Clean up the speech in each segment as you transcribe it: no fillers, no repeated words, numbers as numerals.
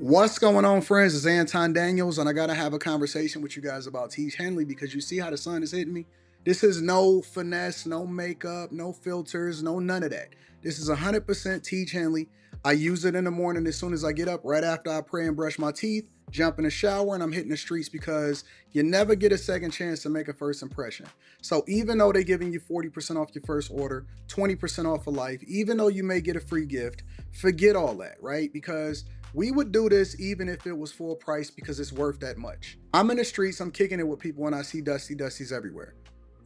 What's going on, friends? It's Anton Daniels, and I gotta have a conversation with you guys about Tiege Hanley because you see how the sun is hitting me. This is no finesse, no makeup, no filters, no none of that. This is 100% Tiege Hanley. I use it in the morning as soon as I get up, right after I pray and brush my teeth, jump in the shower, and I'm hitting the streets because you never get a second chance to make a first impression. So even though they're giving you 40% off your first order, 20% off for life, even though you may get a free gift, forget all that, right? Because we would do this even if it was full price because it's worth that much. I'm in the streets, I'm kicking it with people, and I see Dusties everywhere.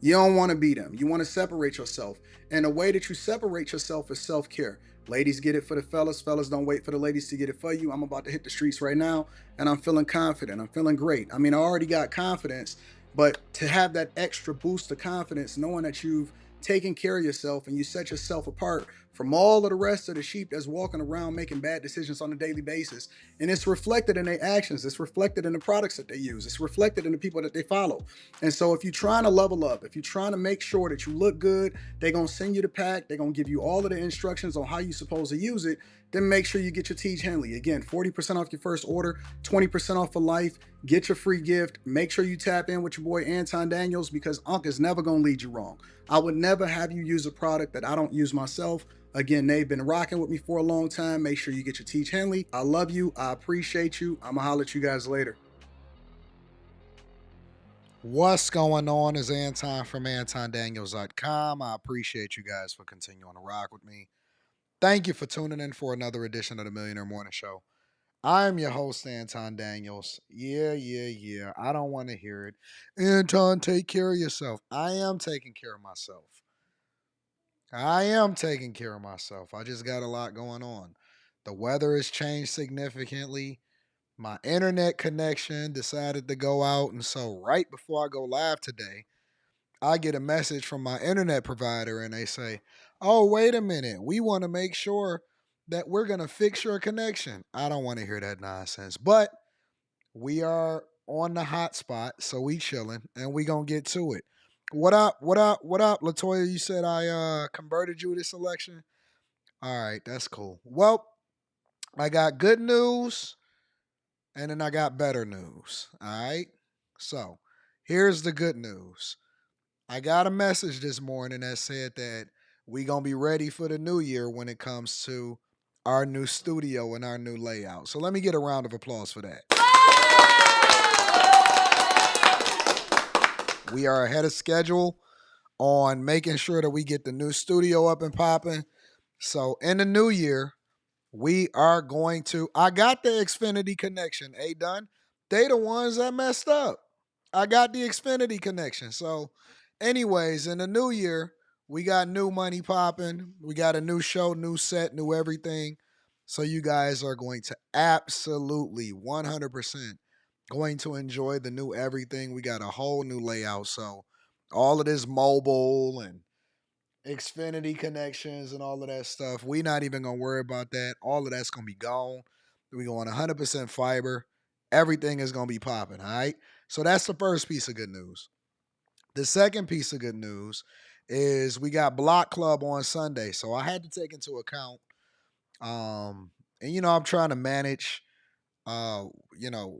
You don't want to be them. You want to separate yourself. And the way that you separate yourself is self care. Ladies get it for the fellas. Fellas don't wait for the ladies to get it for you. I'm about to hit the streets right now and I'm feeling confident. I'm feeling great. I mean, I already got confidence, but to have that extra boost of confidence, knowing that you've taken care of yourself and you set yourself apart from all of the rest of the sheep that's walking around making bad decisions on a daily basis. And it's reflected in their actions. It's reflected in the products that they use. It's reflected in the people that they follow. And so if you're trying to level up, if you're trying to make sure that you look good, they're going to send you the pack. They're going to give you all of the instructions on how you're supposed to use it. Then make sure you get your Tiege Hanley. Again, 40% off your first order, 20% off for life. Get your free gift. Make sure you tap in with your boy Anton Daniels because Unc is never going to lead you wrong. I would never have you use a product that I don't use myself. Again, they've been rocking with me for a long time. Make sure you get your Tiege Hanley. I love you. I appreciate you. I'm going to holler at you guys later. What's going on is Anton from AntonDaniels.com. I appreciate you guys for continuing to rock with me. Thank you for tuning in for another edition of the Millionaire Morning Show. I'm your host, Anton Daniels. Yeah. I don't want to hear it. Anton, take care of yourself. I am taking care of myself. I just got a lot going on. The weather has changed significantly. My internet connection decided to go out. And so, right before I go live today, I get a message from my internet provider and they say, "Oh, wait a minute. We want to make sure that we're going to fix your connection." I don't want to hear that nonsense. But we are on the hot spot, so we chilling and we going to get to it. What up? Latoya, you said I converted you this election? All right, that's cool. Well, I got good news and then I got better news. All right. So, here's the good news. I got a message this morning that said that we gonna be ready for the new year when it comes to our new studio and our new layout. So let me get a round of applause for that. We are ahead of schedule on making sure that we get the new studio up and popping. So in the new year, we are going to. I got the Xfinity connection. Done. They the ones that messed up. I got the Xfinity connection. So, anyways, in the new year, we got new money popping. We got a new show, new set, new everything. So you guys are going to absolutely 100% going to enjoy the new everything. We got a whole new layout. So all of this mobile and Xfinity connections and all of that stuff. We not even gonna worry about that. All of that's gonna be gone. We going 100% fiber. Everything is gonna be popping. All right. So that's the first piece of good news. The second piece of good news is we got Block Club on Sunday. So I had to take into account, and I'm trying to manage, uh, you know,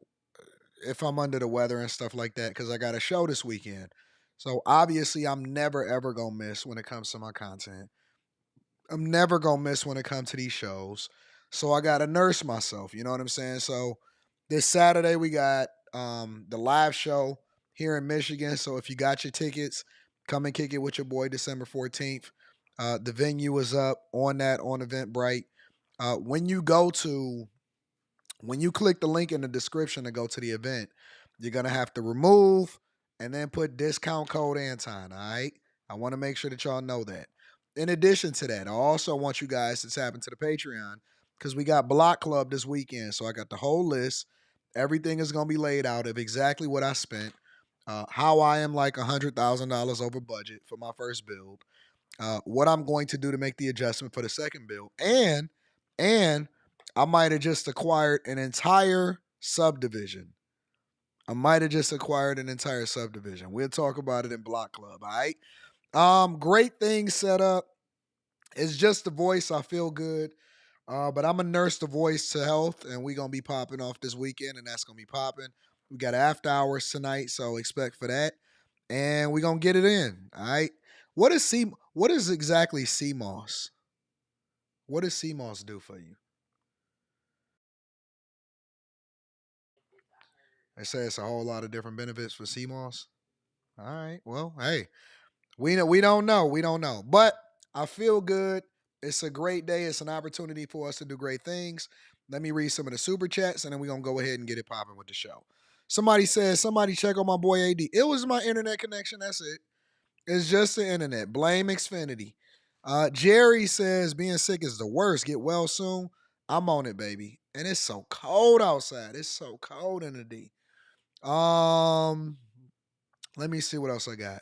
if I'm under the weather and stuff like that because I got a show this weekend. So obviously, I'm never ever gonna miss when it comes to my content. I'm never gonna miss when it comes to these shows. So I gotta nurse myself. You know what I'm saying? So this Saturday we got the live show here in Michigan. So if you got your tickets, come and kick it with your boy December 14th. The venue is up on that on Eventbrite. When you go to when you click the link in the description to go to the event, you're gonna have to remove and then put discount code Anton. All right. I want to make sure that y'all know that. In addition to that, I also want you guys to tap into the Patreon because we got Block Club this weekend. So I got the whole list. Everything is going to be laid out of exactly what I spent, how I am like $100,000 over budget for my first build, what I'm going to do to make the adjustment for the second build, and I might have just acquired an entire subdivision. We'll talk about it in Block Club. All right. Great things set up. It's just the voice. I feel good. But I'm going to nurse the voice to health, and we're going to be popping off this weekend, and that's going to be popping. We got after hours tonight, so expect for that. And we're going to get it in, all right? What is exactly CMOS? What does CMOS do for you? They say it's a whole lot of different benefits for CMOS. All right. Well, hey, we don't know. We don't know. But I feel good. It's a great day. It's an opportunity for us to do great things. Let me read some of the super chats, and then we're going to go ahead and get it popping with the show. Somebody says, somebody check on my boy AD. It was my internet connection. That's it. It's just the internet. Blame Xfinity. Jerry says, being sick is the worst. Get well soon. I'm on it, baby. And it's so cold outside. It's so cold in the D. Let me see what else I got.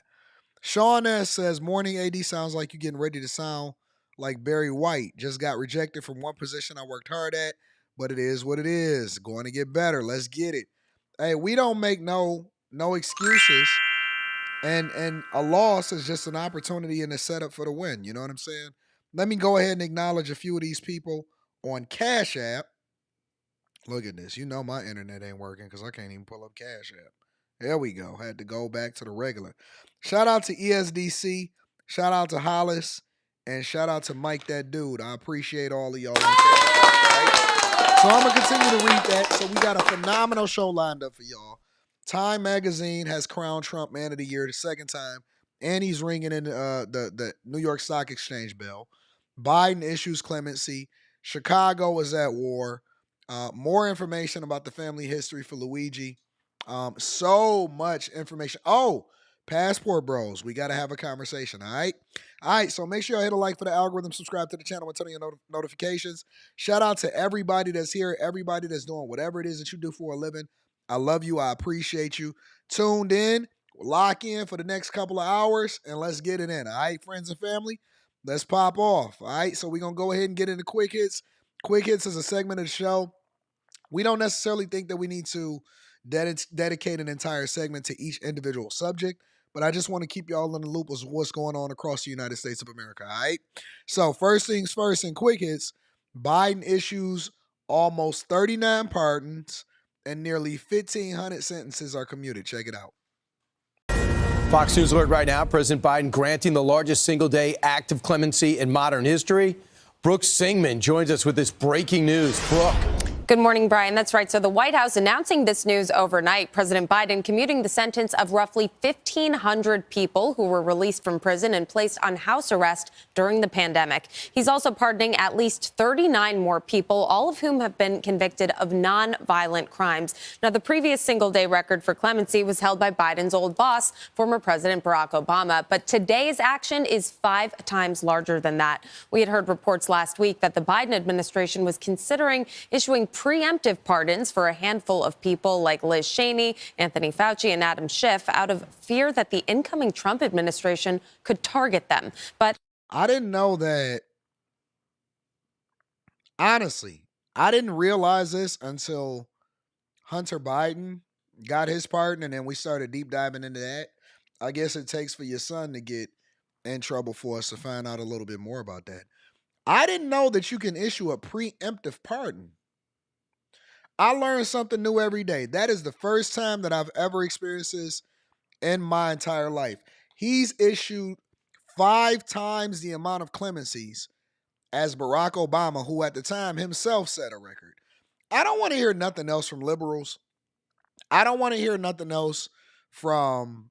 Sean S says, morning AD, sounds like you're getting ready to sound like Barry White. Just got rejected from one position I worked hard at, but it is what it is. Going to get better. Let's get it. Hey, we don't make no excuses. And a loss is just an opportunity and a setup for the win. You know what I'm saying? Let me go ahead and acknowledge a few of these people on Cash App. Look at this. You know my internet ain't working because I can't even pull up Cash App. There we go. Had to go back to the regular. Shout out to ESDC. Shout out to Hollis. And shout out to Mike, that dude. I appreciate all of y'all. Right? So I'm going to continue to read that. So we got a phenomenal show lined up for y'all. Time Magazine has crowned Trump Man of the Year the second time. And he's ringing in the New York Stock Exchange bell. Biden issues clemency. Chicago is at war. More information about the family history for Luigi. So much information. Oh, Passport Bros. We got to have a conversation, all right? All right, so make sure you hit a like for the algorithm, subscribe to the channel, and turn on your notifications. Shout out to everybody that's here, everybody that's doing whatever it is that you do for a living. I love you. I appreciate you. Tuned in, lock in for the next couple of hours, and let's get it in, all right, friends and family? Let's pop off, all right? So we're going to go ahead and get into Quick Hits. Quick Hits is a segment of the show. We don't necessarily think that we need to dedicate an entire segment to each individual subject, but I just want to keep y'all in the loop of what's going on across the United States of America, all right? So first things first, in Quick Hits, Biden issues almost 39 pardons and nearly 1,500 sentences are commuted. Check it out. Fox News alert right now. President Biden granting the largest single-day act of clemency in modern history. Brooke Singman joins us with this breaking news. Brooke. Good morning, Brian. That's right. So the White House announcing this news overnight. President Biden commuting the sentence of roughly 1,500 people who were released from prison and placed on house arrest during the pandemic. He's also pardoning at least 39 more people, all of whom have been convicted of non-violent crimes. Now, the previous single-day record for clemency was held by Biden's old boss, former President Barack Obama. But today's action is 5 times larger than that. We had heard reports last week that the Biden administration was considering issuing preemptive pardons for a handful of people like Liz Cheney, Anthony Fauci, and Adam Schiff out of fear that the incoming Trump administration could target them. But I didn't know that. Honestly, I didn't realize this until Hunter Biden got his pardon, and then we started deep diving into that. I guess it takes for your son to get in trouble for us to find out a little bit more about that. I didn't know that you can issue a preemptive pardon. I learn something new every day. That is the first time that I've ever experienced this in my entire life. He's issued 5 times the amount of clemencies as Barack Obama, who at the time himself set a record. I don't want to hear nothing else from liberals. I don't want to hear nothing else from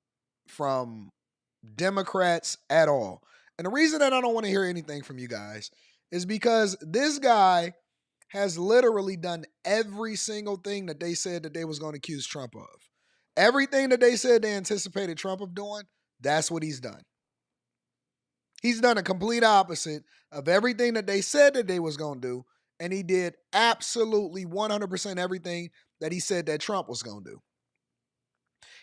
Democrats at all. And the reason that I don't want to hear anything from you guys is because this guy has literally done every single thing that they said that they was going to accuse Trump of. Everything that they said they anticipated Trump of doing, that's what he's done. He's done a complete opposite of everything that they said that they was going to do, and he did absolutely 100% everything that he said that Trump was going to do.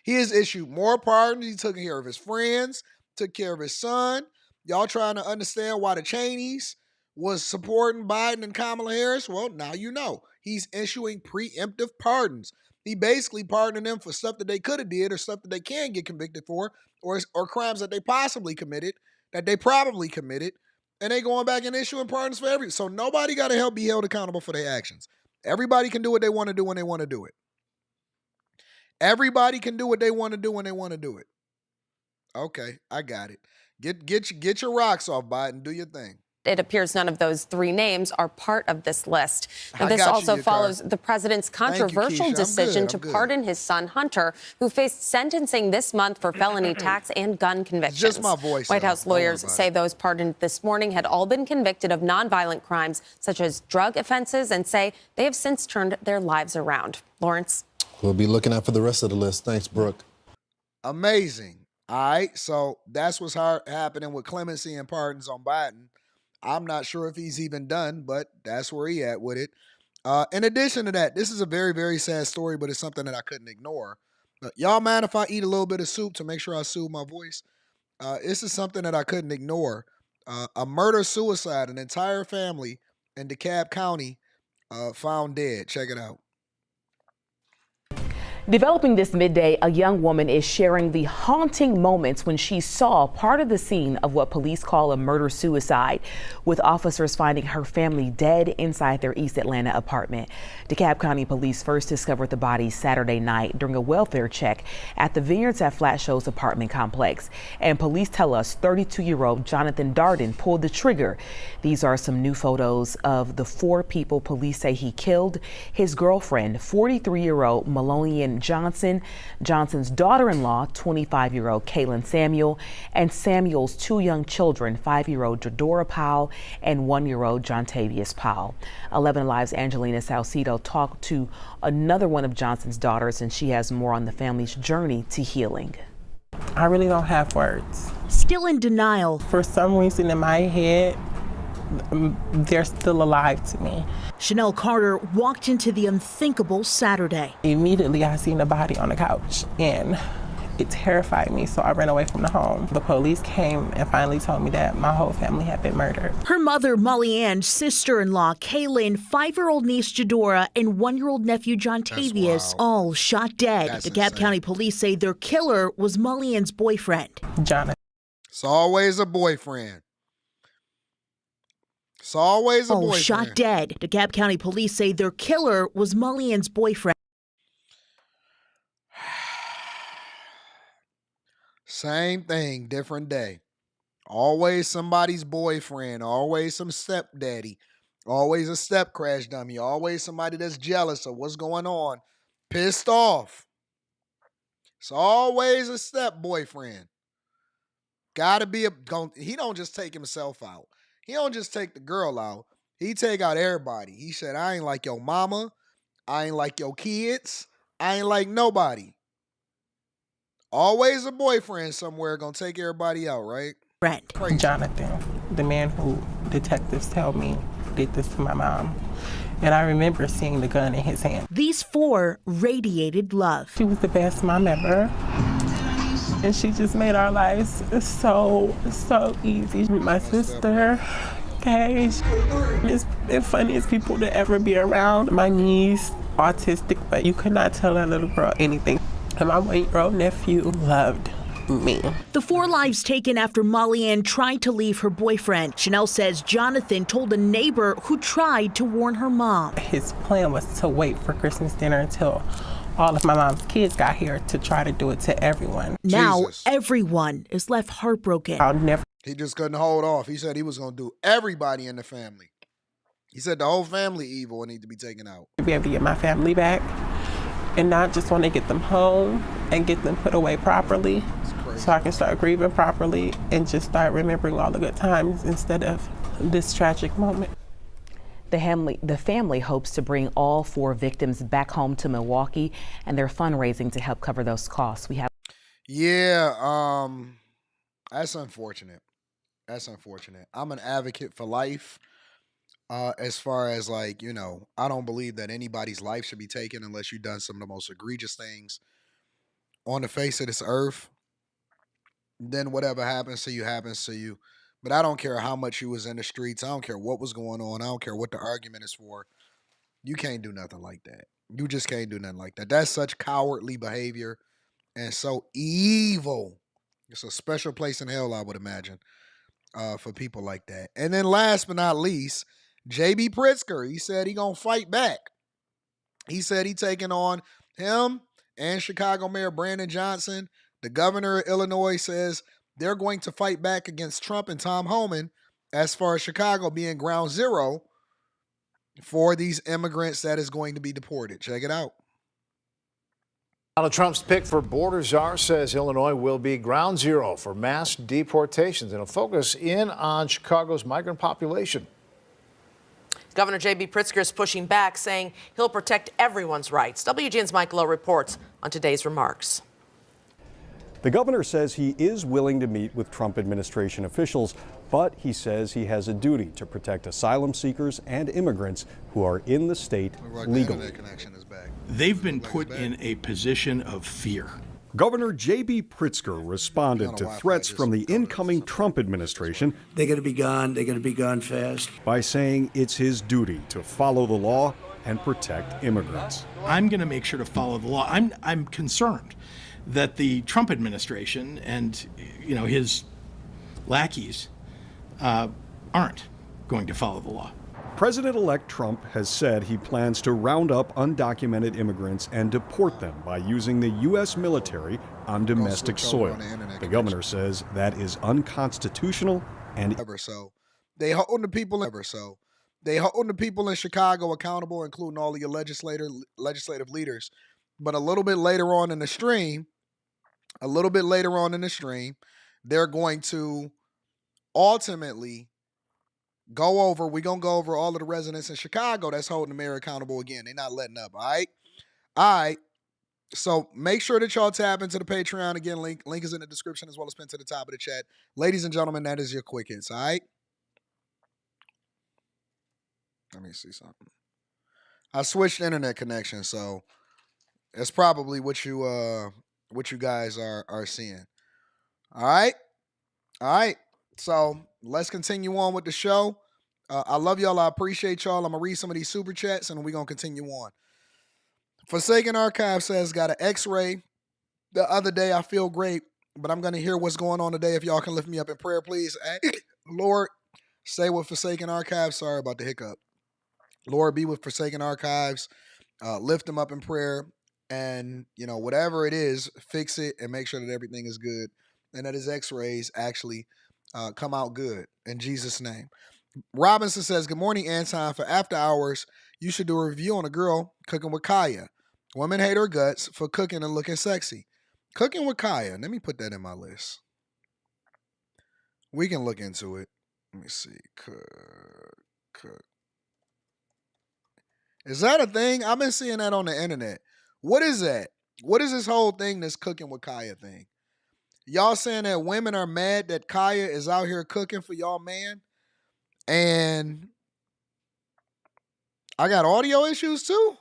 He has issued more pardons. He took care of his friends, took care of his son. Y'all trying to understand why the Cheneys was supporting Biden and Kamala Harris? Well, now you know. He's issuing preemptive pardons. He basically pardoned them for stuff that they could have did or stuff that they can get convicted for or crimes that they possibly committed, that they probably committed, And they going back and issuing pardons for every. So nobody got to be held accountable for their actions. Everybody can do what they want to do when they want to do it. Everybody can do what they want to do when they want to do it. Okay, I got it. Get your rocks off, Biden. Do your thing. It appears none of those three names are part of this list. Now, this also follows the president's controversial decision to pardon his son, Hunter, who faced sentencing this month for felony tax and gun convictions. Just my voice. White House lawyers say those pardoned this morning had all been convicted of nonviolent crimes, such as drug offenses, and say they have since turned their lives around. Lawrence? We'll be looking out for the rest of the list. Thanks, Brooke. Amazing. All right, so that's what's happening with clemency and pardons on Biden. I'm not sure if he's even done, but that's where he at with it. In addition to that, this is a very, very sad story, but it's something that I couldn't ignore. Y'all mind if I eat a little bit of soup to make sure I soothe my voice? This is something that I couldn't ignore. A murder-suicide, an entire family in DeKalb County found dead. Check it out. Developing this midday, a young woman is sharing the haunting moments when she saw part of the scene of what police call a murder-suicide, with officers finding her family dead inside their East Atlanta apartment. DeKalb County police first discovered the body Saturday night during a welfare check at the Vineyards at Flat Show's apartment complex. And police tell us 32-year-old Jonathan Darden pulled the trigger. These are some new photos of the four people police say he killed: his girlfriend, 43-year-old Melonian Johnson, Johnson's daughter-in-law, 25-year-old Kaylin Samuel, and Samuel's two young children, 5-year-old Jadora Powell and 1-year-old Jontavius Powell. 11 Alive's Angelina Salcido talked to another one of Johnson's daughters, and she has more on the family's journey to healing. I really don't have words. Still in denial. For some reason in my head, they're still alive to me. Chanel Carter walked into the unthinkable Saturday. Immediately, I seen a body on the couch, and it terrified me, so I ran away from the home. The police came and finally told me that my whole family had been murdered. Her mother, Molly Ann, sister-in-law, Kaylin, 5-year-old niece, Jadora, and 1-year-old nephew, Jontavius, all shot dead. DeKalb County police say their killer was Molly Ann's boyfriend. Jonathan. It's always a boyfriend. It's always a boyfriend. Shot dead. DeKalb County police say their killer was Molly Ann's boyfriend. Same thing, different day. Always somebody's boyfriend, always some stepdaddy, always a step crash dummy, always somebody that's jealous of what's going on, pissed off. It's always a step boyfriend. Gotta be he don't just take himself out. He don't just take the girl out. He take out everybody. He said, I ain't like your mama. I ain't like your kids. I ain't like nobody. Always a boyfriend somewhere gonna take everybody out, right? Crazy. Jonathan, the man who detectives tell me did this to my mom. And I remember seeing the gun in his hand. These four radiated love. She was the best mom ever. And she just made our lives so easy. My sister, Kay, is the funniest people to ever be around. My niece, autistic, but you could not tell that little girl anything. And my 1-year-old nephew loved me. The 4 lives taken after Molly Ann tried to leave her boyfriend. Chanel says Jonathan told a neighbor who tried to warn her mom. His plan was to wait for Christmas dinner until all of my mom's kids got here to try to do it to everyone. Now everyone is left heartbroken. I'll never. He just couldn't hold off. He said he was going to do everybody in the family. He said the whole family evil need to be taken out. Be able to get my family back, and not just want to get them home and get them put away properly, so I can start grieving properly and just start remembering all the good times instead of this tragic moment. The family hopes to bring all 4 victims back home to Milwaukee, and they're fundraising to help cover those costs. That's unfortunate. That's unfortunate. I'm an advocate for life. As far as I don't believe that anybody's life should be taken unless you've done some of the most egregious things on the face of this earth. Then whatever happens to you happens to you. But I don't care how much you was in the streets. I don't care what was going on. I don't care what the argument is for. You can't do nothing like that. You just can't do nothing like that. That's such cowardly behavior and so evil. It's a special place in hell, I would imagine. for people like that. And then last but not least, J.B. Pritzker. He said he gonna fight back. He said he taking on him and Chicago Mayor Brandon Johnson. The governor of Illinois says they're going to fight back against Trump and Tom Homan as far as Chicago being ground zero for these immigrants that is going to be deported. Check it out. Donald Trump's pick for Border Czar says Illinois will be ground zero for mass deportations, and it'll focus in on Chicago's migrant population. Governor J.B. Pritzker is pushing back, saying he'll protect everyone's rights. WGN's Mike Lowe reports on today's remarks. The governor says he is willing to meet with Trump administration officials, but he says he has a duty to protect asylum seekers and immigrants who are in the state legally. They've been put in a position of fear. Governor J.B. Pritzker responded to threats from the incoming Trump administration. They're going to be gone. They're going to be gone fast. By saying it's his duty to follow the law and protect immigrants. I'm going to make sure to follow the law. I'm concerned that the Trump administration and his lackeys aren't going to follow the law. President-elect Trump has said he plans to round up undocumented immigrants and deport them by using the U.S. military on domestic soil. The governor says that is unconstitutional and they hold the people in Chicago accountable, including all of your legislative leaders. But a little bit later on in the stream, they're going to ultimately we're going to go over all of the residents in Chicago that's holding the mayor accountable again. They're not letting up, all right? So make sure that y'all tap into the Patreon. Again, link is in the description as well as pinned to the top of the chat. Ladies and gentlemen, that is your quick hits, all right? Let me see something. I switched internet connection, so that's probably what you guys are seeing. All right. So let's continue on with the show. I love y'all. I appreciate y'all. I'm gonna read some of these super chats and we're gonna continue on. Forsaken Archive says, got an X-ray the other day. I feel great, but I'm gonna hear what's going on today. If y'all can lift me up in prayer, please. Lord, stay with Forsaken Archives. Sorry about the hiccup. Lord, be with Forsaken Archives. Lift them up in prayer, and whatever it is, fix it and make sure that everything is good and that his X-rays actually come out good in Jesus' name. Robinson says, good morning, Anton. For after hours, you should do a review on a girl cooking with Kaya. Women hate her guts for cooking and looking sexy. Cooking with Kaya. Let me put that in my list. We can look into it. Let me see. Cook. Is that a thing? I've been seeing that on the internet. What is that? What is this whole thing, this cooking with Kaya thing? Y'all saying that women are mad that Kaya is out here cooking for y'all man? And I got audio issues too?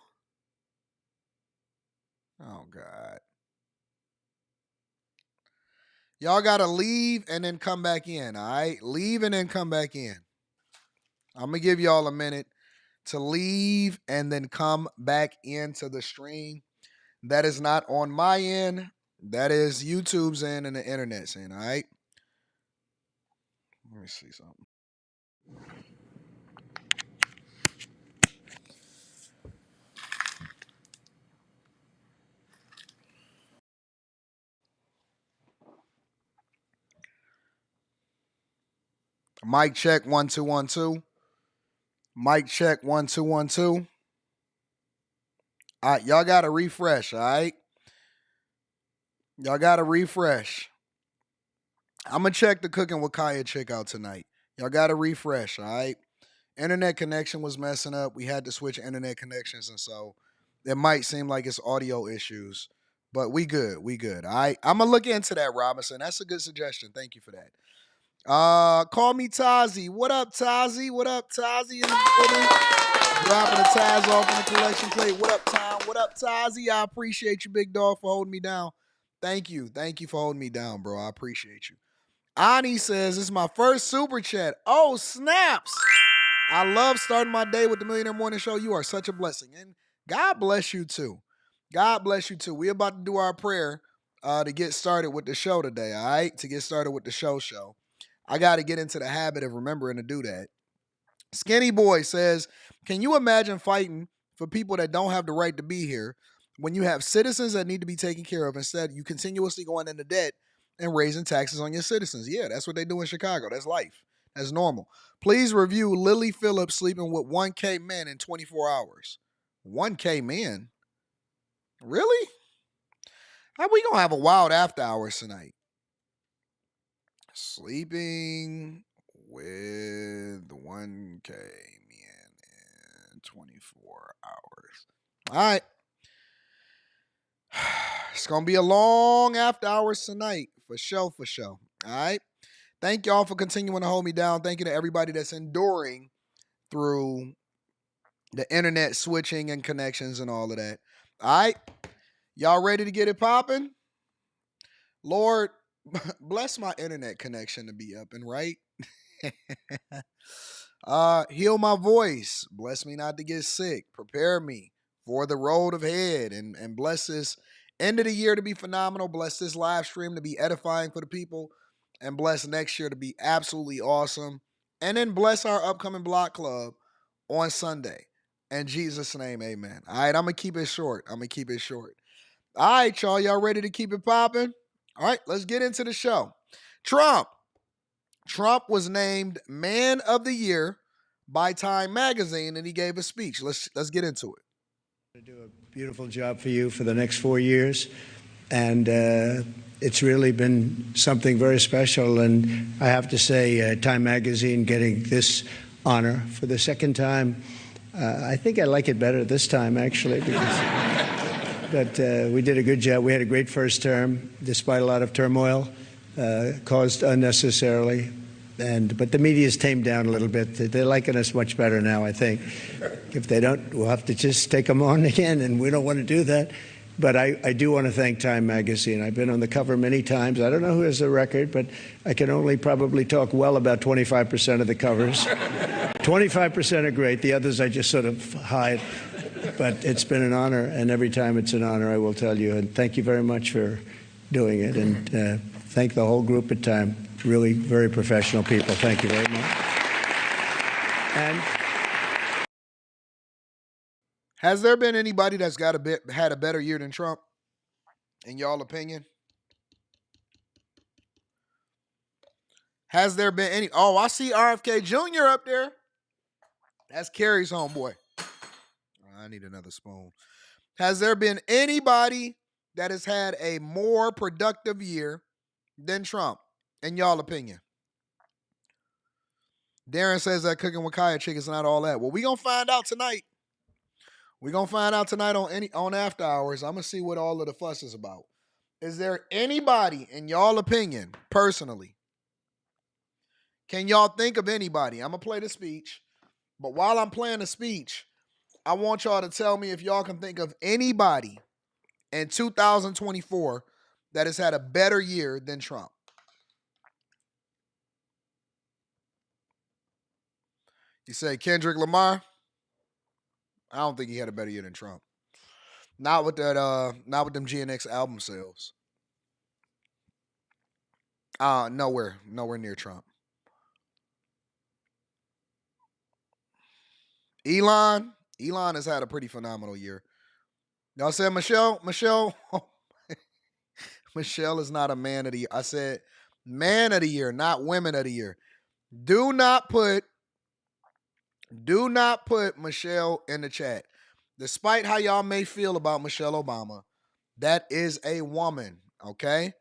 Oh, God. Y'all got to leave and then come back in, all right? Leave and then come back in. I'm going to give y'all a minute to leave and then come back into the stream. That is not on my end. That is YouTube's end and the internet's end, all right? Let me see something. Mic check 1 2 1 2. Mic check 1 2 1 2. All right, y'all got to refresh, all right? Y'all got to refresh. I'm going to check the Cooking with Kaya chick out tonight. Y'all got to refresh, all right? Internet connection was messing up. We had to switch internet connections, and so it might seem like it's audio issues, but we good. All right? I'm going to look into that, Robinson. That's a good suggestion. Thank you for that. Call me Tazi. What up, Tazi? In the building. Dropping the Taz off in the collection plate. What up, Tom? What up, Tazi? I appreciate you, big dog, for holding me down. Thank you for holding me down, bro. I appreciate you. Ani says, this is my first super chat. Oh, snaps. I love starting my day with the Millionaire Morning Show. You are such a blessing. And God bless you too. We're about to do our prayer to get started with the show today, all right? To get started with the show. I got to get into the habit of remembering to do that. Skinny Boy says, can you imagine fighting for people that don't have the right to be here when you have citizens that need to be taken care of? Instead, you continuously going into debt and raising taxes on your citizens. Yeah, that's what they do in Chicago. That's life. That's normal. Please review Lily Phillips sleeping with 1K men in 24 hours. 1K men? Really? How we going to have a wild after hours tonight? Sleeping with 1K men in 24 hours. All right. It's going to be a long after hours tonight. For sure, for sure. All right. Thank y'all for continuing to hold me down. Thank you to everybody that's enduring through the internet switching and connections and all of that. All right. Y'all ready to get it popping? Lord, bless my internet connection to be up and right. Heal my voice. Bless me not to get sick. Prepare me for the road ahead. And bless this end of the year to be phenomenal. Bless this live stream to be edifying for the people. And bless next year to be absolutely awesome. And then bless our upcoming block club on Sunday. In Jesus' name, amen. All right, I'm going to keep it short. All right, y'all. Y'all ready to keep it popping? All right, let's get into the show. Trump was named Man of the Year by Time Magazine, and he gave a speech. Let's get into it. I'm going to do a beautiful job for you for the next 4 years, and it's really been something very special. And I have to say, Time Magazine getting this honor for the second time, I think I like it better this time, actually, because... But we did a good job. We had a great first term, despite a lot of turmoil caused unnecessarily. But the media's tamed down a little bit. They're liking us much better now, I think. If they don't, we'll have to just take them on again, and we don't want to do that. But I do want to thank Time Magazine. I've been on the cover many times. I don't know who has the record, but I can only probably talk well about 25% of the covers. 25% are great. The others I just sort of hide. But it's been an honor, and every time it's an honor, I will tell you. And thank you very much for doing it. And thank the whole group at Time. Really very professional people. Thank you very much. And has there been anybody that's had a better year than Trump, in y'all opinion? Has there been any? Oh, I see RFK Jr. up there. That's Kerry's homeboy. I need another spoon. Has there been anybody that has had a more productive year than Trump, in y'all opinion? Darren says that cooking with Kaya chick is not all that. Well, we're going to find out tonight. We're going to find out tonight on After Hours. I'm going to see what all of the fuss is about. Is there anybody, in y'all opinion, personally? Can y'all think of anybody? I'm going to play the speech. But while I'm playing the speech, I want y'all to tell me if y'all can think of anybody in 2024 that has had a better year than Trump. You say Kendrick Lamar? I don't think he had a better year than Trump. Not with them GNX album sales. Nowhere near Trump. Elon has had a pretty phenomenal year. Y'all said Michelle? Michelle is not a man of the year. I said man of the year, not women of the year. Do not put Michelle in the chat. Despite how y'all may feel about Michelle Obama, that is a woman, okay?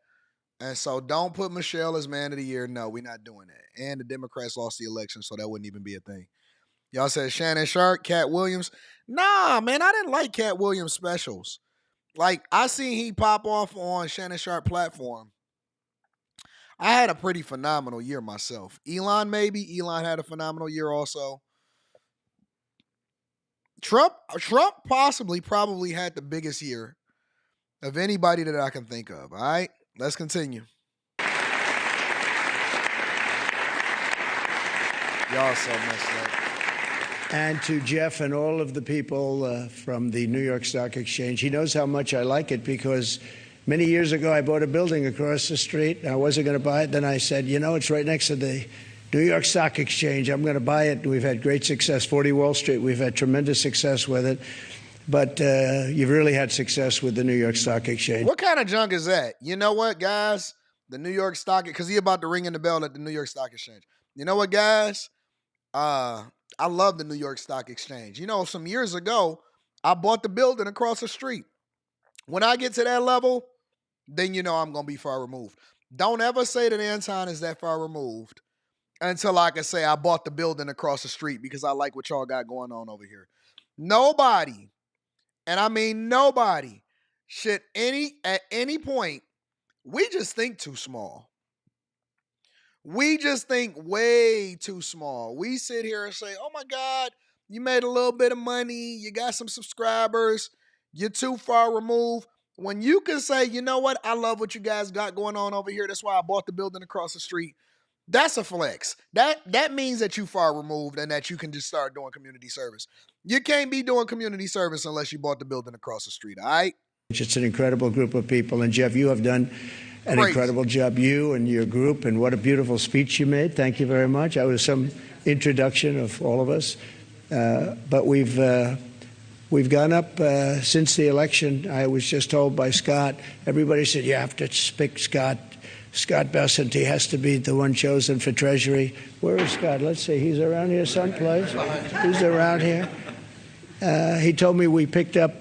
And so don't put Michelle as man of the year. No, we're not doing that. And the Democrats lost the election, so that wouldn't even be a thing. Y'all said Shannon Sharp, Cat Williams. Nah, man, I didn't like Cat Williams specials. Like, I seen he pop off on Shannon Sharp platform. I had a pretty phenomenal year myself. Elon had a phenomenal year also. Trump probably had the biggest year of anybody that I can think of. All right, let's continue. Y'all so messed up. And to Jeff and all of the people from the New York Stock Exchange, he knows how much I like it because Many years ago, I bought a building across the street. I wasn't going to buy it. Then I said, you know, it's right next to the New York Stock Exchange. I'm going to buy it. We've had great success. 40 Wall Street, we've had tremendous success with it. But you've really had success with the New York Stock Exchange. What kind of junk is that? You know what, guys? The New York Stock, because he about to ring in the bell at the New York Stock Exchange. You know what, guys? I love the New York Stock Exchange. You know, some years ago, I bought the building across the street. When I get to that level, then you know I'm going to be far removed. Don't ever say that Anton is that far removed until I can say I bought the building across the street because I like what y'all got going on over here. Nobody, and I mean nobody, should at any point, we just think too small. We just think way too small. We sit here and say, oh my God, you made a little bit of money, you got some subscribers, you're too far removed. When you can say, you know what, I love what you guys got going on over here, that's why I bought the building across the street. That's a flex. That means that you far removed and that you can just start doing community service. You can't be doing community service unless you bought the building across the street, all right? It's an incredible group of people. And Jeff, you have done an incredible job, you and your group, and what a beautiful speech you made. Thank you very much. That was some introduction of all of us. But we've gone up since the election. I was just told by Scott, everybody said, you have to pick Scott Bessent. He has to be the one chosen for Treasury. Where is Scott? Let's see. He's around here someplace. He's around here. He told me we picked up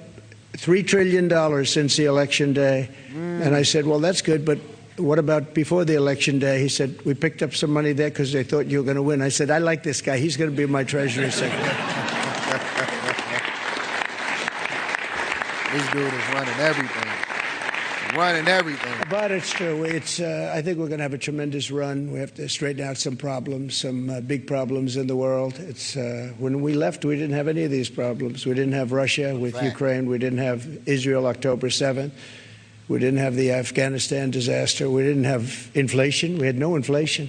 $3 trillion since the election day. And I said, well, that's good, but what about before the election day? He said, we picked up some money there because they thought you were going to win. I said, I like this guy. He's going to be my Treasury Secretary. This dude is running everything. Running everything. But it's true. I think we're going to have a tremendous run. We have to straighten out some problems, some big problems in the world. When we left, we didn't have any of these problems. We didn't have Russia with Ukraine. We didn't have Israel October 7th. We didn't have the Afghanistan disaster. We didn't have inflation. We had no inflation.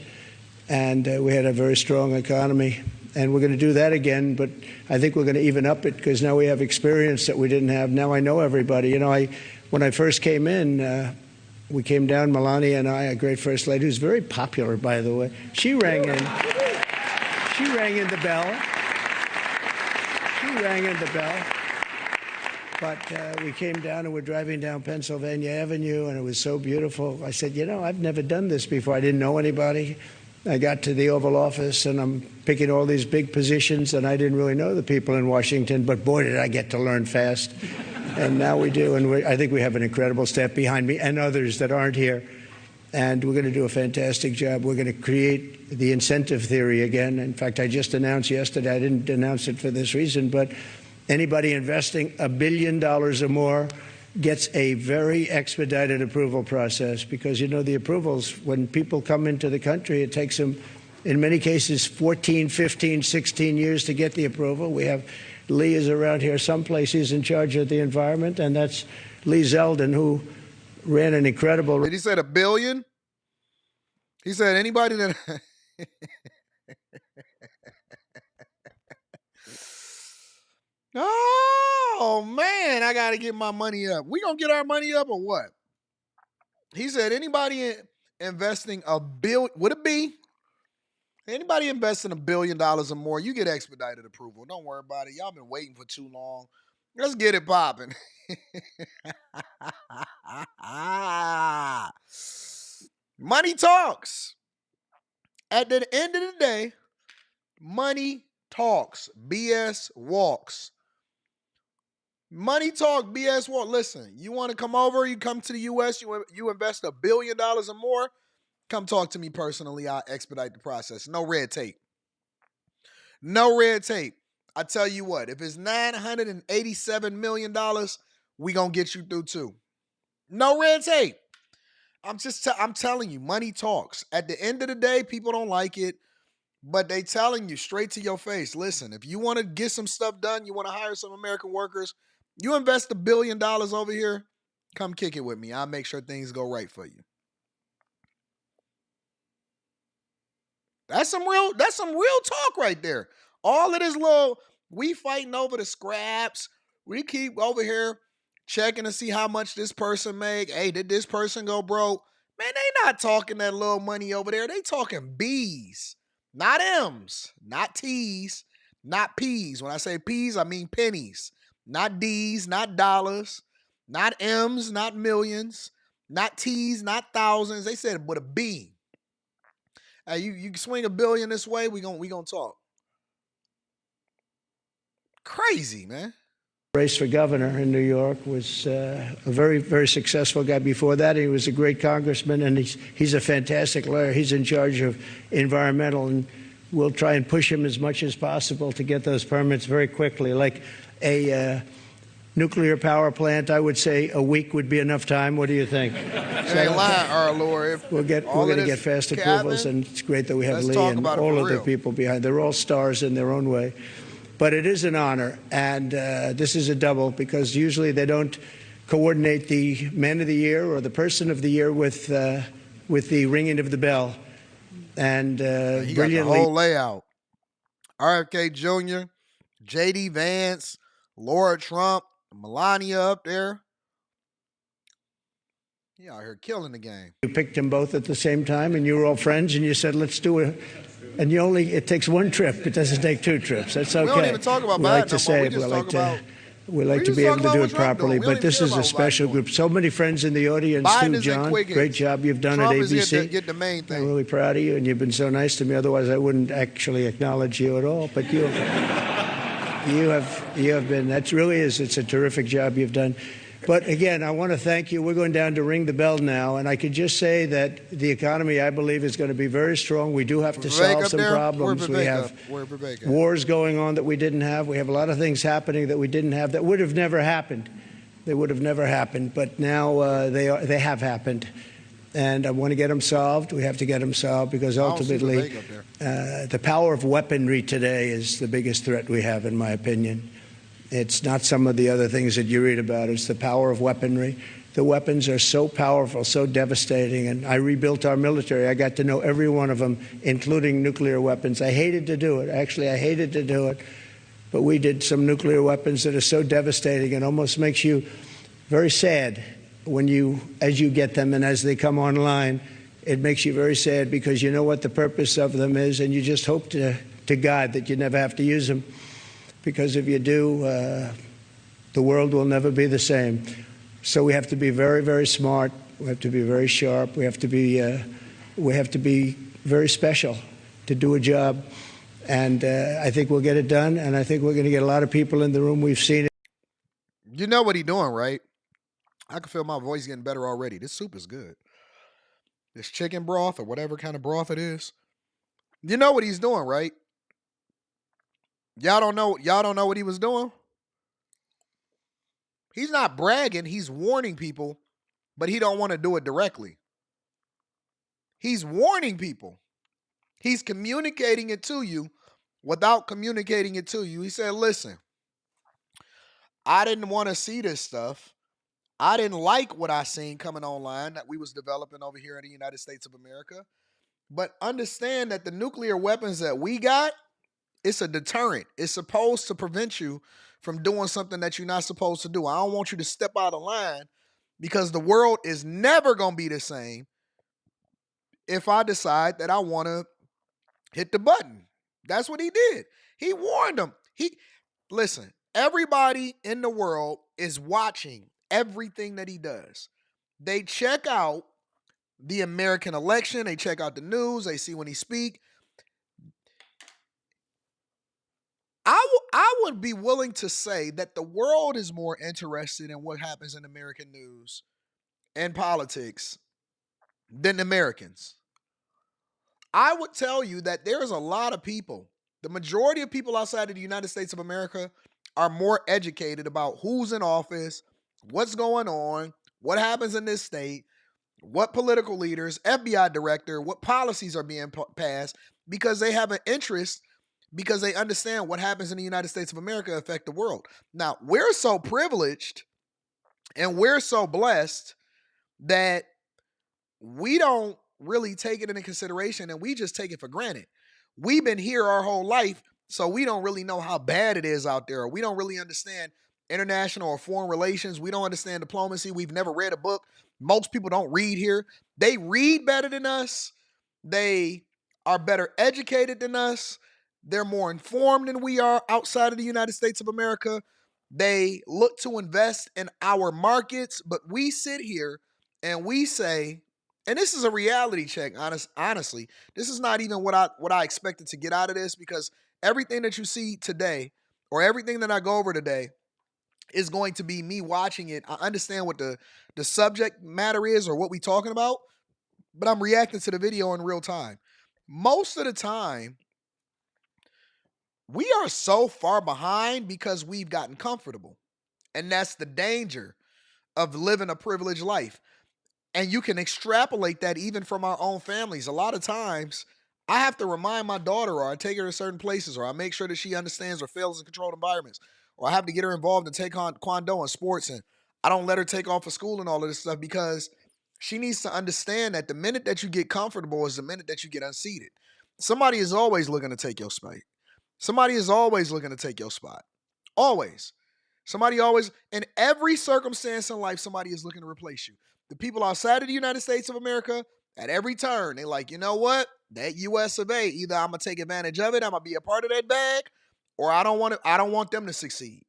And we had a very strong economy. And we're going to do that again, but I think we're going to even up it because now we have experience that we didn't have. Now I know everybody. You know, when I first came in, we came down, Melania and I, a great first lady, who's very popular, by the way. She rang in. She rang in the bell. She rang in the bell. But we came down and we're driving down Pennsylvania Avenue, and it was so beautiful. I said, you know, I've never done this before. I didn't know anybody. I got to the Oval Office, and I'm picking all these big positions, and I didn't really know the people in Washington, but boy, did I get to learn fast. And now we do, and I think we have an incredible staff behind me and others that aren't here. And we're going to do a fantastic job. We're going to create the incentive theory again. In fact, I just announced yesterday, I didn't announce it for this reason, but anybody investing $1 billion or more gets a very expedited approval process because, you know, the approvals, when people come into the country, it takes them, in many cases, 14, 15, 16 years to get the approval. We have Lee is around here someplace. He's in charge of the environment, and that's Lee Zeldin, who ran an incredible... Did he say $1 billion? He said anybody that... Oh, man, I got to get my money up. We going to get our money up or what? He said anybody investing $1 billion, would it be? Anybody investing $1 billion or more, you get expedited approval. Don't worry about it. Y'all been waiting for too long. Let's get it popping. Money talks. At the end of the day, money talks. BS walks. Money talk, BS walk. Listen, you want to come over, you come to the U.S., you invest $1 billion or more, come talk to me personally. I'll expedite the process. No red tape. No red tape. I tell you what, if it's $987 million, we going to get you through too. No red tape. I'm telling you, money talks. At the end of the day, people don't like it, but they telling you straight to your face, listen, if you want to get some stuff done, you want to hire some American workers, you invest $1 billion over here, come kick it with me. I'll make sure things go right for you. That's some real talk right there. All of this little, we fighting over the scraps. We keep over here checking to see how much this person make. Hey, did this person go broke? Man, they not talking that little money over there. They talking B's, not M's, not T's, not P's. When I say P's, I mean pennies, not D's, not dollars, not M's, not millions, not T's, not thousands. They said with a B. Hey, you swing $1 billion this way, we gonna talk. Crazy, man. Race for governor in New York was a very, very successful guy. Before that, he was a great congressman, and he's a fantastic lawyer. He's in charge of environmental, and we'll try and push him as much as possible to get those permits very quickly. Like a nuclear power plant, I would say a week would be enough time. What do you think? Ain't lying, our Lord. We're going to get fast approvals, and it's great that we have Lee and all of the people behind. They're all stars in their own way. But it is an honor, and this is a double because usually they don't coordinate the Man of the Year or the Person of the Year with the ringing of the bell. And he brilliantly, got the whole layout. RFK Jr., J.D. Vance, Laura Trump, Melania up there. He out here killing the game. You picked them both at the same time, and you were all friends, and you said, let's do it. And it takes one trip. It doesn't take two trips. That's okay. We don't even talk about Biden we like to be able to do it properly. But this is a special group. So many friends in the audience, too, John. Great job you've done at ABC. Get the main thing. I'm really proud of you, and you've been so nice to me. Otherwise, I wouldn't actually acknowledge you at all. But you have been. That really is. It's a terrific job you've done. But again, I want to thank you. We're going down to ring the bell now, and I could just say that the economy, I believe, is going to be very strong. We do have to solve some problems. We have wars going on that we didn't have. We have a lot of things happening that we didn't have that would have never happened. They would have never happened, but now they have happened. And I want to get them solved. We have to get them solved because ultimately the power of weaponry today is the biggest threat we have, in my opinion. It's not some of the other things that you read about. It's the power of weaponry. The weapons are so powerful, so devastating. And I rebuilt our military. I got to know every one of them, including nuclear weapons. I hated to do it. Actually, I hated to do it. But we did some nuclear weapons that are so devastating. It almost makes you very sad as you get them and as they come online. It makes you very sad because you know what the purpose of them is, and you just hope to God that you never have to use them. Because if you do, the world will never be the same. So we have to be very, very smart. We have to be very sharp. We have to be very special to do a job. And I think we'll get it done. And I think we're going to get a lot of people in the room. We've seen it. You know what he's doing, right? I can feel my voice getting better already. This soup is good. This chicken broth or whatever kind of broth it is. You know what he's doing, right? Y'all don't know what he was doing? He's not bragging, he's warning people, but he don't want to do it directly. He's warning people. He's communicating it to you without communicating it to you. He said, listen, I didn't want to see this stuff. I didn't like what I seen coming online that we was developing over here in the United States of America. But understand that the nuclear weapons that we got, it's a deterrent. It's supposed to prevent you from doing something that you're not supposed to do. I don't want you to step out of line because the world is never going to be the same if I decide that I want to hit the button. That's what he did. He warned them. Listen, everybody in the world is watching everything that he does. They check out the American election. They check out the news. They see when he speaks. I would be willing to say that the world is more interested in what happens in American news and politics than Americans. I would tell you that there's a lot of people, the majority of people outside of the United States of America are more educated about who's in office, what's going on, what happens in this state, what political leaders, FBI director, what policies are being passed, because they have an interest, because they understand what happens in the United States of America affect the world. Now, we're so privileged and we're so blessed that we don't really take it into consideration and we just take it for granted. We've been here our whole life, so we don't really know how bad it is out there. We don't really understand international or foreign relations. We don't understand diplomacy. We've never read a book. Most people don't read here. They read better than us. They are better educated than us. They're more informed than we are outside of the United States of America. They look to invest in our markets, but we sit here and we say, and this is a reality check, honestly. This is not even what I expected to get out of this, because everything that you see today or everything that I go over today is going to be me watching it. I understand what the subject matter is or what we're talking about, but I'm reacting to the video in real time. Most of the time, we are so far behind because we've gotten comfortable. And that's the danger of living a privileged life. And you can extrapolate that even from our own families. A lot of times, I have to remind my daughter, or I take her to certain places, or I make sure that she understands or fails in controlled environments, or I have to get her involved in taekwondo and sports, and I don't let her take off of school and all of this stuff, because she needs to understand that the minute that you get comfortable is the minute that you get unseated. Somebody is always looking to take your spot. Somebody is always looking to take your spot. Always. Somebody always, in every circumstance in life, somebody is looking to replace you. The people outside of the United States of America, at every turn, they're like, you know what? That US of A, either I'm going to take advantage of it, I'm going to be a part of that bag, or I don't want them to succeed.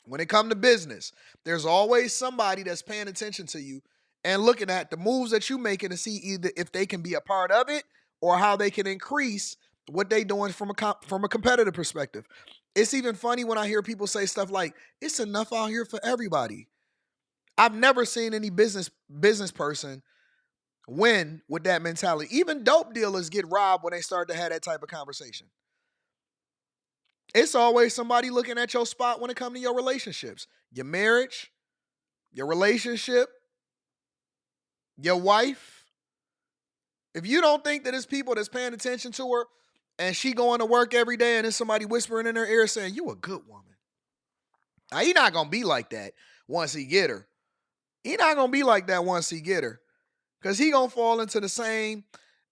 When it comes to business, there's always somebody that's paying attention to you and looking at the moves that you're making to see either if they can be a part of it or how they can increase what they're doing from a competitive perspective. It's even funny when I hear people say stuff like, it's enough out here for everybody. I've never seen any business person win with that mentality. Even dope dealers get robbed when they start to have that type of conversation. It's always somebody looking at your spot when it comes to your relationships, your marriage, your relationship, your wife. If you don't think that it's people that's paying attention to her and she going to work every day and there's somebody whispering in her ear saying, you a good woman. Now, he not going to be like that once he get her. He not going to be like that once he get her, because he going to fall into the same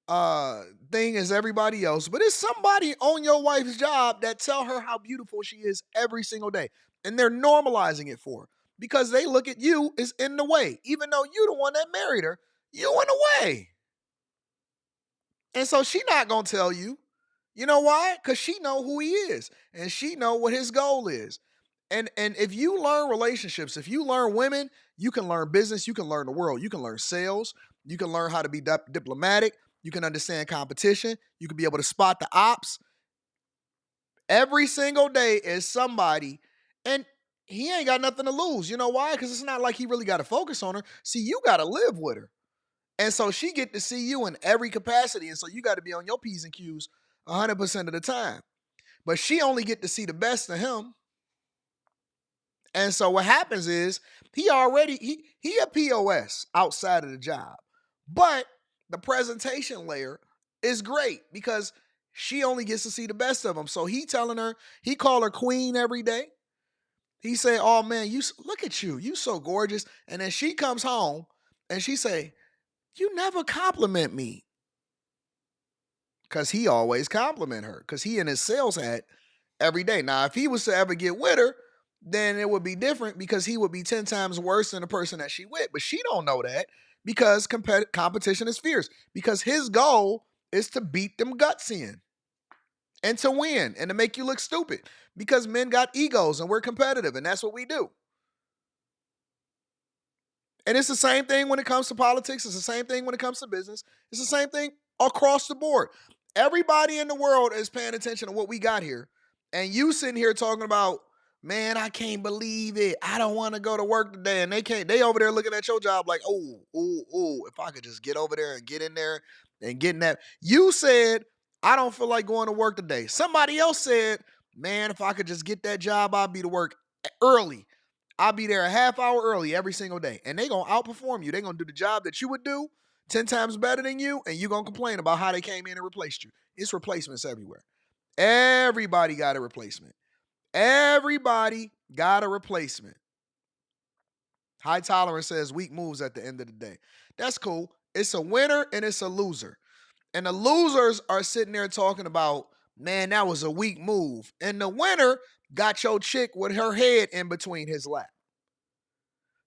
thing as everybody else. But it's somebody on your wife's job that tell her how beautiful she is every single day. And they're normalizing it for her because they look at you as in the way. Even though you the one that married her, you in the way. And so she not going to tell you. You know why? Because she know who he is. And she know what his goal is. And if you learn relationships, if you learn women, you can learn business, you can learn the world, you can learn sales, you can learn how to be diplomatic, you can understand competition, you can be able to spot the ops. Every single day is somebody, and he ain't got nothing to lose. You know why? Because it's not like he really got to focus on her. See, you got to live with her. And so she get to see you in every capacity, and so you got to be on your P's and Q's 100% of the time. But she only get to see the best of him. And so what happens is he a POS outside of the job. But the presentation layer is great because she only gets to see the best of him. So he telling her, he call her queen every day. He say, oh man, look at you. You so gorgeous. And then she comes home and she say, you never compliment me. Because he always compliment her. Because he in his sales hat every day. Now, if he was to ever get with her, then it would be different because he would be 10 times worse than the person that she with. But she don't know that because competition is fierce. Because his goal is to beat them guts in and to win and to make you look stupid. Because men got egos and we're competitive and that's what we do. And it's the same thing when it comes to politics. It's the same thing when it comes to business. It's the same thing across the board. Everybody in the world is paying attention to what we got here. And you sitting here talking about, man, I can't believe it. I don't want to go to work today. And they over there looking at your job like, if I could just get over there and get in there and get in that. You said, I don't feel like going to work today. Somebody else said, man, if I could just get that job, I'll be to work early. I'll be there a half hour early every single day. And they're going to outperform you. They're going to do the job that you would do 10 times better than you. And you're going to complain about how they came in and replaced you. It's replacements everywhere. Everybody got a replacement. Everybody got a replacement. High tolerance says weak moves at the end of the day. That's cool. It's a winner and it's a loser. And the losers are sitting there talking about, man, that was a weak move. And the winner, got your chick with her head in between his lap.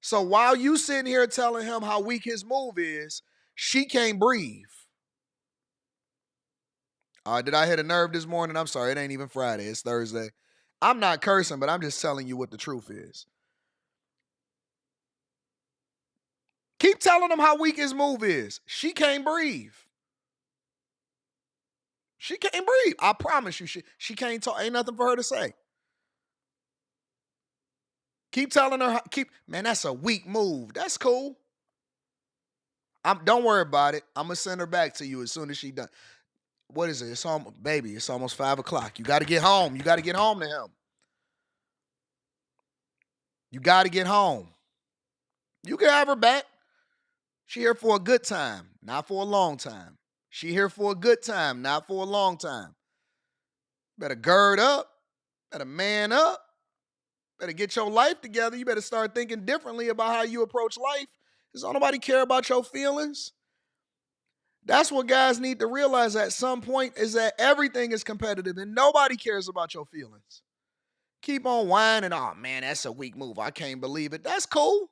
So while you sitting here telling him how weak his move is, she can't breathe. Did I hit a nerve this morning? I'm sorry. It ain't even Friday. It's Thursday. I'm not cursing, but I'm just telling you what the truth is. Keep telling him how weak his move is. She can't breathe. She can't breathe. I promise you. She can't talk. Ain't nothing for her to say. Keep telling her. Man, that's a weak move. That's cool. Don't worry about it. I'm going to send her back to you as soon as she done. What is it? It's almost 5 o'clock. You got to get home. You got to get home to him. You got to get home. You can have her back. She here for a good time, not for a long time. She here for a good time, not for a long time. Better gird up. Better man up. Better get your life together. You better start thinking differently about how you approach life. Does nobody care about your feelings? That's what guys need to realize at some point, is that everything is competitive and nobody cares about your feelings. Keep on whining. Oh, man, that's a weak move. I can't believe it. That's cool.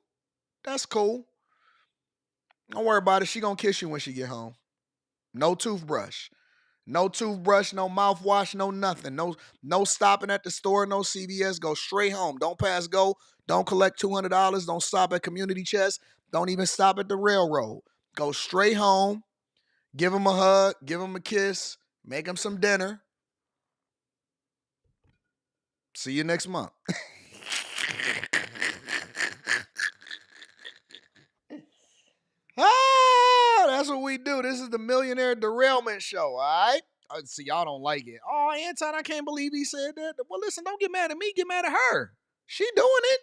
That's cool. Don't worry about it. She gonna kiss you when she get home. No toothbrush. No toothbrush, no mouthwash, no nothing. No stopping at the store, no CVS. Go straight home. Don't pass go. Don't collect $200. Don't stop at Community Chest. Don't even stop at the railroad. Go straight home. Give him a hug. Give him a kiss. Make him some dinner. See you next month. That's what we do. This is the Millionaire Derailment Show, all right? See, y'all don't like it. Oh, Anton, I can't believe he said that. Well, listen, don't get mad at me. Get mad at her. She doing it.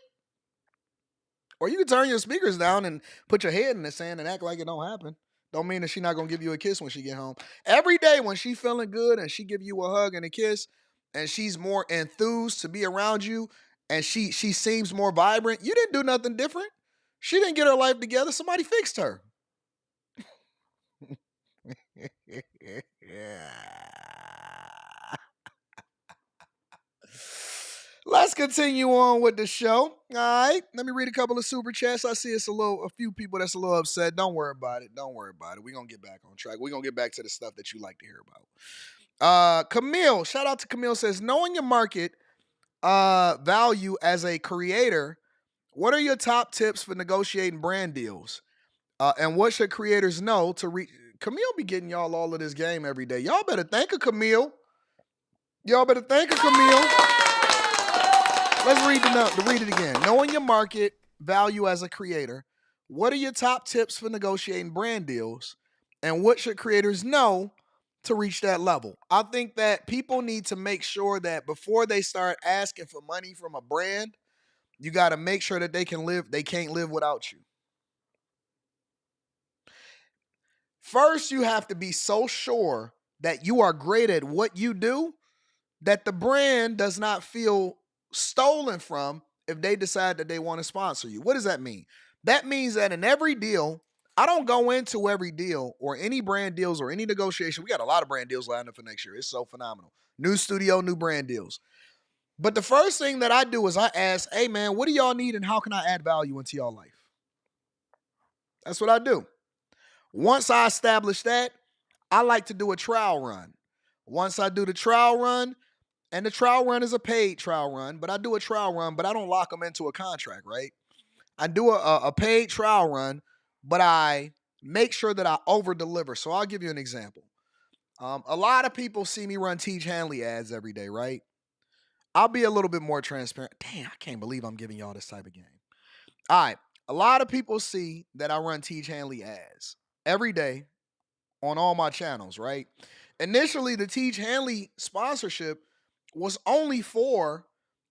Or you can turn your speakers down and put your head in the sand and act like it don't happen. Don't mean that she's not going to give you a kiss when she get home. Every day when she feeling good and she give you a hug and a kiss and she's more enthused to be around you and she seems more vibrant, you didn't do nothing different. She didn't get her life together. Somebody fixed her. Let's continue on with the show. All right, let me read a couple of super chats. I see a few people that's a little upset. Don't worry about it. Don't worry about it. We're gonna get back on track. We're gonna get back to the stuff that you like to hear about. Camille, shout out to Camille, says, knowing your market value as a creator, what are your top tips for negotiating brand deals? And what should creators know to reach? Camille be getting y'all all of this game every day. Y'all better thank her, Camille. Y'all better thank her, Camille. Let's read it again. Knowing your market value as a creator, what are your top tips for negotiating brand deals? And what should creators know to reach that level? I think that people need to make sure that before they start asking for money from a brand, you got to make sure that they can't live without you. First, you have to be so sure that you are great at what you do that the brand does not feel stolen from if they decide that they want to sponsor you. What does that mean? That means that in every deal, I don't go into every deal or any brand deals or any negotiation. We got a lot of brand deals lined up for next year. It's so phenomenal. New studio, new brand deals. But the first thing that I do is I ask, hey man, what do y'all need and how can I add value into y'all life? That's what I do. Once I establish that, I like to do a trial run. Once I do the trial run, and the trial run is a paid trial run, but I do a trial run, but I don't lock them into a contract, right? I do a paid trial run, but I make sure that I over-deliver. So I'll give you an example. A lot of people see me run Tiege Hanley ads every day, right? I'll be a little bit more transparent. Damn, I can't believe I'm giving y'all this type of game. All right. A lot of people see that I run Tiege Hanley ads every day on all my channels, right? Initially, the Tiege Hanley sponsorship was only for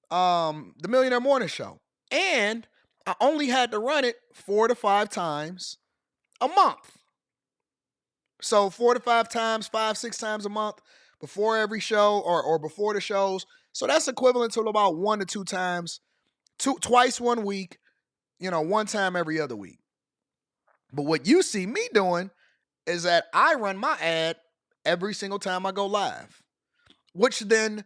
the Millionaire Morning Show. And I only had to run it 4 to 5 times a month. So 4 to 5 times, 5, 6 times a month before every show or before the shows. So that's equivalent to about 1 to 2 times, twice 1 week, 1 time every other week. But what you see me doing is that I run my ad every single time I go live, which then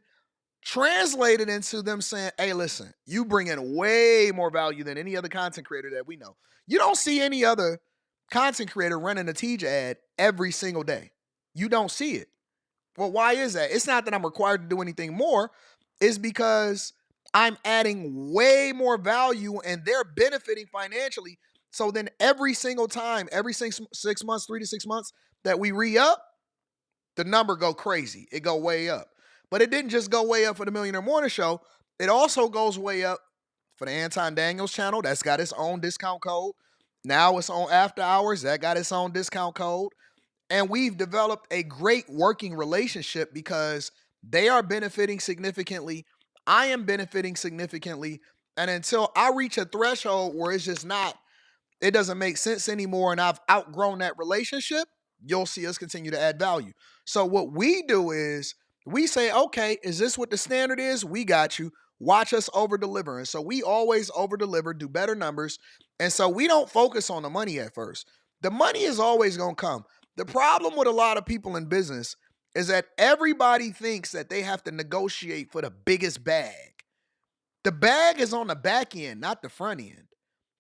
translated into them saying, hey, listen, you bring in way more value than any other content creator that we know. You don't see any other content creator running a Tiege ad every single day. You don't see it. Well, why is that? It's not that I'm required to do anything more. It's because I'm adding way more value and they're benefiting financially. So then every single time, every 6 months, 3 to 6 months that we re-up, the number go crazy. It go way up. But it didn't just go way up for the Millionaire Morning Show. It also goes way up for the Anton Daniels channel. That's got its own discount code. Now it's on After Hours. That got its own discount code. And we've developed a great working relationship because they are benefiting significantly. I am benefiting significantly. And until I reach a threshold where it's just not, it doesn't make sense anymore and I've outgrown that relationship, you'll see us continue to add value. So what we do is we say, okay, is this what the standard is? We got you. Watch us over deliver. And so we always over deliver, do better numbers. And so we don't focus on the money at first. The money is always going to come. The problem with a lot of people in business is that everybody thinks that they have to negotiate for the biggest bag. The bag is on the back end, not the front end.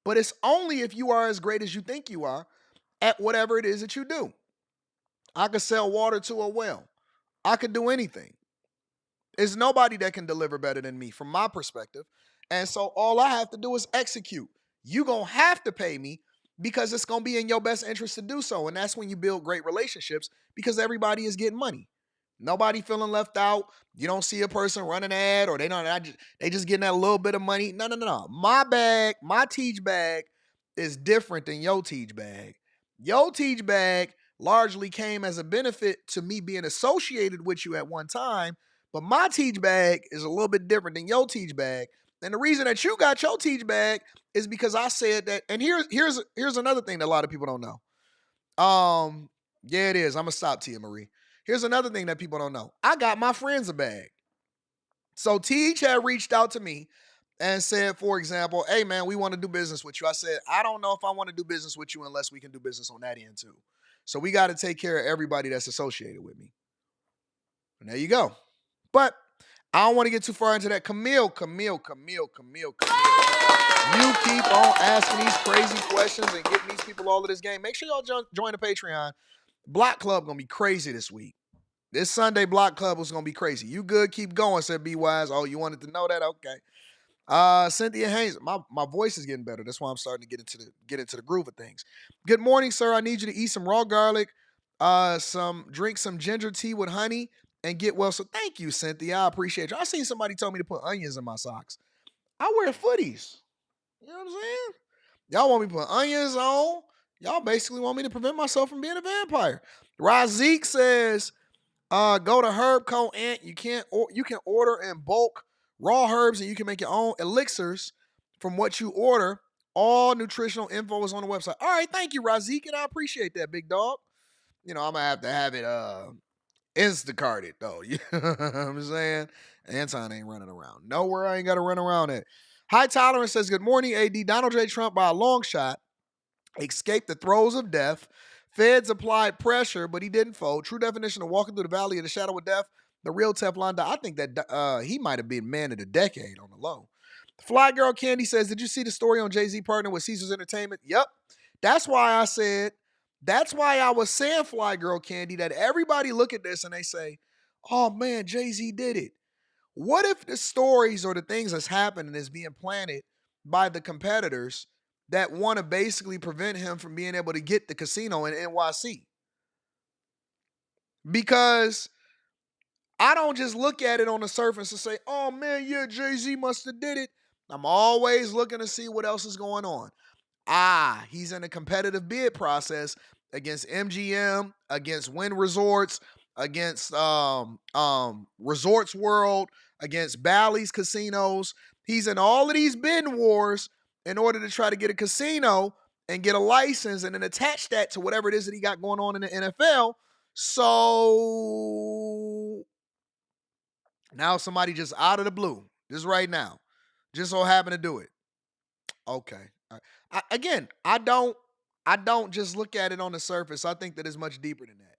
But it's only if you are as great as you think you are at whatever it is that you do. I could sell water to a well. I could do anything. There's nobody that can deliver better than me from my perspective. And so all I have to do is execute. You're going to have to pay me because it's going to be in your best interest to do so. And that's when you build great relationships because everybody is getting money. Nobody feeling left out. You don't see a person running an ad or they just getting that little bit of money. No. My bag, my Tiege bag is different than your Tiege bag. Your Tiege bag largely came as a benefit to me being associated with you at one time, but my Tiege bag is a little bit different than your Tiege bag. And the reason that you got your Tiege bag is because I said that, and here's another thing that a lot of people don't know. Yeah, it is. I'm gonna stop, Tia Marie. Here's another thing that people don't know. I got my friends a bag. So Tiege had reached out to me and said, for example, hey man, we want to do business with you. I said, I don't know if I want to do business with you unless we can do business on that end too. So we got to take care of everybody that's associated with me. And there you go. But I don't want to get too far into that. Camille. You keep on asking these crazy questions and getting these people all of this game. Make sure y'all join the Patreon. Block Club going to be crazy this week. This Sunday Block Club was going to be crazy. You good? Keep going, said B Wise. Oh, you wanted to know that? Okay. Cynthia Haynes. My voice is getting better. That's why I'm starting to get into the groove of things. Good morning, sir. I need you to eat some raw garlic, drink some ginger tea with honey, and get well. So thank you, Cynthia. I appreciate you. I seen somebody tell me to put onions in my socks. I wear footies. You know what I'm saying? Y'all want me to put onions on? Y'all basically want me to prevent myself from being a vampire. Razik says, go to Herb Co. Ant. You can order in bulk raw herbs and you can make your own elixirs from what you order. All nutritional info is on the website. All right, thank you, Razik, and I appreciate that, big dog. You know, I'm gonna have to have it Instacarted though. You know what I'm saying? Anton ain't running around. Nowhere I ain't gotta run around at. High Tolerance says, good morning, AD. Donald J. Trump, by a long shot, escaped the throes of death. Feds applied pressure, but he didn't fold. True definition of walking through the valley of the shadow of death. The real Teflon. I think that he might have been man of the decade on the low. Fly Girl Candy says, did you see the story on Jay-Z partner with Caesars Entertainment? Yep. That's why I was saying, Fly Girl Candy, that everybody look at this and they say, oh man, Jay-Z did it. What if the stories or the things that's happening is being planted by the competitors that want to basically prevent him from being able to get the casino in NYC? Because I don't just look at it on the surface and say, oh man, yeah, Jay-Z must have did it. I'm always looking to see what else is going on. He's in a competitive bid process against MGM, against Wynn Resorts, against Resorts World, against Bally's Casinos. He's in all of these bidding wars in order to try to get a casino and get a license and then attach that to whatever it is that he got going on in the NFL. So now somebody just out of the blue, just right now, just so happened to do it. Okay. I don't just look at it on the surface. I think that it's much deeper than that.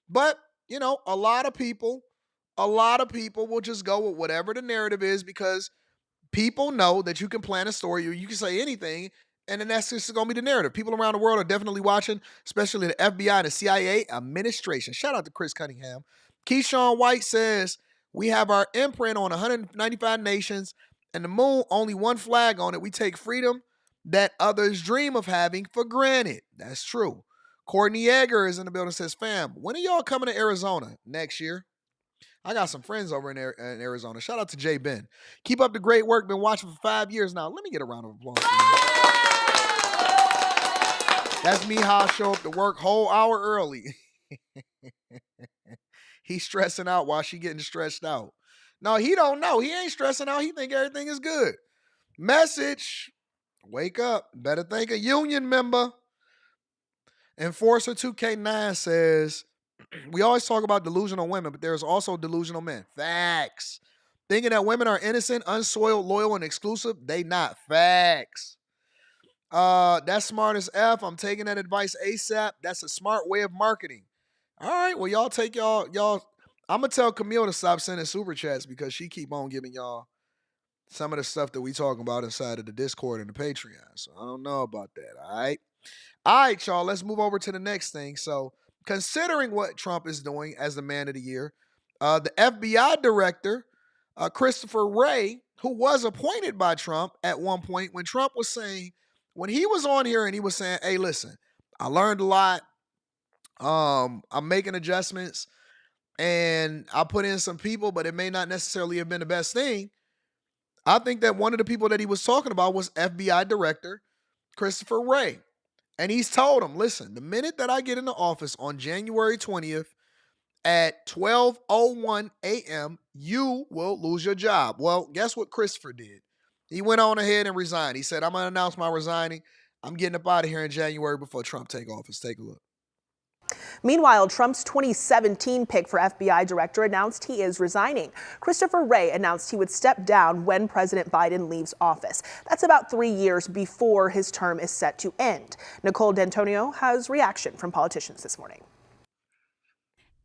But, you know, a lot of people a lot of people will just go with whatever the narrative is because people know that you can plan a story or you can say anything, and then that's just going to be the narrative. People around the world are definitely watching, especially the FBI and the CIA administration. Shout out to Chris Cunningham. Keyshawn White says, we have our imprint on 195 nations and the moon, only one flag on it. We take freedom that others dream of having for granted. That's true. Courtney Yeager is in the building, says, fam, when are y'all coming to Arizona? Next year. I got some friends over in Arizona. Shout out to Jay Ben. Keep up the great work. Been watching for 5 years now. Let me get a round of applause. That's me how I show up to work whole hour early. He's stressing out while she getting stressed out. No, he don't know. He ain't stressing out. He think everything is good. Message. Wake up. Better thank a union member. Enforcer 2K9 says, we always talk about delusional women, but there's also delusional men. Facts. Thinking that women are innocent, unsoiled, loyal, and exclusive, they not. Facts. That's smart as F. I'm taking that advice ASAP. That's a smart way of marketing. All right, well, y'all take y'all. I'm going to tell Camille to stop sending super chats because she keep on giving y'all some of the stuff that we talking about inside of the Discord and the Patreon. So I don't know about that, all right? All right, y'all, let's move over to the next thing. So considering what Trump is doing as the man of the year, the FBI director, Christopher Wray, who was appointed by Trump at one point when Trump was saying, when he was on here and he was saying, hey, listen, I learned a lot. I'm making adjustments and I put in some people, but it may not necessarily have been the best thing. I think that one of the people that he was talking about was FBI director Christopher Wray. And he's told him, listen, the minute that I get into office on January 20th at 12:01 a.m., you will lose your job. Well, guess what Christopher did? He went on ahead and resigned. He said, I'm going to announce my resigning. I'm getting up out of here in January before Trump take office. Take a look. Meanwhile, Trump's 2017 pick for FBI director announced he is resigning. Christopher Wray announced he would step down when President Biden leaves office. That's about 3 years before his term is set to end. Nicole D'Antonio has reaction from politicians this morning.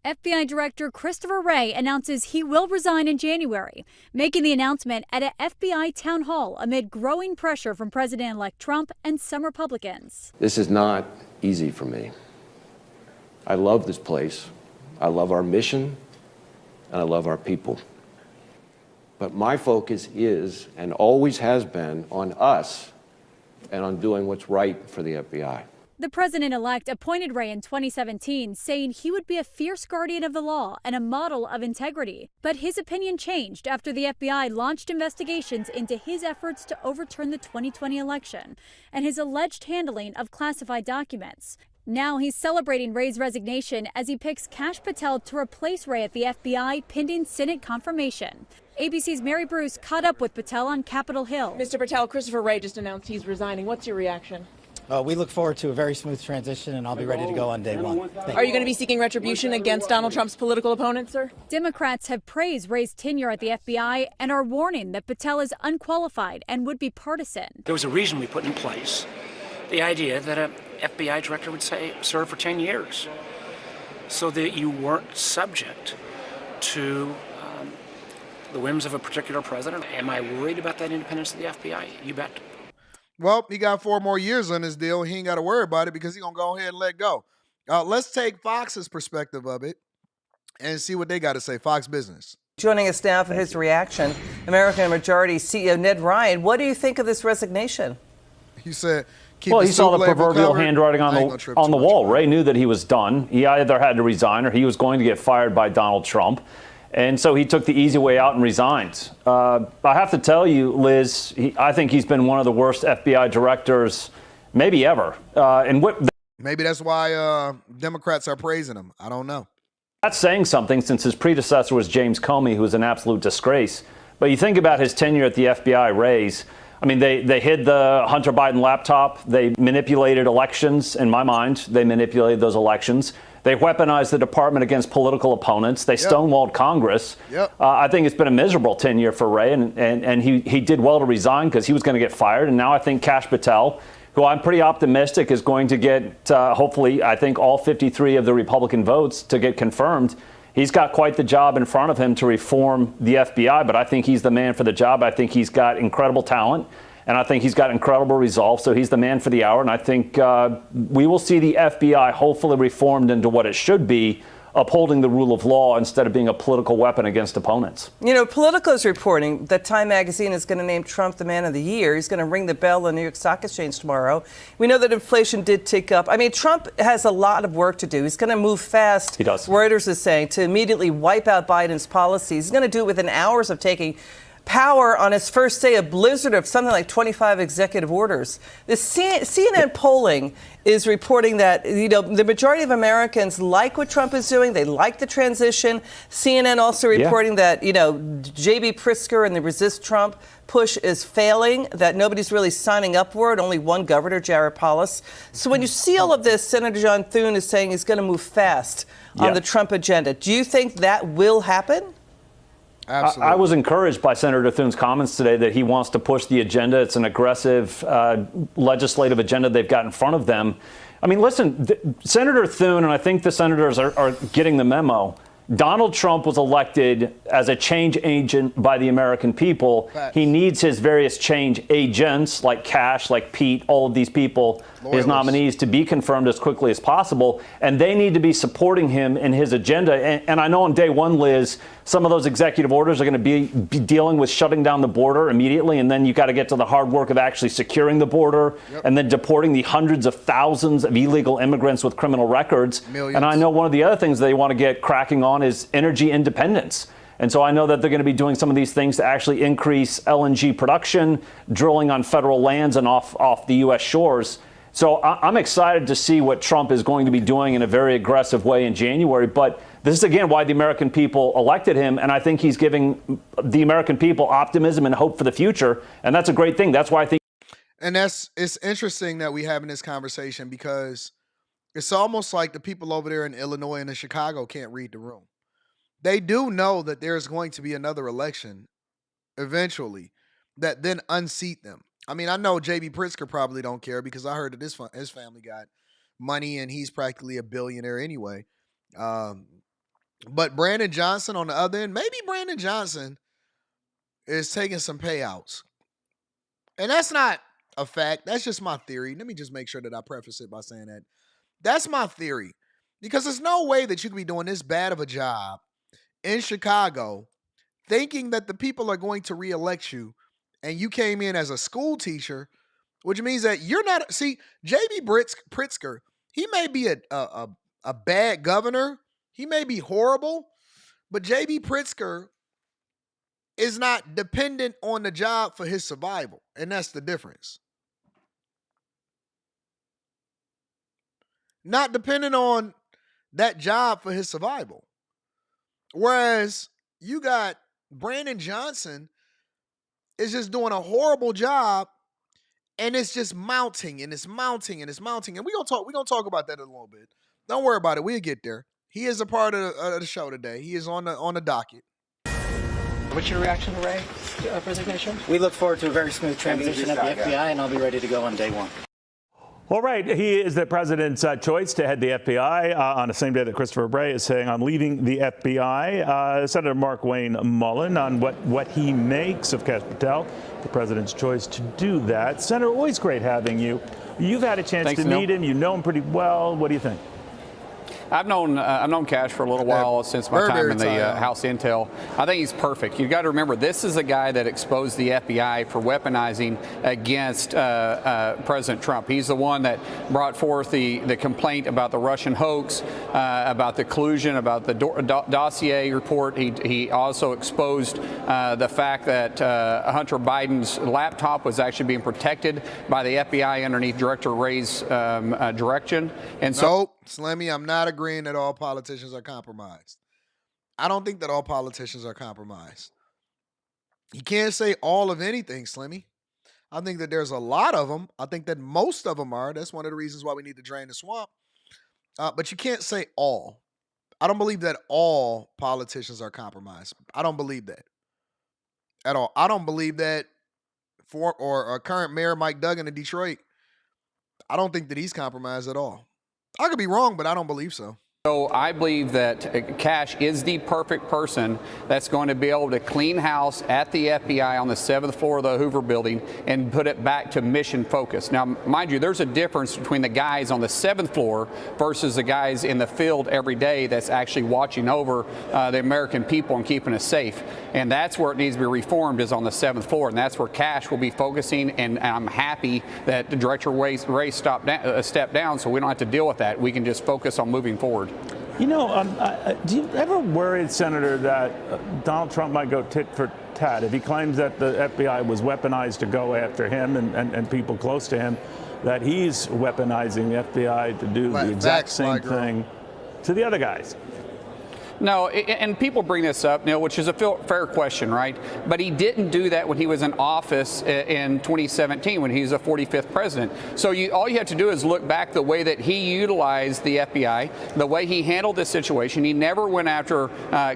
FBI Director Christopher Wray announces he will resign in January, making the announcement at an FBI town hall amid growing pressure from President-elect Trump and some Republicans. This is not easy for me. I love this place. I love our mission, and I love our people. But my focus is, and always has been, on us and on doing what's right for the FBI. The president-elect appointed Wray in 2017, saying he would be a fierce guardian of the law and a model of integrity. But his opinion changed after the FBI launched investigations into his efforts to overturn the 2020 election and his alleged handling of classified documents. Now he's celebrating Wray's resignation as he picks Kash Patel to replace Wray at the FBI pending Senate confirmation. ABC's Mary Bruce caught up with Patel on Capitol Hill. Mr. Patel, Christopher Wray just announced he's resigning. What's your reaction? We look forward to a very smooth transition, and I'll be ready to go on day one. Are you going to be seeking retribution against Donald Trump's political opponents, sir? Democrats have praised Wray's tenure at the FBI and are warning that Patel is unqualified and would be partisan. There was a reason we put in place the idea that an FBI director would serve for 10 years so that you weren't subject to the whims of a particular president. Am I worried about that independence of the FBI? You bet. Well, he got 4 more years on his deal. He ain't got to worry about it because he's going to go ahead and let go. Let's take Fox's perspective of it and see what they got to say. Fox Business. Joining us now for his reaction, American Majority CEO Ned Ryan. What do you think of this resignation? He said, well, he saw the proverbial handwriting on the wall. Ray knew that he was done. He either had to resign or he was going to get fired by Donald Trump. And so he took the easy way out and resigned. I have to tell you, Liz, I think he's been one of the worst FBI directors maybe ever. Maybe that's why Democrats are praising him. I don't know. That's saying something since his predecessor was James Comey, who was an absolute disgrace. But you think about his tenure at the FBI, Ray's. I mean, they hid the Hunter Biden laptop. They manipulated elections, in my mind. They manipulated those elections. They weaponized the department against political opponents. They stonewalled Congress. I think it's been a miserable tenure for Wray, and he did well to resign because he was going to get fired. And now I think Kash Patel, who I'm pretty optimistic is going to get, hopefully, I think all 53 of the Republican votes to get confirmed, He's got quite the job in front of him to reform the FBI, but I think he's the man for the job. I think he's got incredible talent, and I think he's got incredible resolve, so he's the man for the hour. And I think we will see the FBI hopefully reformed into what it should be, upholding the rule of law instead of being a political weapon against opponents. You know, Politico is reporting that Time magazine is going to name Trump the man of the year. He's going to ring the bell on the New York Stock Exchange tomorrow. We know that inflation did tick up. I mean, Trump has a lot of work to do. He's going to move fast, he does. Reuters is saying, to immediately wipe out Biden's policies. He's going to do it within hours of taking power on his first day, a blizzard of something like 25 executive orders. The CNN polling is reporting that, you know, the majority of Americans like what Trump is doing. They like the transition. CNN also reporting that, you know, J.B. Pritzker and the Resist Trump push is failing, that nobody's really signing up for it, only one governor, Jared Polis. So when you see all of this, Senator John Thune is saying he's going to move fast on the Trump agenda. Do you think that will happen? Absolutely. I was encouraged by Senator Thune's comments today that he wants to push the agenda. It's an aggressive legislative agenda they've got in front of them. I mean, listen, Senator Thune, and I think the senators are getting the memo. Donald Trump was elected as a change agent by the American people. Facts. He needs his various change agents like Cash, like Pete, all of these people, his nominees, to be confirmed as quickly as possible. And they need to be supporting him in his agenda. And I know on day one, Liz, some of those executive orders are going to be dealing with shutting down the border immediately. And then you got to get to the hard work of actually securing the border and then deporting the hundreds of thousands of illegal immigrants with criminal records. Millions. And I know one of the other things they want to get cracking on is energy independence. And so I know that they're going to be doing some of these things to actually increase LNG production, drilling on federal lands and off the U.S. shores. So I'm excited to see what Trump is going to be doing in a very aggressive way in January. But this is, again, why the American people elected him. And I think he's giving the American people optimism and hope for the future. And that's a great thing. That's why I think. And it's interesting that we having this conversation, because it's almost like the people over there in Illinois and in Chicago can't read the room. They do know that there's going to be another election eventually that then unseat them. I mean, I know J.B. Pritzker probably don't care, because I heard that his family got money and he's practically a billionaire anyway. But Brandon Johnson on the other end, maybe Brandon Johnson is taking some payouts. And that's not a fact. That's just my theory. Let me just make sure that I preface it by saying that. That's my theory. Because there's no way that you could be doing this bad of a job in Chicago thinking that the people are going to reelect you, and you came in as a school teacher, which means that you're not. See, J.B. Pritzker, he may be a bad governor. He may be horrible, but J.B. Pritzker is not dependent on the job for his survival, and that's the difference. Not dependent on that job for his survival. Whereas you got Brandon Johnson is just doing a horrible job, and it's just mounting and it's mounting and it's mounting. And we're gonna talk about that in a little bit. Don't worry about it. We'll get there. He is a part of the show today. He is on the docket. What's your reaction to Ray's resignation? We look forward to a very smooth transition at the FBI, and I'll be ready to go on day one. All right, he is the president's choice to head the FBI on the same day that Christopher Wray is saying, I'm leaving the FBI. Senator Mark Wayne Mullen on what he makes of Kash Patel, the president's choice to do that. Senator, always great having you. You've had a chance to meet him. You know him pretty well. What do you think? I've known Kash for a little while, since my time in the House Intel. I think he's perfect. You've got to remember, this is a guy that exposed the FBI for weaponizing against President Trump. He's the one that brought forth the complaint about the Russian hoax, about the collusion, about the dossier report. He also exposed the fact that Hunter Biden's laptop was actually being protected by the FBI underneath Director Wray's direction. And so, nope, Slimmy, I'm not agreeing that all politicians are compromised. I don't think that all politicians are compromised. You can't say all of anything, Slimmy. I think that there's a lot of them. I think that most of them are. That's one of the reasons why we need to drain the swamp. But you can't say all. I don't believe that all politicians are compromised. I don't believe that at all. I don't believe that for our current mayor, Mike Duggan in Detroit, I don't think that he's compromised at all. I could be wrong, but I don't believe so. So I believe that Cash is the perfect person that's going to be able to clean house at the FBI on the 7th floor of the Hoover building and put it back to mission focus. Now, mind you, there's a difference between the guys on the 7th floor versus the guys in the field every day that's actually watching over the American people and keeping us safe. And that's where it needs to be reformed, is on the 7th floor. And that's where Cash will be focusing. And I'm happy that the Director Ray stepped down so we don't have to deal with that. We can just focus on moving forward. You know, do you ever worry, Senator, that Donald Trump might go tit for tat if he claims that the FBI was weaponized to go after him and people close to him, that he's weaponizing the FBI to do the exact same thing to the other guys? No, and people bring this up, Neil, which is a fair question, right? But he didn't do that when he was in office in 2017, when he was the 45th president. So all you have to do is look back the way that he utilized the FBI, the way he handled this situation. He never went after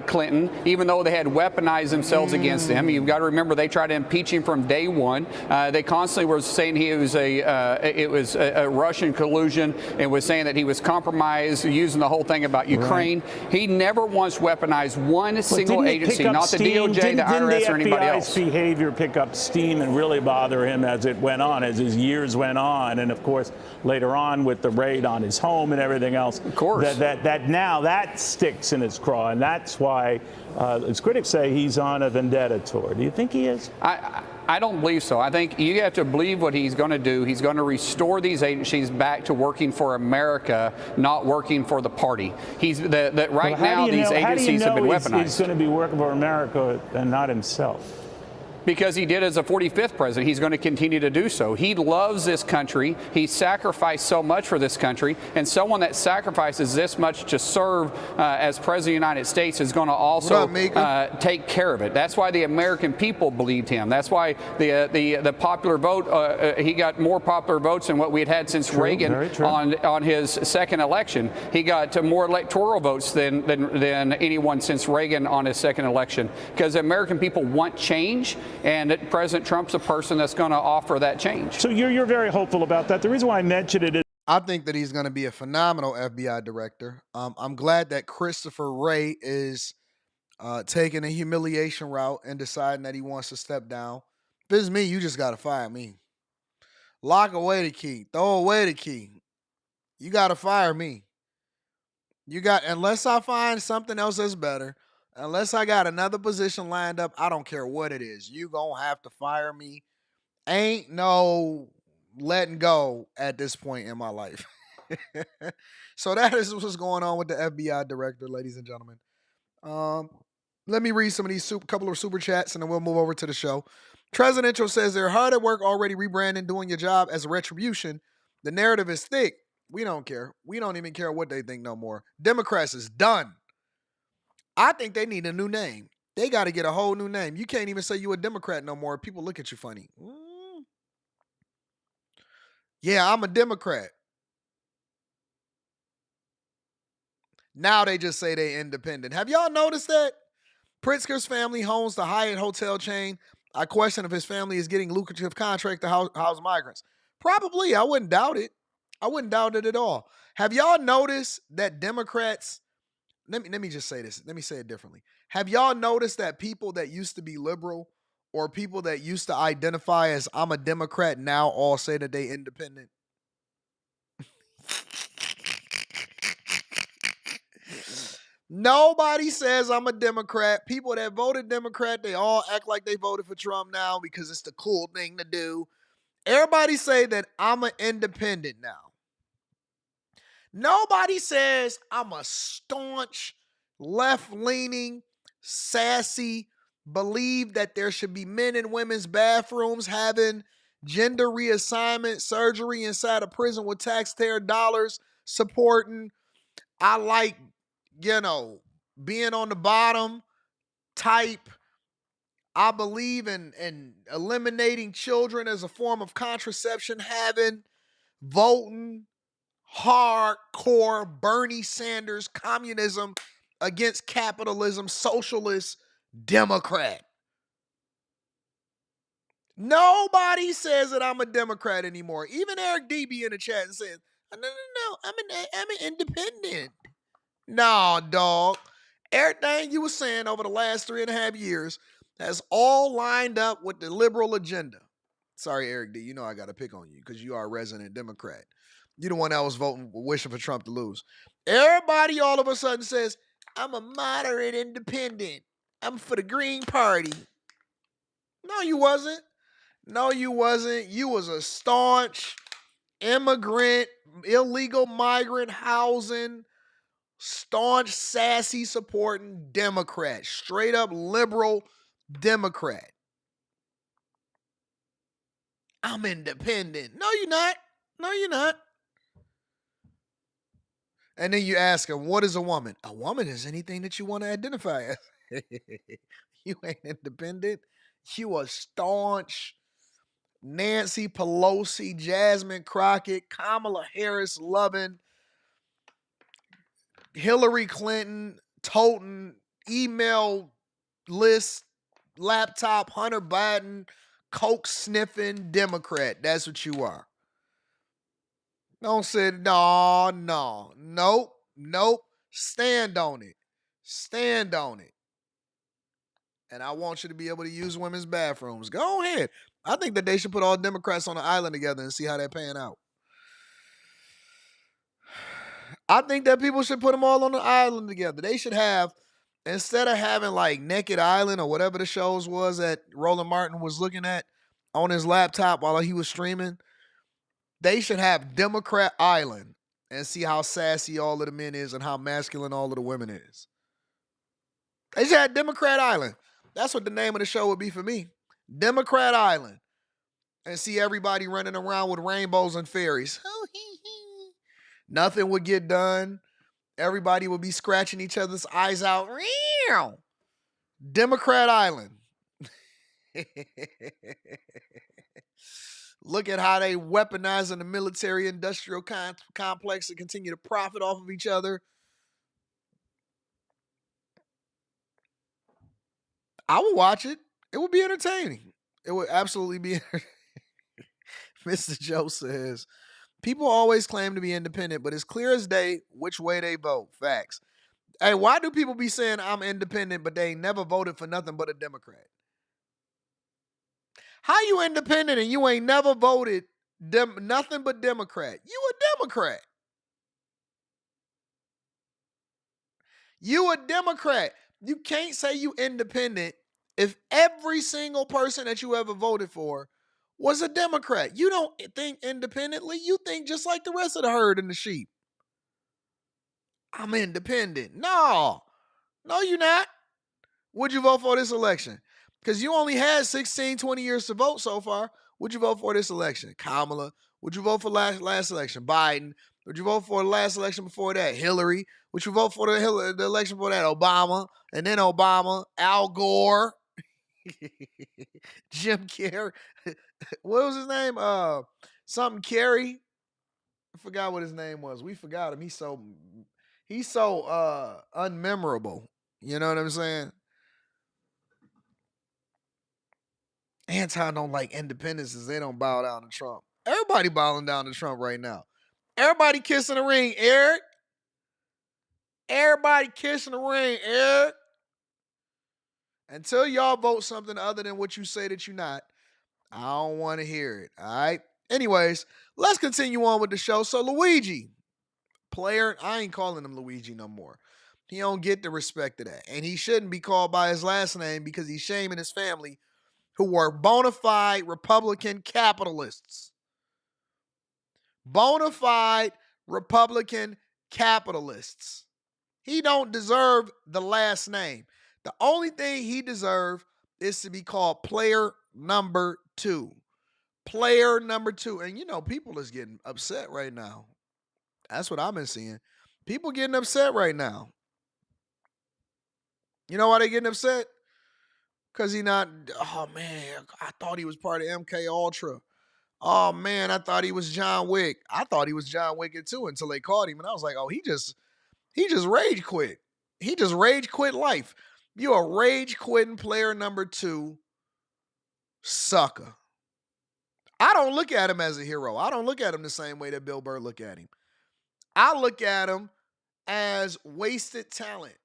Clinton, even though they had weaponized themselves against him. You've got to remember they tried to impeach him from day one. They constantly were saying it was a Russian collusion, and was saying that he was compromised, using the whole thing about Ukraine. Right. He never once weaponized one single agency, not the DOJ, the IRS, or anybody else. Didn't the FBI's behavior pick up steam and really bother him as it went on, as his years went on, and of course later on with the raid on his home and everything else? Of course. That now that sticks in his craw, and that's why his critics say he's on a vendetta tour. Do you think he is? I don't believe so. I think you have to believe what he's going to do. He's going to restore these agencies back to working for America, not working for the party. Right now these agencies have been weaponized. He's going to be working for America and not himself? Because he did as a 45th president. He's going to continue to do so. He loves this country. He sacrificed so much for this country. And someone that sacrifices this much to serve as president of the United States is going to also take care of it. That's why the American people believed him. That's why the popular vote, he got more popular votes than what we had since Reagan on his second election. He got more electoral votes than anyone since Reagan on his second election. Because the American people want change. And President Trump's a person that's going to offer that change. So you're very hopeful about that. The reason why I mentioned it is I think that he's going to be a phenomenal FBI director. I'm glad that Christopher Wray is taking a humiliation route and deciding that he wants to step down. If it's me, you just got to fire me. Lock away the key. Throw away the key. You got to fire me. Unless I find something else that's better, unless I got another position lined up, I don't care what it is. You gonna have to fire me. Ain't no letting go at this point in my life. So that is what's going on with the FBI director, ladies and gentlemen. Let me read some of these couple of super chats, and then we'll move over to the show. Presidential says they're hard at work already rebranding, doing your job as a retribution. The narrative is thick. We don't care. We don't even care what they think no more. Democrats is done. I think they need a new name. They got to get a whole new name. You can't even say you a Democrat no more. People look at you funny. Yeah, I'm a Democrat. Now they just say they independent. Have y'all noticed that? Pritzker's family owns the Hyatt hotel chain. I question if his family is getting lucrative contract to house migrants. Probably. I wouldn't doubt it. I wouldn't doubt it at all. Have y'all noticed that Democrats... Let me just say this. Let me say it differently. Have y'all noticed that people that used to be liberal or people that used to identify as I'm a Democrat now all say that they independent? Nobody says I'm a Democrat. People that voted Democrat, they all act like they voted for Trump now because it's the cool thing to do. Everybody say that I'm an independent now. Nobody says I'm a staunch, left-leaning, sassy, believe that there should be men in women's bathrooms having gender reassignment surgery inside a prison with taxpayer dollars supporting. I like, being on the bottom type. I believe in eliminating children as a form of contraception, having, voting, hardcore Bernie Sanders, communism against capitalism, socialist, Democrat. Nobody says that I'm a Democrat anymore. Even Eric D be in the chat and says, no, I'm an independent. No, dog. Everything you were saying over the last 3.5 years has all lined up with the liberal agenda. Sorry, Eric D. You know I got to pick on you because you are a resident Democrat. You're the one that was voting, wishing for Trump to lose. Everybody all of a sudden says, I'm a moderate independent. I'm for the Green Party. No, you wasn't. No, you wasn't. You was a staunch immigrant, illegal migrant housing, staunch, sassy supporting Democrat. Straight up liberal Democrat. I'm independent. No, you're not. No, you're not. And then you ask them, what is a woman? A woman is anything that you want to identify as. You ain't independent. You a staunch Nancy Pelosi, Jasmine Crockett, Kamala Harris loving, Hillary Clinton toting, email list, laptop, Hunter Biden, coke sniffing Democrat. That's what you are. Don't say, nope. Stand on it. Stand on it. And I want you to be able to use women's bathrooms. Go ahead. I think that they should put all Democrats on an island together and see how they're paying out. I think that people should put them all on the island together. They should have, instead of having like Naked Island or whatever the shows was that Roland Martin was looking at on his laptop while he was streaming, they should have Democrat Island and see how sassy all of the men is and how masculine all of the women is. They should have Democrat Island. That's what the name of the show would be for me. Democrat Island. And see everybody running around with rainbows and fairies. Nothing would get done. Everybody would be scratching each other's eyes out. Democrat Island. Look at how they weaponizing the military-industrial complex to continue to profit off of each other. I would watch it. It would be entertaining. It would absolutely be entertaining. Mr. Joe says, people always claim to be independent, but it's clear as day which way they vote. Facts. Hey, why do people be saying I'm independent, but they ain't never voted for nothing but a Democrat? How you independent and you ain't never voted nothing but Democrat? You a Democrat. You a Democrat. You can't say you independent if every single person that you ever voted for was a Democrat. You don't think independently. You think just like the rest of the herd and the sheep. I'm independent. No, you're not. Would you vote for this election? Because you only had 16, 20 years to vote so far. Would you vote for this election? Kamala. Would you vote for last election? Biden. Would you vote for the last election before that? Hillary. Would you vote for the election before that? Obama. And then Obama. Al Gore. Jim Carrey. What was his name? Something Carey. I forgot what his name was. We forgot him. He's so unmemorable. You know what I'm saying? Anton don't like independences. They don't bow down to Trump. Everybody bowing down to Trump right now. Everybody kissing the ring, Eric. Everybody kissing the ring, Eric. Until y'all vote something other than what you say that you're not, I don't want to hear it. All right. Anyways, let's continue on with the show. So Luigi, player, I ain't calling him Luigi no more. He don't get the respect of that. And he shouldn't be called by his last name because he's shaming his family who were bona fide Republican capitalists. Bona fide Republican capitalists. He don't deserve the last name. The only thing he deserves is to be called player number 2. Player number 2. And you know, people is getting upset right now. That's what I've been seeing. People getting upset right now. You know why they getting upset? Because he not, oh man, I thought he was part of MK Ultra. Oh man, I thought he was John Wick. I thought he was John Wick too until they caught him. And I was like, oh, he just rage quit. He just rage quit life. You a rage quitting player number 2 sucker. I don't look at him as a hero. I don't look at him the same way that Bill Burr look at him. I look at him as wasted talent.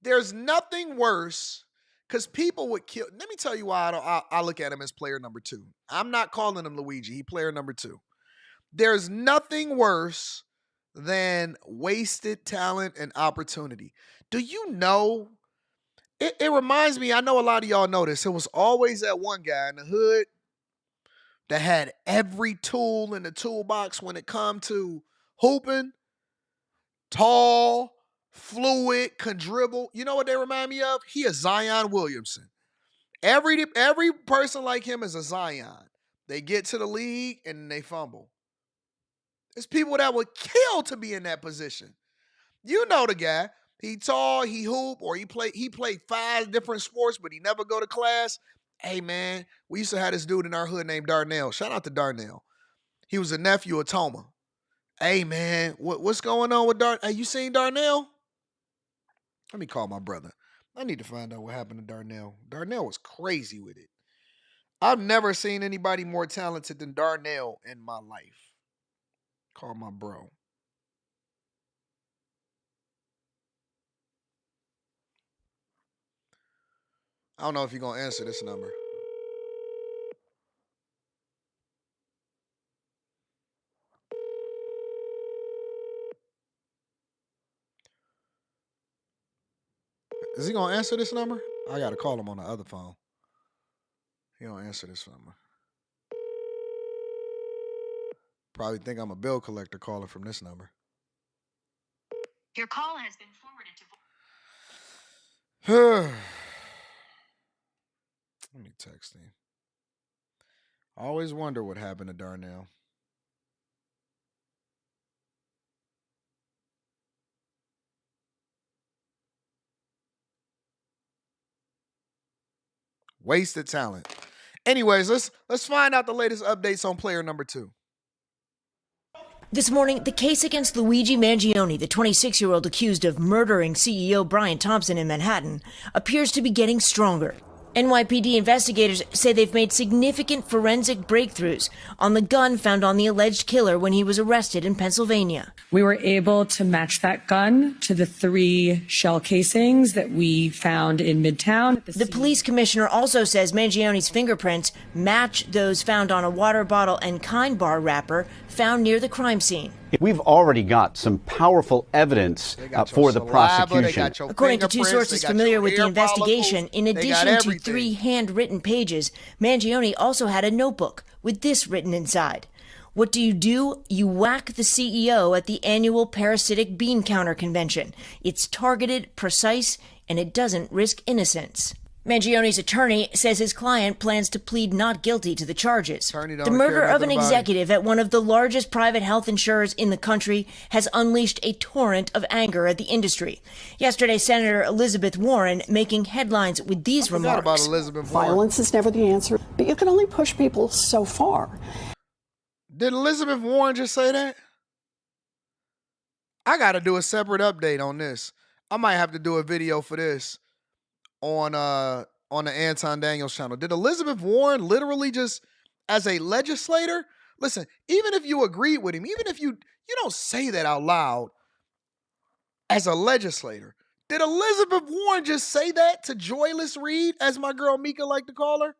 There's nothing worse because people would kill. Let me tell you why I look at him as player number 2. I'm not calling him Luigi. He player number 2. There's nothing worse than wasted talent and opportunity. Do you know? It reminds me, I know a lot of y'all know this. It was always that one guy in the hood that had every tool in the toolbox when it come to hooping. Tall, fluid, can dribble. You know what they remind me of? He is Zion Williamson. Every person like him is a Zion. They get to the league and they fumble. There's people that would kill to be in that position. You know the guy. He tall, he hoop, or he played 5 different sports, but he never go to class. Hey, man, we used to have this dude in our hood named Darnell. Shout out to Darnell. He was a nephew of Toma. Hey, man, what's going on with Darnell? Hey, you seen Darnell? Let me call my brother. I need to find out what happened to Darnell. Darnell was crazy with it. I've never seen anybody more talented than Darnell in my life. Call my bro. I don't know if you're going to answer this number. Is he going to answer this number? I got to call him on the other phone. He don't answer this number. Probably think I'm a bill collector calling from this number. Your call has been forwarded to. Let me text him. I always wonder what happened to Darnell. Wasted talent. Anyways, let's find out the latest updates on player number 2. This morning, the case against Luigi Mangione, the 26-year-old accused of murdering CEO Brian Thompson in Manhattan, appears to be getting stronger. NYPD investigators say they've made significant forensic breakthroughs on the gun found on the alleged killer when he was arrested in Pennsylvania. We were able to match that gun to the 3 shell casings that we found in Midtown. The police commissioner also says Mangione's fingerprints match those found on a water bottle and Kind bar wrapper found near the crime scene. We've already got some powerful evidence for the prosecution. According to 2 sources familiar with the investigation, in addition to 3 handwritten pages, Mangione also had a notebook with this written inside. What do? You whack the CEO at the annual parasitic bean counter convention. It's targeted, precise, and it doesn't risk innocence. Mangione's attorney says his client plans to plead not guilty to the charges. The murder of an executive at one of the largest private health insurers in the country has unleashed a torrent of anger at the industry. Yesterday, Senator Elizabeth Warren making headlines with these remarks. About Elizabeth Warren. Violence is never the answer, but you can only push people so far. Did Elizabeth Warren just say that? I got to do a separate update on this. I might have to do a video for this on the Anton Daniels channel. Did Elizabeth Warren literally just, as a legislator, listen, even if you agree with him, even if you don't say that out loud, as a legislator, did Elizabeth Warren just say that to Joyless Reed, as my girl Mika liked to call her?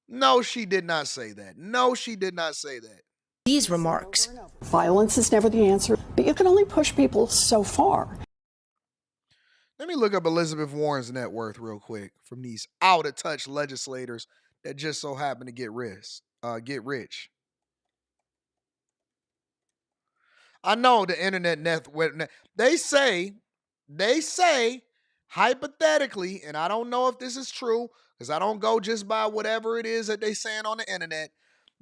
No, she did not say that. No, she did not say that. These remarks. Violence is never the answer, but you can only push people so far. Let me look up Elizabeth Warren's net worth real quick from these out-of-touch legislators that just so happen to get rich. I know the internet net. They say, hypothetically, and I don't know if this is true because I don't go just by whatever it is that they saying on the internet,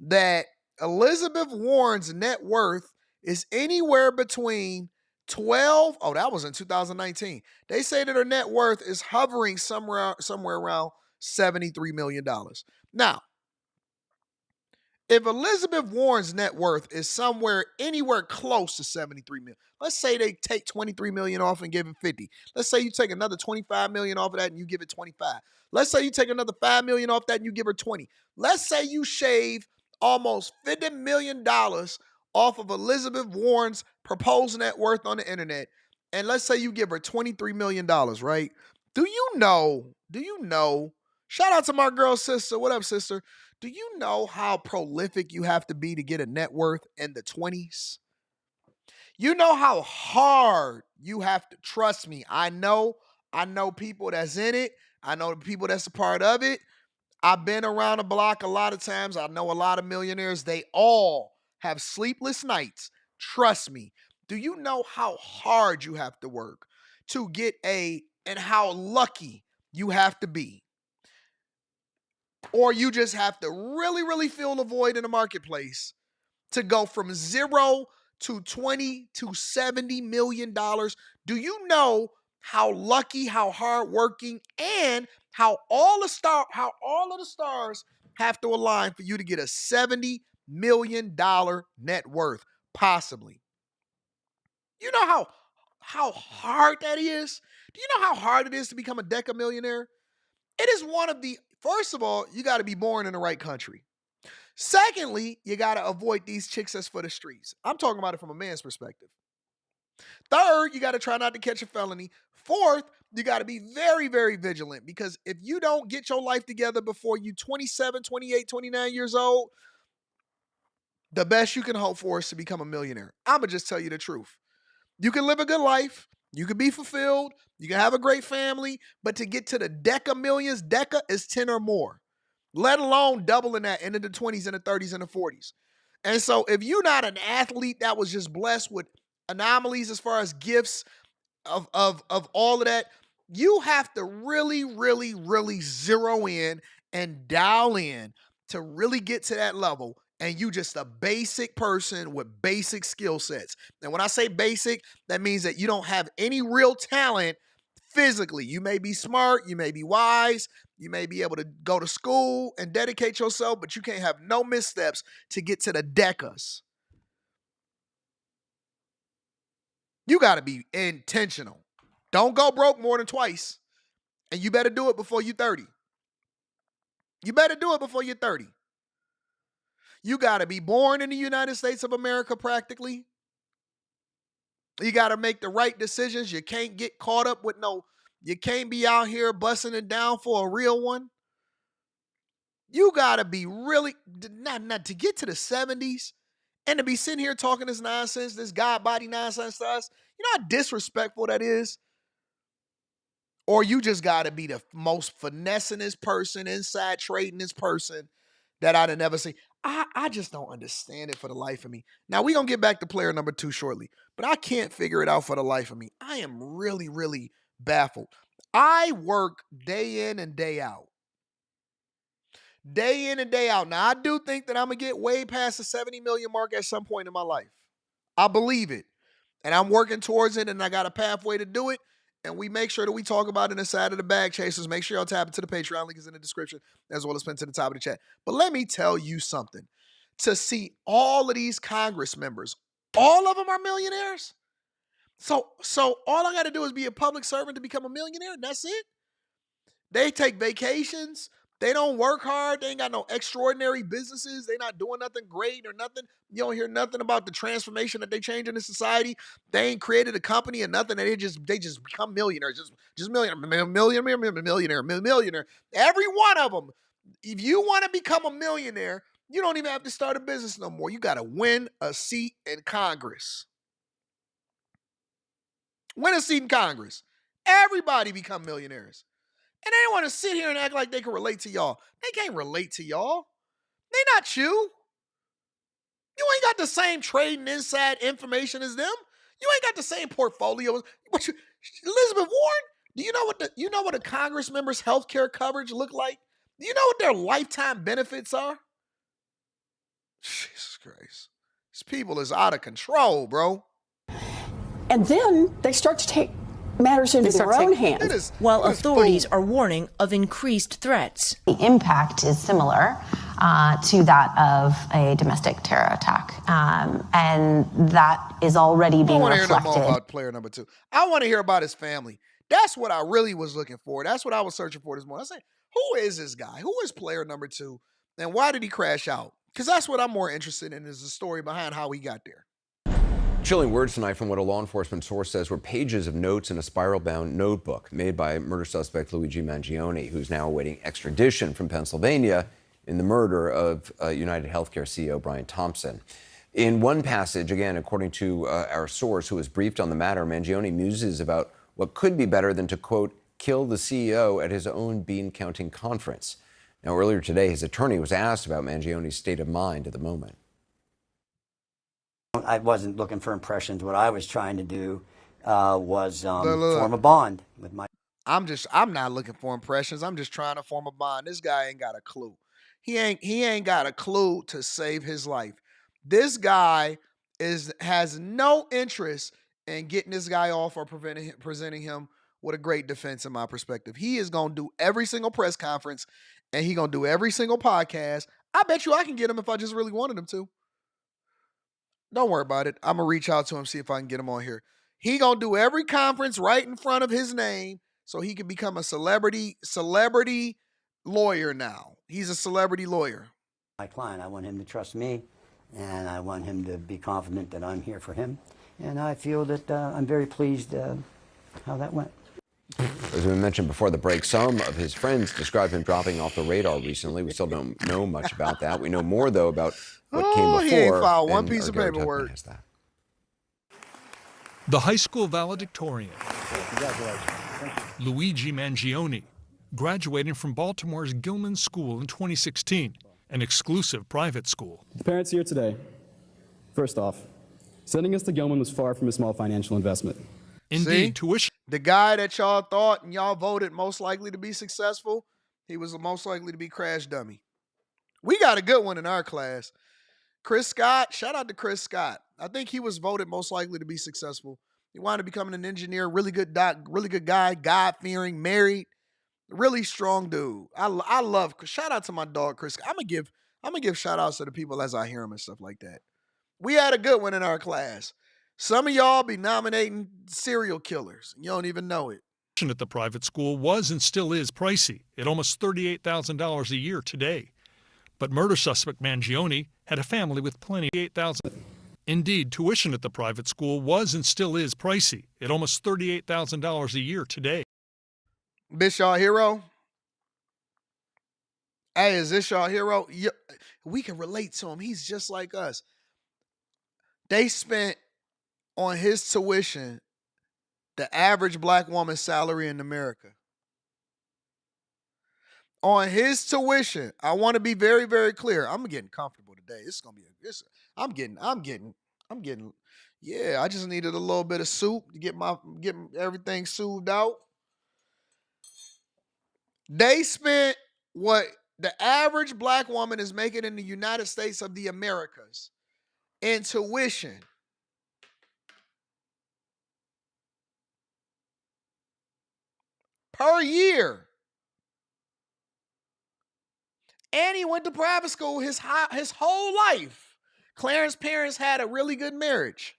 that Elizabeth Warren's net worth is anywhere between 12. Oh, that was in 2019. They say that her net worth is hovering somewhere around $73 million. Now, if Elizabeth Warren's net worth is anywhere close to $73 million, let's say they take $23 million off and give it 50. Let's say you take another $25 million off of that and you give it 25. Let's say you take another $5 million off that and you give her 20. Let's say you shave almost $50 million off of Elizabeth Warren's proposed net worth on the internet, and let's say you give her $23 million, right? Do you know, shout out to my girl sister, what up sister? Do you know how prolific you have to be to get a net worth in the 20s? You know how hard you have to, trust me, I know people that's in it. I know the people that's a part of it. I've been around the block a lot of times. I know a lot of millionaires. They all have sleepless nights. Trust me. Do you know how hard you have to work to get and how lucky you have to be? Or you just have to really, really fill the void in the marketplace to go from 0 to 20 to $70 million. Do you know how lucky, how hardworking, and how all of the stars have to align for you to get a $70 million net worth, possibly? You know how hard that is? Do you know how hard it is to become a Dekalb millionaire? It is one of the, first of all, you got to be born in the right country. Secondly, you got to avoid these chicks that's for the streets. I'm talking about it from a man's perspective. Third, you got to try not to catch a felony. Fourth, you got to be very, very vigilant, because if you don't get your life together before you 27, 28, 29 years old, the best you can hope for is to become a millionaire. I'm going to just tell you the truth. You can live a good life. You can be fulfilled. You can have a great family. But to get to the Dekalb millions, Dekalb is 10 or more, let alone doubling that into the 20s and the 30s and the 40s. And so if you're not an athlete that was just blessed with anomalies as far as gifts of all of that, you have to really, really, really zero in and dial in to really get to that level. And you just a basic person with basic skill sets. And when I say basic, that means that you don't have any real talent physically. You may be smart, you may be wise, you may be able to go to school and dedicate yourself, but you can't have no missteps to get to the decas. You got to be intentional. Don't go broke more than twice. And you better do it before you're 30. You better do it before you're 30. You got to be born in the United States of America practically. You got to make the right decisions. You can't get caught up with you can't be out here busting it down for a real one. You got to be really, not to get to the 70s and to be sitting here talking this nonsense, this God body nonsense to us. You know how disrespectful that is? Or you just got to be the most finessingest person, inside tradingest person that I'd have never seen. I just don't understand it for the life of me. Now, we're going to get back to player number 2 shortly, but I can't figure it out for the life of me. I am really, really baffled. I work day in and day out. Day in and day out. Now, I do think that I'm going to get way past the 70 million mark at some point in my life. I believe it. And I'm working towards it, and I got a pathway to do it. And we make sure that we talk about it inside of the Bag Chasers. Make sure y'all tap into the Patreon. Link is in the description, as well as pinned to the top of the chat. But let me tell you something. To see all of these Congress members, all of them are millionaires. So all I got to do is be a public servant to become a millionaire, and that's it. They take vacations. They don't work hard. They ain't got no extraordinary businesses. They not doing nothing great or nothing. You don't hear nothing about the transformation that they change in the society. They ain't created a company or nothing. They just become millionaires. Just millionaire. Every one of them. If you want to become a millionaire, you don't even have to start a business no more. You got to win a seat in Congress. Win a seat in Congress. Everybody become millionaires. And they want to sit here and act like they can relate to y'all. They can't relate to y'all. They not you. You ain't got the same trading inside information as them. You ain't got the same portfolios. Elizabeth Warren, do you know what a Congress member's health care coverage look like? Do you know what their lifetime benefits are? Jesus Christ. These people is out of control, bro. And then they start to take matters into their own hands. While authorities are warning of increased threats. The impact is similar to that of a domestic terror attack. And that is already being reflected. I want to hear no more about player number 2. I want to hear about his family. That's what I really was looking for. That's what I was searching for this morning. I said, who is this guy? Who is player number 2? And why did he crash out? Because that's what I'm more interested in, is the story behind how we got there. Chilling words tonight from what a law enforcement source says were pages of notes in a spiral-bound notebook made by murder suspect Luigi Mangione, who's now awaiting extradition from Pennsylvania in the murder of United Healthcare CEO Brian Thompson. In one passage, again, according to our source who was briefed on the matter, Mangione muses about what could be better than to, quote, kill the CEO at his own bean-counting conference. Now, earlier today, his attorney was asked about Mangione's state of mind at the moment. I wasn't looking for impressions. What I was trying to do was form a bond with my. I'm not looking for impressions. I'm just trying to form a bond. This guy ain't got a clue. He ain't got a clue to save his life. This guy has no interest in getting this guy off or presenting him with a great defense, in my perspective. He is gonna do every single press conference, and he gonna do every single podcast. I bet you I can get him if I just really wanted him to. Don't worry about it. I'm going to reach out to him, see if I can get him on here. He going to do every conference right in front of his name so he can become a celebrity lawyer now. He's a celebrity lawyer. My client, I want him to trust me, and I want him to be confident that I'm here for him. And I feel that I'm very pleased how that went. As we mentioned before the break, some of his friends describe him dropping off the radar recently. We still don't know much about that. We know more, though, about what came before. He ain't filed one piece of paperwork. The high school valedictorian, Luigi Mangione, graduating from Baltimore's Gilman School in 2016, an exclusive private school. The parents here today, first off, sending us to Gilman was far from a small financial investment. Indeed, tuition. The guy that y'all thought and y'all voted most likely to be successful, he was the most likely to be crash dummy. We got a good one in our class. Chris Scott, shout out to Chris Scott. I think he was voted most likely to be successful. He wound up becoming an engineer, really good guy, God-fearing, married, really strong dude. I love, shout out to my dog, Chris. I'm gonna give shout outs to the people as I hear them and stuff like that. We had a good one in our class. Some of y'all be nominating serial killers. You don't even know it. At the private school was and still is pricey at almost $38,000 a year today. But murder suspect Mangione had a family with plenty. $8,000. Indeed, tuition at the private school was and still is pricey at almost $38,000 a year today. This y'all hero? Hey, is this y'all hero? We can relate to him. He's just like us. They spent on his tuition the average black woman's salary in America. On his tuition, I want to be very, very clear. I'm getting comfortable today. This is gonna be I'm getting. Yeah, I just needed a little bit of soup to get everything soothed out. They spent what the average black woman is making in the United States of the Americas in tuition. Per year. And he went to private school his whole life. Clarence's parents had a really good marriage.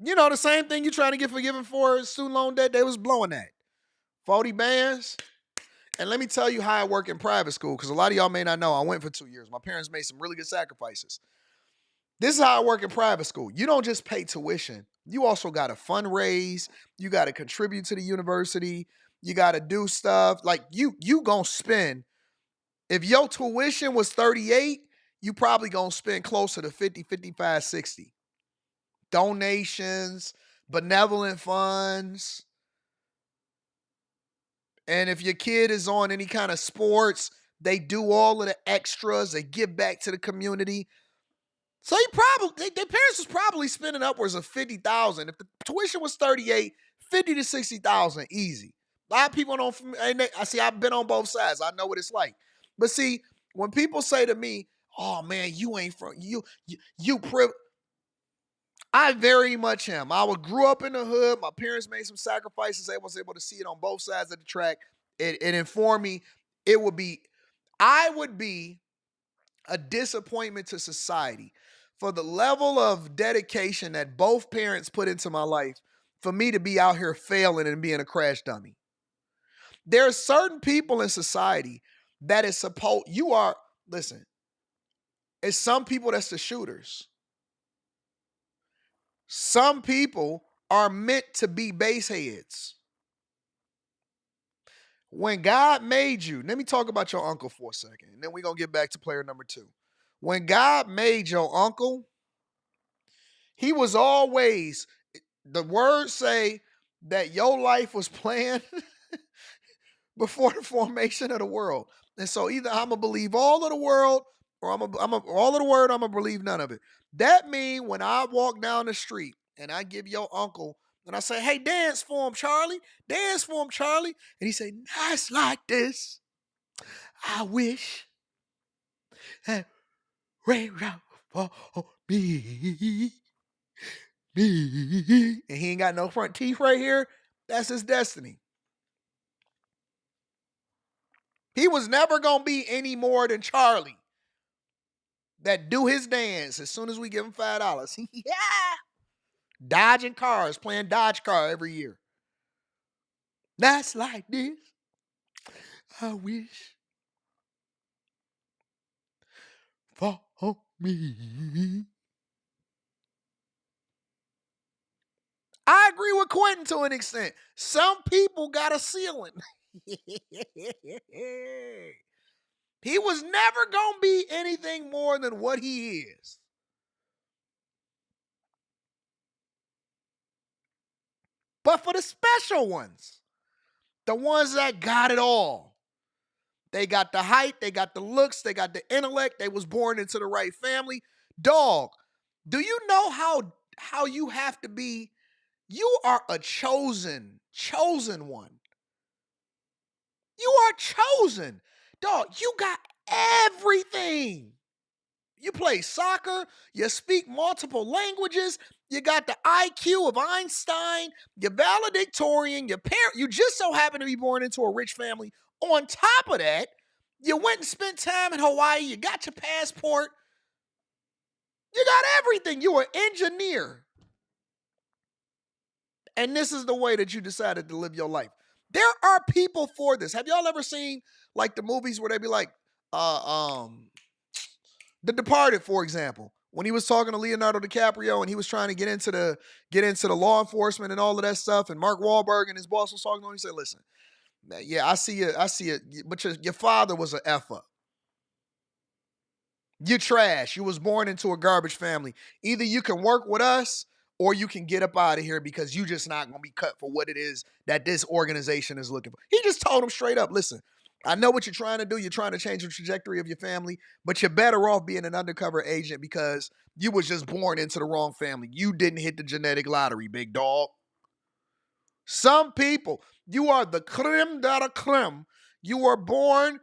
You know, the same thing you're trying to get forgiven for student loan debt, they was blowing that. 40 bands. And let me tell you how I work in private school, because a lot of y'all may not know. I went for 2 years. My parents made some really good sacrifices. This is how I work in private school. You don't just pay tuition. You also got to fundraise. You got to contribute to the university. You got to do stuff. Like you going to spend, if your tuition was 38, you probably going to spend closer to 50, 55, 60. Donations, benevolent funds. And if your kid is on any kind of sports, they do all of the extras. They give back to the community. So their parents was probably spending upwards of $50,000. If the tuition was 38, 50 to 60,000, easy. A lot of people don't. I've been on both sides. I know what it's like. But see, when people say to me, "Oh man, you ain't from you privileged," I very much am. I grew up in the hood. My parents made some sacrifices. I was able to see it on both sides of the track. It informed me. I would be a disappointment to society for the level of dedication that both parents put into my life for me to be out here failing and being a crash dummy. There are certain people in society that is supposed, listen, it's some people that's the shooters. Some people are meant to be base heads. When God made you, let me talk about your uncle for a second, and then we're going to get back to player number 2. When God made your uncle, he was always, the words say that your life was planned before the formation of the world. And so either I'm going to believe all of the world or all of the word, I'm going to believe none of it. That means when I walk down the street and I give your uncle, and I say, hey, dance for him, Charlie. Dance for him, Charlie. And he say, nice like this. I wish that rain out for me. And he ain't got no front teeth right here. That's his destiny. He was never going to be any more than Charlie that do his dance as soon as we give him $5. Yeah. Dodging cars, playing Dodge car every year. That's like this. I wish for me. I agree with Quentin to an extent. Some people got a ceiling. He was never going to be anything more than what he is. But for the special ones, the ones that got it all, they got the height, they got the looks, they got the intellect, they was born into the right family. Dog, do you know how you have to be? You are a chosen one. You are chosen. Dog, you got everything. You play soccer, you speak multiple languages, you got the IQ of Einstein, you're valedictorian, you just so happen to be born into a rich family. On top of that, you went and spent time in Hawaii, you got your passport, you got everything. You were an engineer. And this is the way that you decided to live your life. There are people for this. Have y'all ever seen like the movies where they be like, The Departed, for example, when he was talking to Leonardo DiCaprio and he was trying to get into the law enforcement and all of that stuff, and Mark Wahlberg and his boss was talking to him, he said, listen, yeah, I see it, but your father was an F up. You're trash. You was born into a garbage family. Either you can work with us or you can get up out of here because you just not going to be cut for what it is that this organization is looking for. He just told him straight up, listen, I know what you're trying to do. You're trying to change the trajectory of your family, but you're better off being an undercover agent because you was just born into the wrong family. You didn't hit the genetic lottery, big dog. Some people, you are the creme de la creme. You were born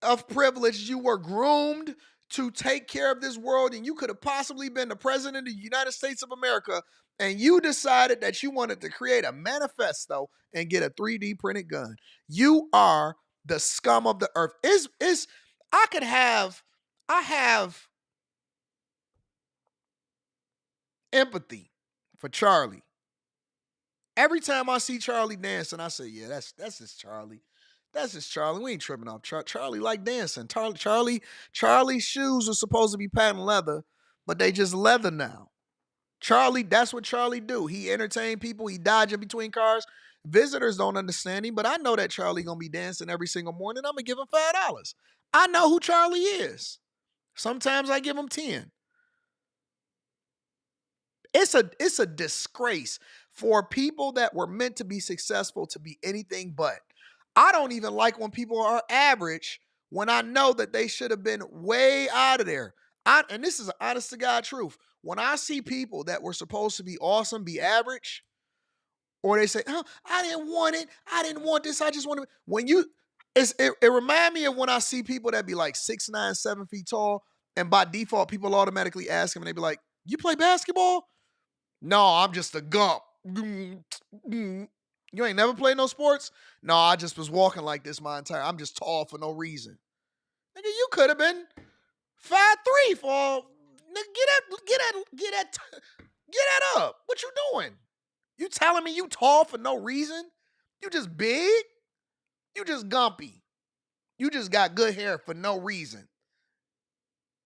of privilege. You were groomed to take care of this world, and you could have possibly been the president of the United States of America, and you decided that you wanted to create a manifesto and get a 3D printed gun. You are the scum of the earth. I have empathy for Charlie. Every time I see Charlie dancing, I say, yeah, that's just Charlie. That's just Charlie. We ain't tripping off Charlie like dancing. Charlie's shoes are supposed to be patent leather, but they just leather now. Charlie, that's what Charlie do. He entertain people. He dodging between cars. Visitors don't understand him, but I know that Charlie gonna be dancing every single morning. I'm gonna give him $5. I know who Charlie is. Sometimes I give him 10. It's a disgrace for people that were meant to be successful to be anything but. I don't even like when people are average when I know that they should have been way out of there. And this is an honest to God truth. When I see people that were supposed to be awesome be average, or they say, oh, I didn't want it. I didn't want this. I just want to. It reminds me of when I see people that be like 6'9", 7 feet tall, and by default, people automatically ask them, and they be like, you play basketball? No, I'm just a gump. You ain't never played no sports? No, I just was walking like this my entire. I'm just tall for no reason. Nigga, you could have been 5'3" for. Nigga, get that up. What you doing? You telling me you tall for no reason? You just big? You just gumpy. You just got good hair for no reason.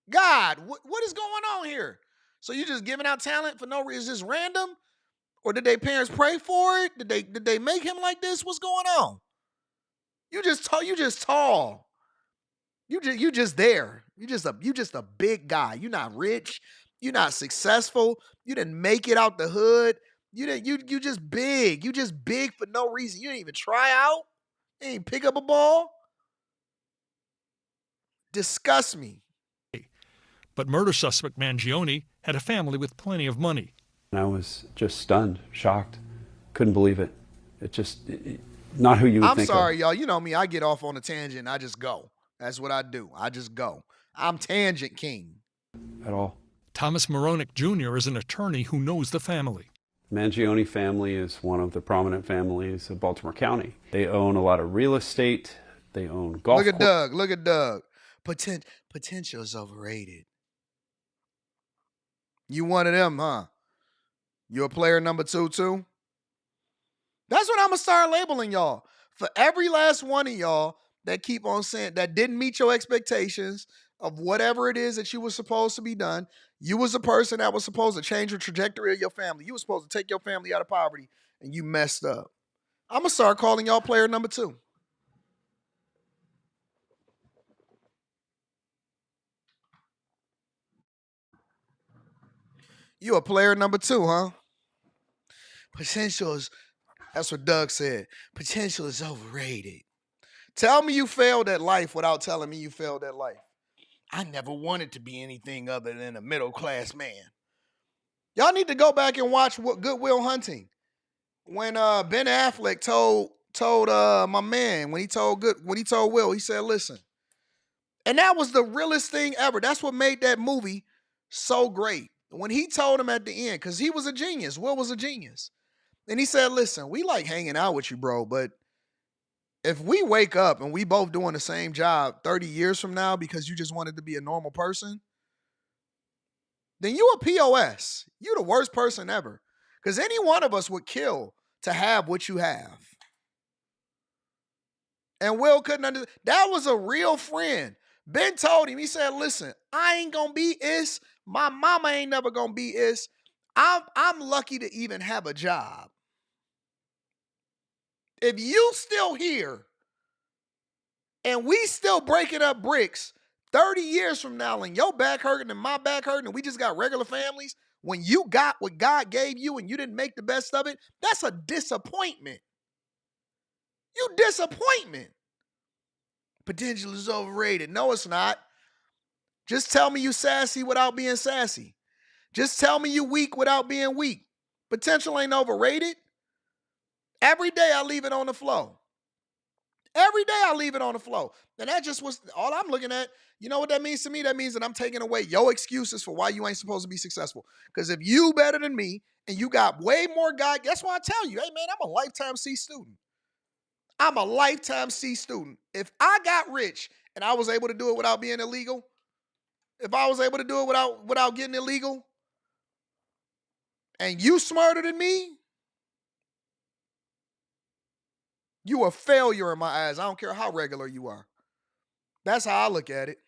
God, what is going on here? So you just giving out talent for no reason? Is this random? Or did their parents pray for it? Did they make him like this? What's going on? You just tall. You just there. You just a big guy. You're not rich. You're not successful. You didn't make it out the hood. You just big. You just big for no reason. You didn't even try out. You didn't pick up a ball. Disgust me. But murder suspect Mangione had a family with plenty of money. I was just stunned, shocked, couldn't believe it. Not who you would think of. I'm sorry, y'all. You know me. I get off on a tangent and I just go. That's what I do. I just go. I'm tangent king. At all. Thomas Moronic Jr. is an attorney who knows the family. Mangione family is one of the prominent families of Baltimore County. They own a lot of real estate. They own golf. Look at Doug. Look at Doug. Potential is overrated. You one of them, huh? You a player number 2 too? That's what I'm gonna start labeling y'all. For every last one of y'all that keep on saying that didn't meet your expectations of whatever it is that you were supposed to be done. You was a person that was supposed to change the trajectory of your family. You were supposed to take your family out of poverty and you messed up. I'm gonna start calling y'all player number 2. You a player number 2, huh? Potential is, that's what Doug said. Potential is overrated. Tell me you failed at life without telling me you failed at life. I never wanted to be anything other than a middle-class man. Y'all need to go back and watch Good Will Hunting. When Ben Affleck told my man, when he told Will, he said, listen. And that was the realest thing ever. That's what made that movie so great. When he told him at the end, because he was a genius. Will was a genius. And he said, listen, we like hanging out with you, bro, but if we wake up and we both doing the same job 30 years from now because you just wanted to be a normal person, then you a POS. You the worst person ever. Because any one of us would kill to have what you have. And Will couldn't understand. That was a real friend. Ben told him, he said, listen, I ain't going to be is. My mama ain't never going to be is. I'm lucky to even have a job. If you still here and we still breaking up bricks 30 years from now and your back hurting and my back hurting and we just got regular families, when you got what God gave you and you didn't make the best of it, that's a disappointment. You disappointment. Potential is overrated. No, it's not. Just tell me you sassy without being sassy. Just tell me you weak without being weak. Potential ain't overrated. Every day I leave it on the flow. Every day I leave it on the flow. And that just was all I'm looking at. You know what that means to me? That means that I'm taking away your excuses for why you ain't supposed to be successful. Because if you better than me and you got way more guy, that's why I tell you, hey man, I'm a lifetime C student. I'm a lifetime C student. If I got rich and I was able to do it without being illegal, if I was able to do it without getting illegal, and you smarter than me, you a failure in my eyes. I don't care how regular you are. That's how I look at it.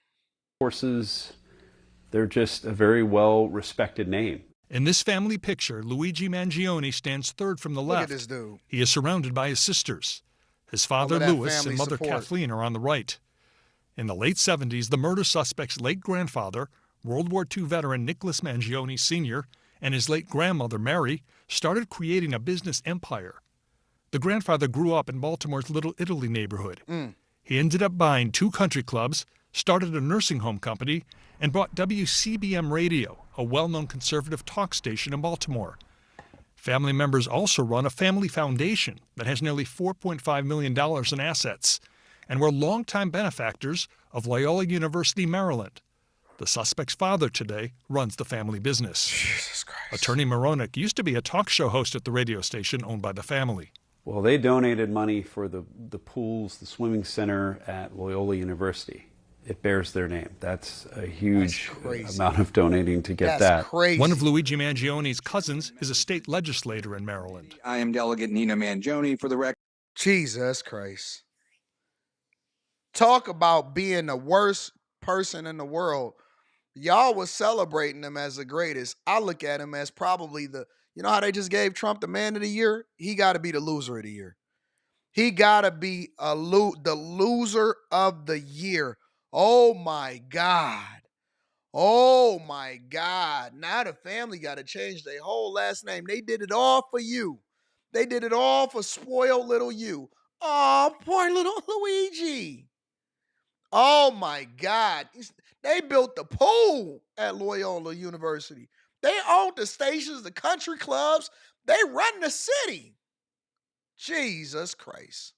Horses, they're just a very well-respected name. In this family picture, Luigi Mangione stands third from the left. Look at this dude. He is surrounded by his sisters. His father, Louis, and mother, Kathleen, are on the right. In the late 70s, the murder suspect's late grandfather, World War II veteran Nicholas Mangione Sr., and his late grandmother, Mary, started creating a business empire. The grandfather grew up in Baltimore's Little Italy neighborhood. He ended up buying 2 country clubs, started a nursing home company, and bought WCBM Radio, a well-known conservative talk station in Baltimore. Family members also run a family foundation that has nearly $4.5 million in assets, and were longtime benefactors of Loyola University, Maryland. The suspect's father today runs the family business. Jesus Christ. Attorney Moronic used to be a talk show host at the radio station owned by the family. Well, they donated money for the pools, the swimming center at Loyola University. It bears their name. That's a huge amount of donating to get that. Crazy. One of Luigi Mangione's cousins is a state legislator in Maryland. I am Delegate Nina Mangione for the record. Jesus Christ. Talk about being the worst person in the world. Y'all was celebrating him as the greatest. I look at him as probably you know how they just gave Trump the man of the year? He got to be the loser of the year. He got to be the loser of the year. Oh my God. Oh my God. Now the family got to change their whole last name. They did it all for you. They did it all for spoiled little you. Oh, poor little Luigi. Oh my God. They built the pool at Loyola University. They own the stations, the country clubs. They run the city. Jesus Christ.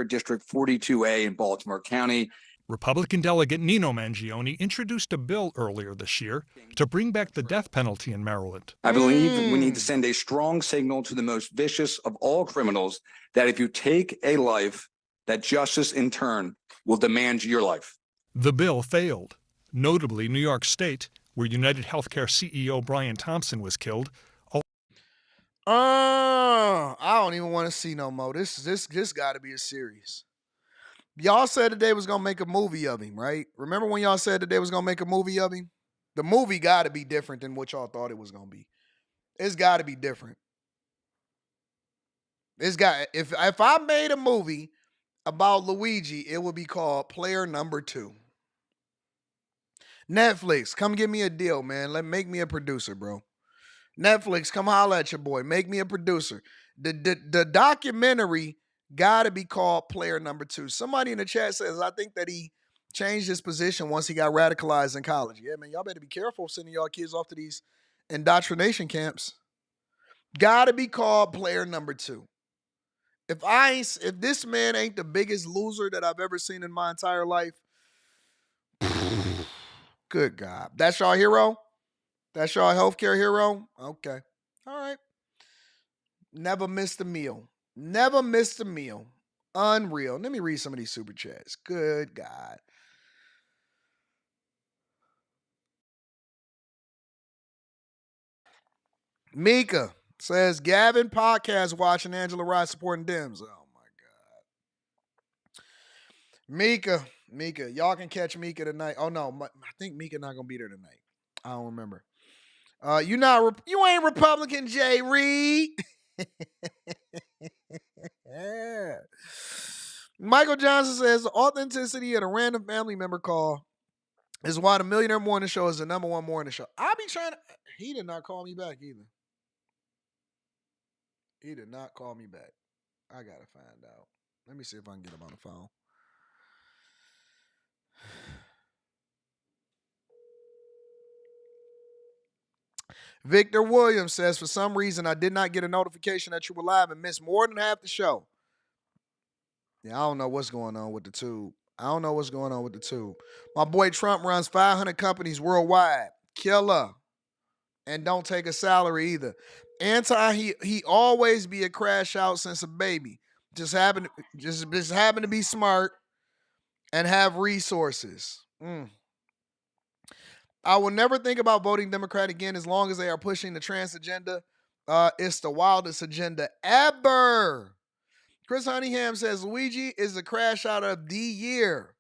District 42A in Baltimore County. Republican delegate Nino Mangione introduced a bill earlier this year to bring back the death penalty in Maryland. I believe we need to send a strong signal to the most vicious of all criminals that if you take a life, that justice in turn will demand your life. The bill failed. Notably, New York State, where United Healthcare CEO Brian Thompson was killed. I don't even want to see no more. This got to be a series. Y'all said that they was going to make a movie of him, right? Remember when y'all said that they was going to make a movie of him? The movie got to be different than what y'all thought it was going to be. It's got to be different. If I made a movie about Luigi, it would be called Player Number 2. Netflix, come give me a deal, man. Make me a producer, bro. Netflix, come holler at your boy. Make me a producer. The documentary got to be called Player Number 2. Somebody in the chat says, I think that he changed his position once he got radicalized in college. Yeah, man, y'all better be careful sending y'all kids off to these indoctrination camps. Got to be called Player Number 2. If this man ain't the biggest loser that I've ever seen in my entire life, good God. That's y'all hero? That's y'all healthcare hero? Okay. All right. Never missed a meal. Never missed a meal. Unreal. Let me read some of these super chats. Good God. Mika says, Gavin podcast watching Angela Rye supporting Dems. Oh, my God. Mika. Y'all can catch Mika tonight. Oh, no. I think Mika not going to be there tonight. I don't remember. You ain't Republican, Jay Reed. Yeah. Michael Johnson says the authenticity of a random family member call is why the Millionaire Morning Show is the number one morning show. I be trying to. He did not call me back either. He did not call me back. I gotta find out. Let me see if I can get him on the phone. Victor Williams says, for some reason, I did not get a notification that you were live and missed more than half the show. Yeah, I don't know what's going on with the tube. My boy Trump runs 500 companies worldwide. Killer. And don't take a salary either. He always be a crash out since a baby. Just happen to be smart and have resources. I will never think about voting Democrat again as long as they are pushing the trans agenda. It's the wildest agenda ever. Chris Honeyham says Luigi is the crash out of the year.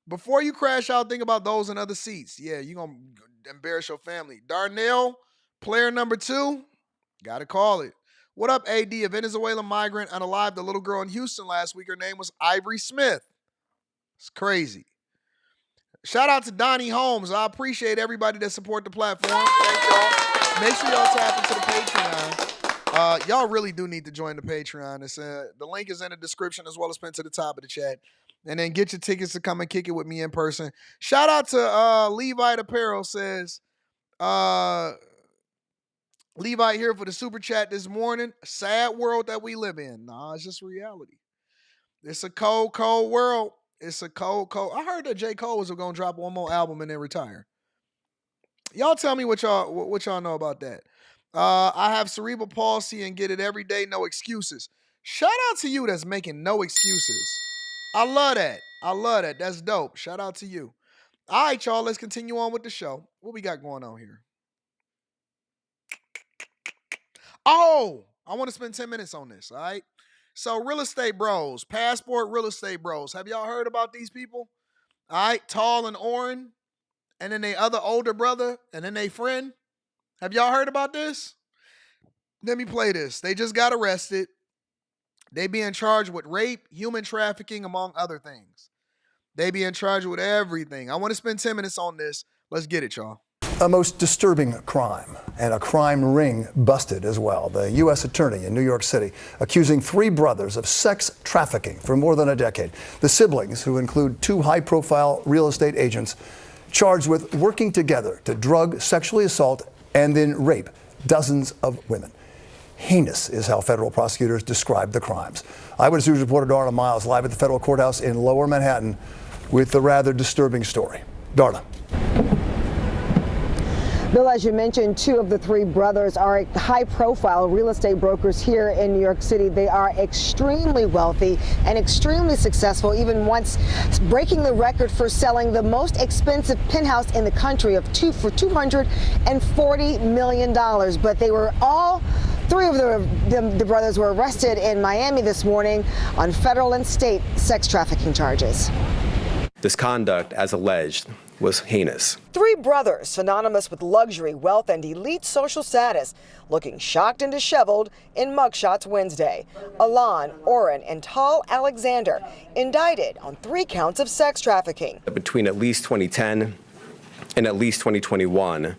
Before you crash out, think about those in other seats. Yeah, you're going to embarrass your family. Darnell, Player Number 2, got to call it. What up, AD? A Venezuelan migrant unalived a little girl in Houston last week. Her name was Ivory Smith. It's crazy. Shout out to Donnie Holmes. I appreciate everybody that support the platform. Thank y'all. Make sure y'all tap into the Patreon. Y'all really do need to join the Patreon. The link is in the description as well as pinned to the top of the chat. And then get your tickets to come and kick it with me in person. Shout out to Levite Apparel says, Levi here for the super chat this morning. Sad world that we live in. Nah, it's just reality. It's a cold, cold world. It's a cold, cold. I heard that J. Cole was going to drop one more album and then retire. Y'all tell me what y'all know about that. I have cerebral palsy and get it every day, no excuses. Shout out to you that's making no excuses. I love that. That's dope. Shout out to you. All right, y'all, let's continue on with the show. What we got going on here? Oh, I want to spend 10 minutes on this, all right? So real estate bros, passport real estate bros. Have y'all heard about these people? All right, Tall and Oren, and then they other older brother, and then they friend. Have y'all heard about this? Let me play this. They just got arrested. They being charged with rape, human trafficking, among other things. They being charged with everything. I want to spend 10 minutes on this. Let's get it, y'all. A most disturbing crime, and a crime ring busted as well. The U.S. attorney in New York City accusing 3 brothers of sex trafficking for more than a decade. The siblings, who include 2 high-profile real estate agents, charged with working together to drug, sexually assault, and then rape dozens of women. Heinous is how federal prosecutors describe the crimes. Eyewitness News reporter Darla Miles live at the federal courthouse in Lower Manhattan with the rather disturbing story. Darla. Bill, as you mentioned, 2 of the 3 brothers are high-profile real estate brokers here in New York City. They are extremely wealthy and extremely successful, even once breaking the record for selling the most expensive penthouse in the country for $240 million. But they were all 3 of the brothers were arrested in Miami this morning on federal and state sex trafficking charges. This conduct, as alleged, was heinous. 3 brothers synonymous with luxury, wealth, and elite social status, looking shocked and disheveled in mugshots Wednesday. Alon, Oren, and Tal Alexander indicted on 3 counts of sex trafficking. Between at least 2010 and at least 2021,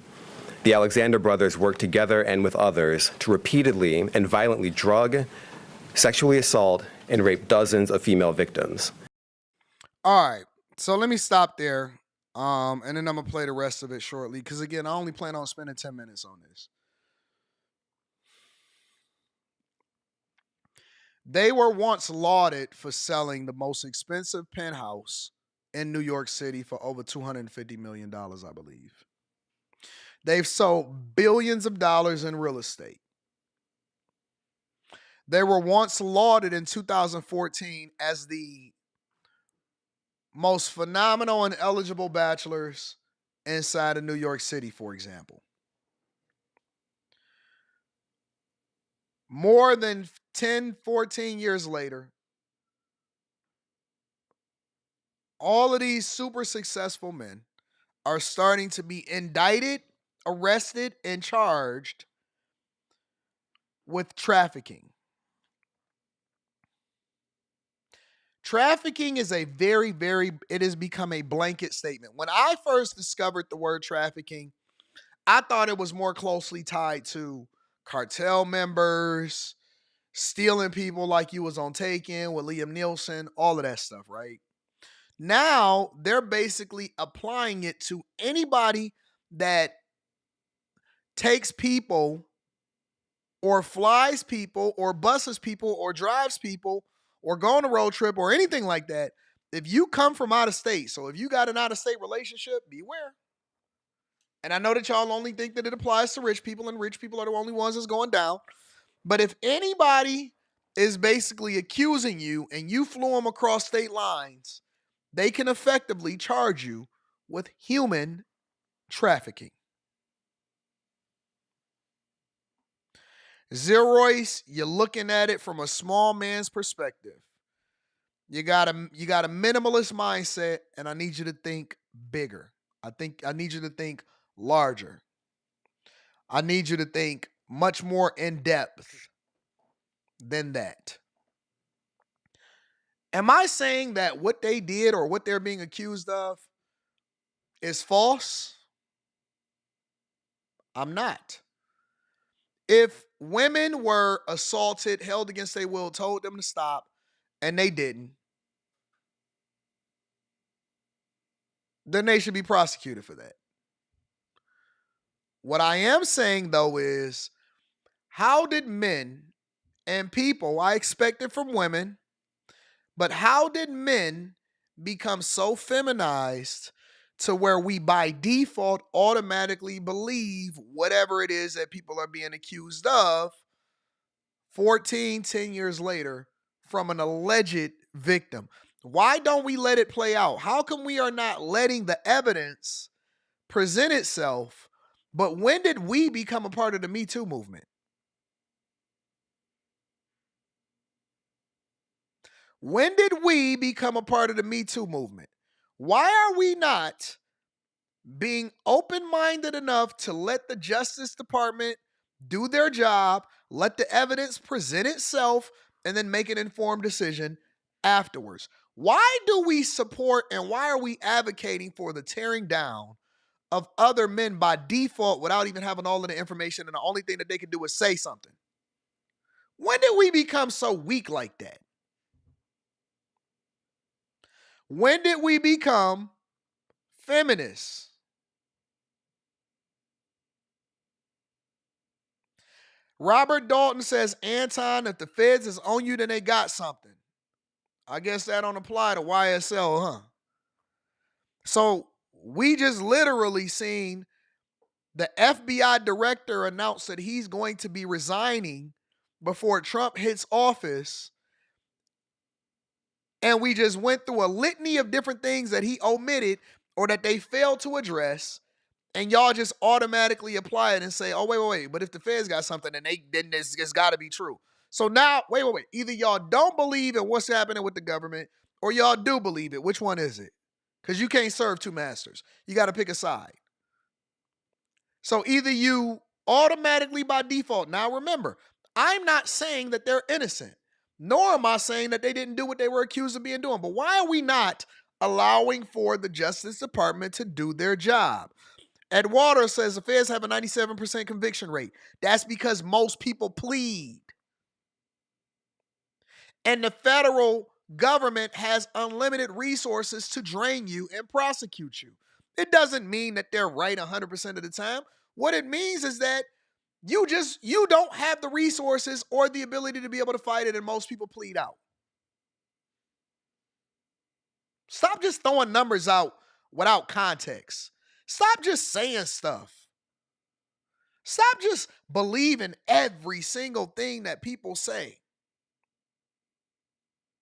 the Alexander brothers worked together and with others to repeatedly and violently drug, sexually assault, and rape dozens of female victims. All right, so let me stop there. And then I'm going to play the rest of it shortly. Because, again, I only plan on spending 10 minutes on this. They were once lauded for selling the most expensive penthouse in New York City for over $250 million, I believe. They've sold billions of dollars in real estate. They were once lauded in 2014 as the most phenomenal and eligible bachelors inside of New York City, for example. More than 10, 14 years later, all of these super successful men are starting to be indicted, arrested, and charged with trafficking. Trafficking is it has become a blanket statement. When I first discovered the word trafficking, I thought it was more closely tied to cartel members, stealing people like you was on Taken with Liam Neeson, all of that stuff, right? Now, they're basically applying it to anybody that takes people or flies people or buses people or drives people or go on a road trip or anything like that. If you come from out of state, so if you got an out-of-state relationship, beware. And I know that y'all only think that it applies to rich people, and rich people are the only ones that's going down. But if anybody is basically accusing you and you flew them across state lines, they can effectively charge you with human trafficking. Zerois, you're looking at it from a small man's perspective. You got a minimalist mindset, and I need you to think bigger. I need you to think larger. I need you to think much more in depth than that. Am I saying that what they did or what they're being accused of is false? I'm not. If women were assaulted, held against their will, told them to stop, and they didn't, then they should be prosecuted for that. What I am saying, though, is how did men and people, I expect it from women, but how did men become so feminized to where we by default automatically believe whatever it is that people are being accused of 10 years later from an alleged victim? Why don't we let it play out? How come we are not letting the evidence present itself? But when did we become a part of the Me Too movement? When did we become a part of the Me Too movement? Why are we not being open-minded enough to let the Justice Department do their job, let the evidence present itself, and then make an informed decision afterwards? Why do we support and why are we advocating for the tearing down of other men by default without even having all of the information, and the only thing that they can do is say something? When did we become so weak like that? When did we become feminists? Robert Dalton says, Anton, if the feds is on you, then they got something. I guess that don't apply to YSL, huh? So we just literally seen the FBI director announce that he's going to be resigning before Trump hits office. And we just went through a litany of different things that he omitted or that they failed to address. And y'all just automatically apply it and say, oh, wait. But if the feds got something, then it's got to be true. So now, wait. Either y'all don't believe in what's happening with the government or y'all do believe it. Which one is it? Because you can't serve two masters. You got to pick a side. So either you automatically by default. Now remember, I'm not saying that they're innocent, nor am I saying that they didn't do what they were accused of being doing. But why are we not allowing for the Justice Department to do their job? Ed Waters says the feds have a 97% conviction rate. That's because most people plead. And the federal government has unlimited resources to drain you and prosecute you. It doesn't mean that they're right 100% of the time. What it means is that you don't have the resources or the ability to be able to fight it, and most people plead out. Stop just throwing numbers out without context. Stop just saying stuff. Stop just believing every single thing that people say.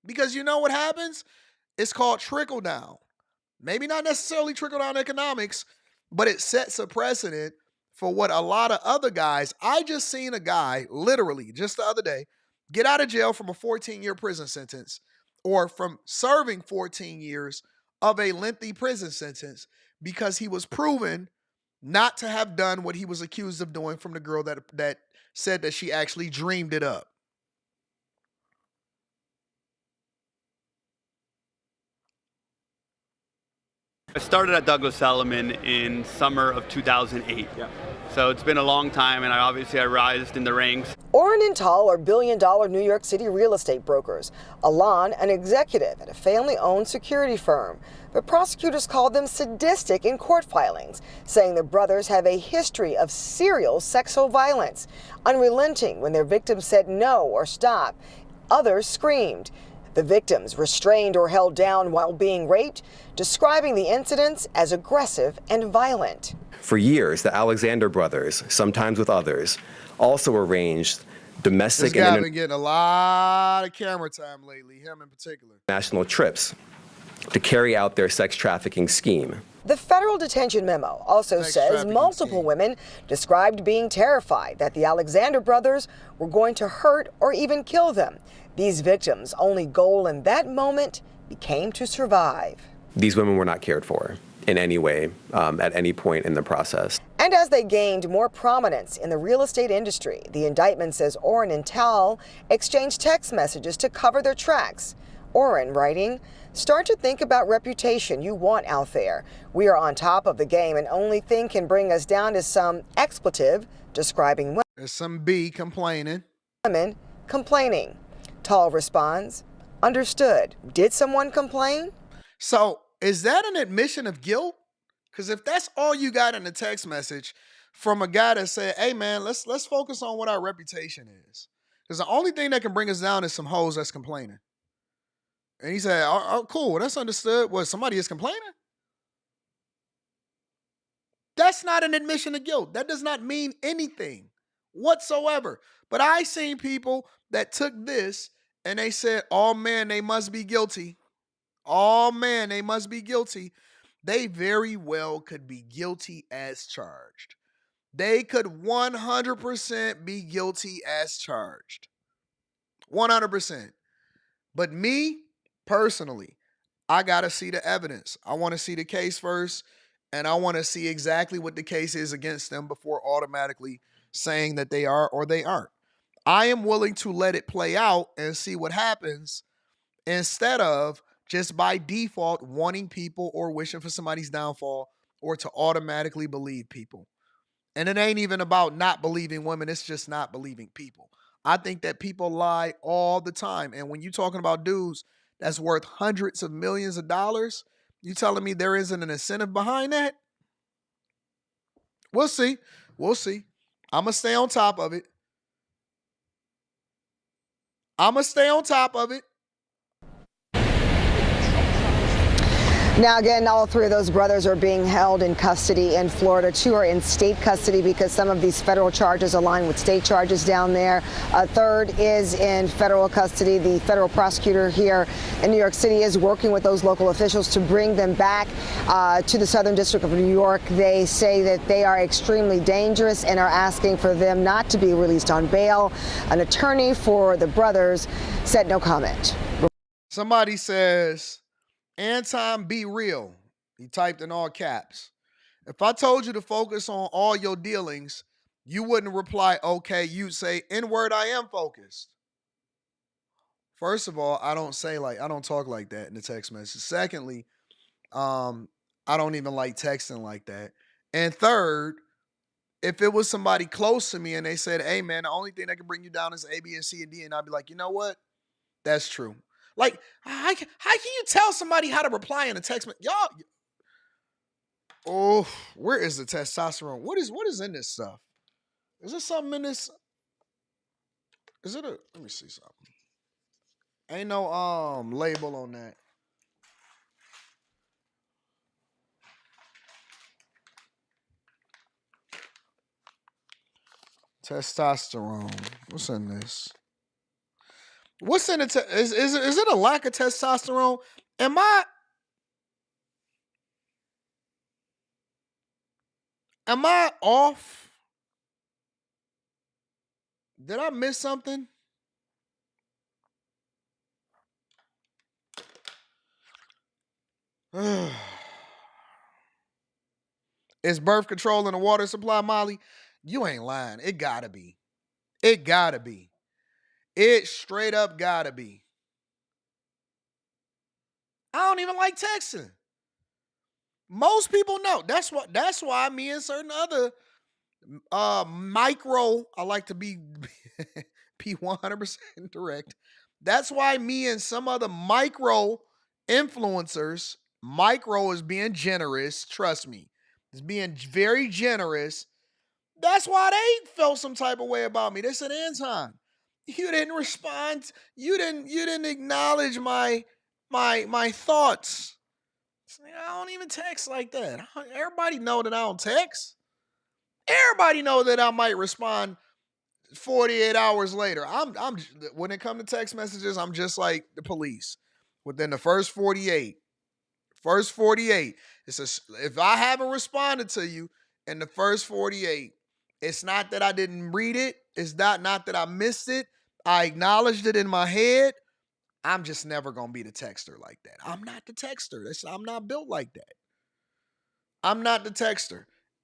Because you know what happens? It's called trickle down. Maybe not necessarily trickle down economics, but it sets a precedent for what a lot of other guys. I just seen a guy literally just the other day get out of jail from a 14-year prison sentence or from serving 14 years of a lengthy prison sentence because he was proven not to have done what he was accused of doing from the girl that said that she actually dreamed it up. I started at Douglas Elliman in summer of 2008. So it's been a long time, and I rised in the ranks. Oren and Tal are billion-dollar New York City real estate brokers. Alon, an executive at a family-owned security firm. But prosecutors called them sadistic in court filings, saying the brothers have a history of serial sexual violence, unrelenting when their victims said no or stop. Others screamed. The victims restrained or held down while being raped, describing the incidents as aggressive and violent. For years, the Alexander brothers, sometimes with others, also arranged domestic this guy and been getting a lot of camera time lately, him in particular. international trips to carry out their sex trafficking scheme. The federal detention memo also says multiple women described being terrified that the Alexander brothers were going to hurt or even kill them. These victims' only goal in that moment became to survive. These women were not cared for in any way at any point in the process. And as they gained more prominence in the real estate industry, the indictment says Oren and Tal exchanged text messages to cover their tracks. Oren writing, "Start to think about reputation you want out there. We are on top of the game, and only thing can bring us down is some expletive describing women." There's some B complaining. Women complaining. Tal responds, "Understood. Did someone complain?" So is that an admission of guilt? Because if that's all you got in the text message from a guy that said, hey man, let's focus on what our reputation is. Because the only thing that can bring us down is some hoes that's complaining. And he said, oh, cool, that's understood. What, somebody is complaining? That's not an admission of guilt. That does not mean anything whatsoever. But I seen people that took this and they said, oh man, they must be guilty. Oh man, they must be guilty. They very well could be guilty as charged. They could 100% be guilty as charged. 100%. But me, personally, I got to see the evidence. I want to see the case first, and I want to see exactly what the case is against them before automatically saying that they are or they aren't. I am willing to let it play out and see what happens instead of just by default wanting people or wishing for somebody's downfall or to automatically believe people. And it ain't even about not believing women. It's just not believing people. I think that people lie all the time. And when you're talking about dudes that's worth hundreds of millions of dollars, you telling me there isn't an incentive behind that? We'll see. We'll see. I'm going to stay on top of it. I'm going to stay on top of it. Now, again, all three of those brothers are being held in custody in Florida. Two are in state custody because some of these federal charges align with state charges down there. A third is in federal custody. The federal prosecutor here in New York City is working with those local officials to bring them back to the Southern District of New York. They say that they are extremely dangerous and are asking for them not to be released on bail. An attorney for the brothers said no comment. Somebody says, Anton, be real. He typed in all caps. If I told you to focus on all your dealings, you wouldn't reply, okay. You'd say, N-word, I am focused. First of all, I don't talk like that in the text message. Secondly, I don't even like texting like that. And third, if it was somebody close to me and they said, hey man, the only thing that can bring you down is A, B, and C, and D, and I'd be like, you know what? That's true. Like, how can you tell somebody how to reply in a text message? Y'all, oh, where is the testosterone? What is in this stuff? Is there something in this? Let me see something. Ain't no label on that. Testosterone. What's in this? What's in it? Is it a lack of testosterone? Am I off? Did I miss something? Is birth control in the water supply, Molly? You ain't lying. It gotta be. It gotta be. It straight up gotta be. I don't even like texting. Most people know. That's why me and certain other micro, I like to be 100% direct. That's why me and some other micro influencers, micro is being generous, trust me. It's being very generous. That's why they felt some type of way about me. They said, Anton, you didn't respond. You didn't acknowledge my thoughts. I don't even text like that. Everybody know that I don't text. Everybody know that I might respond 48 hours later. I'm when it comes to text messages, I'm just like the police. Within the first 48, if I haven't responded to you in the first 48, it's not that I didn't read it. It's not that I missed it. I acknowledged it in my head. I'm just never going to be the texter like that. I'm not the texter. I'm not built like that. I'm not the texter.